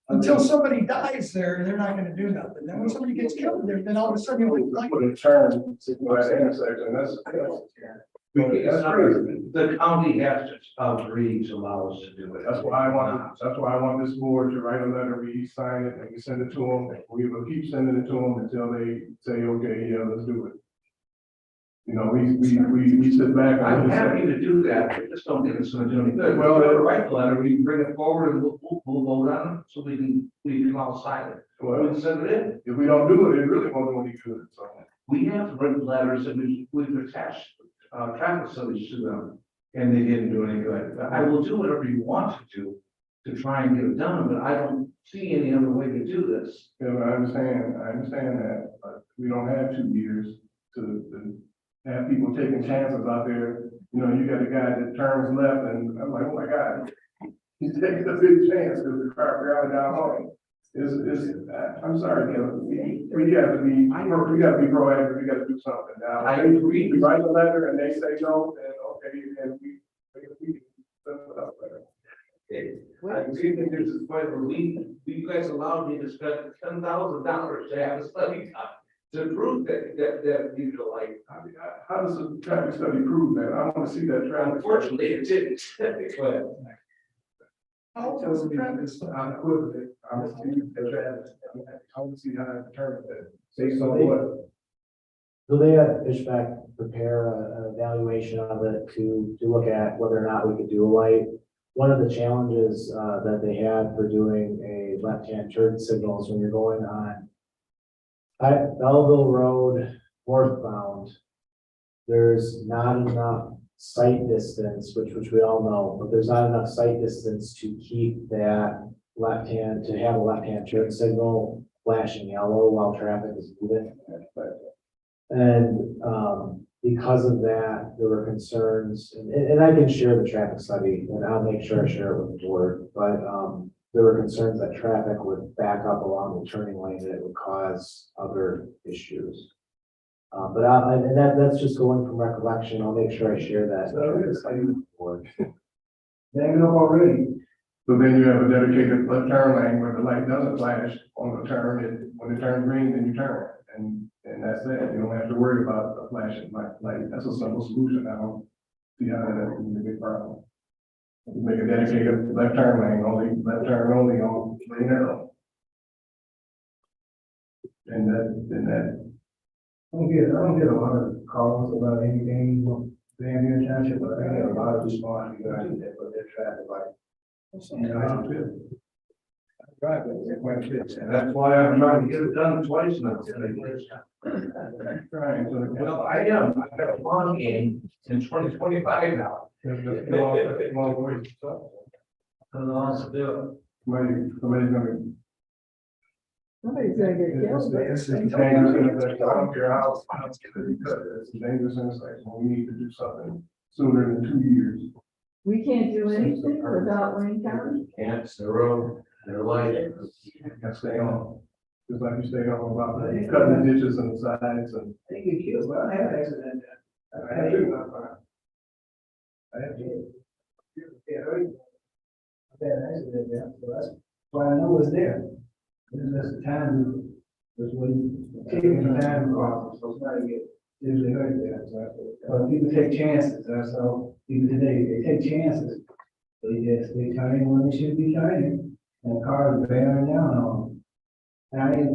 Until somebody dies there, they're not gonna do nothing. Then when somebody gets killed there, then all of a sudden you're like, Put a turn signal at that intersection, that's crazy. The county has to agree to allow us to do it. That's why I want this board to write a letter, we sign it, and we send it to them, we will keep sending it to them until they say, okay, yeah, let's do it. You know, we sit back. and I'm just say, happy to do that, but just don't think it's gonna do any good. Well, Well, write the letter, we can bring it forward and we'll vote on it, so we can all sign it. Well, We'll send it in. if we don't do it, it really won't do any good, so. We have to write letters and we've attached, traffic studies to them, and they didn't do any good. I will do whatever you want to do to try and get it done, but I don't see any other way to do this. Yeah, I understand that, but we don't have 2 years to have people taking chances out there. You know, you got a guy that turns left and I'm like, oh my God, he's taking a big chance because the car grounded down home. I'm sorry, Kevin, we gotta be proactive, we gotta do something now. I agree. We write a letter and they say no, then okay, and we can set it up better. I agree that there's this point where you guys allowed me to spend $10,000 to have a study done to prove that you know, like. How does the traffic study prove that? I want to see that traffic. Unfortunately, it didn't. Go ahead. how was the traffic? I'm equivalent. I want to see how I determine that. Based on what? So they had Fishback prepare an evaluation of it to look at whether or not we could do a light. One of the challenges that they had for doing a left-hand turn signal is when you're going on Belleville Road northbound, there's not enough sight distance, which we all know, but there's not enough sight distance to keep that left-hand, to have a left-hand turn signal flashing yellow while traffic is moving. And because of that, there were concerns, and I can share the traffic study, and I'll make sure I share it with the board, but there were concerns that traffic would back up along the turning lane and it would cause other issues. But that's just going from recollection. I'll make sure I share that. Hanging up already. So then you have a dedicated left turn lane where the light doesn't flash on the turn, and when it turns green, then you turn, and that's it. You don't have to worry about the flashing light. That's a simple solution. I don't see how that can be a big problem. Make a dedicated left turn lane, left turn only on Lane Arrow. And that. I don't get a lot of calls about anything, Van Buren Township, but I get a lot of response regarding that, but their traffic light. And I do. I drive it, it's quite a bit. And that's why I'm trying to get it done twice now. Trying to. Well, I am. I've got a long game in 2025 now. Somebody's gonna. Somebody's gonna get killed there. It's dangerous intersection. I don't care how it's gonna be cut. It's a dangerous intersection. We need to do something sooner than 2 years. We can't do anything without Wayne County. Can't, it's the road. They're like, And stay on. Just like you stay on about cutting the ditches and the sides and. I think you killed, well, I had an accident. I had to. I had to. Yeah, I had an accident there, so that's why I know it's there. This is just the time, just when, taking the time across, so it's not to get seriously hurt there. So people take chances, that's how people today, they take chances. They turn when they should be turning, and cars bearing down on them. And I mean,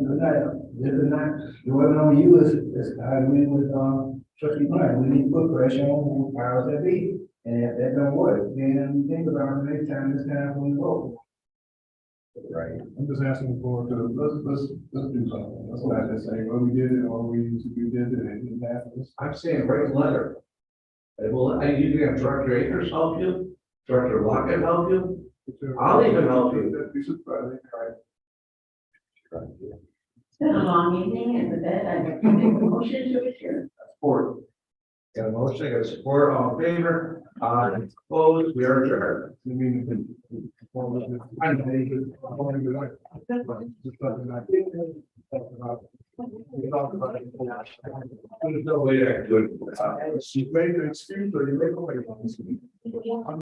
this is not, it wasn't on you, I agree with, trustee Martin, we need to put pressure on the powers that be. And if that don't work, then think about it next time, it's time when we vote. Right. I'm just asking for, let's do something. Let's not just say, well, we did it, or we did it, and it didn't happen. I'm saying write a letter. Well, you can have Director Akers help you, Director Lockett help you. I'll even help you. You should try to, It's been a long evening, and with that, I'd like to make a motion to adjourn. Support. Got a motion, got a support, all in favor, opposed, we are adjourned. I mean, I know, we talked about it. There's no way to do it. You made the excuse or you make a way.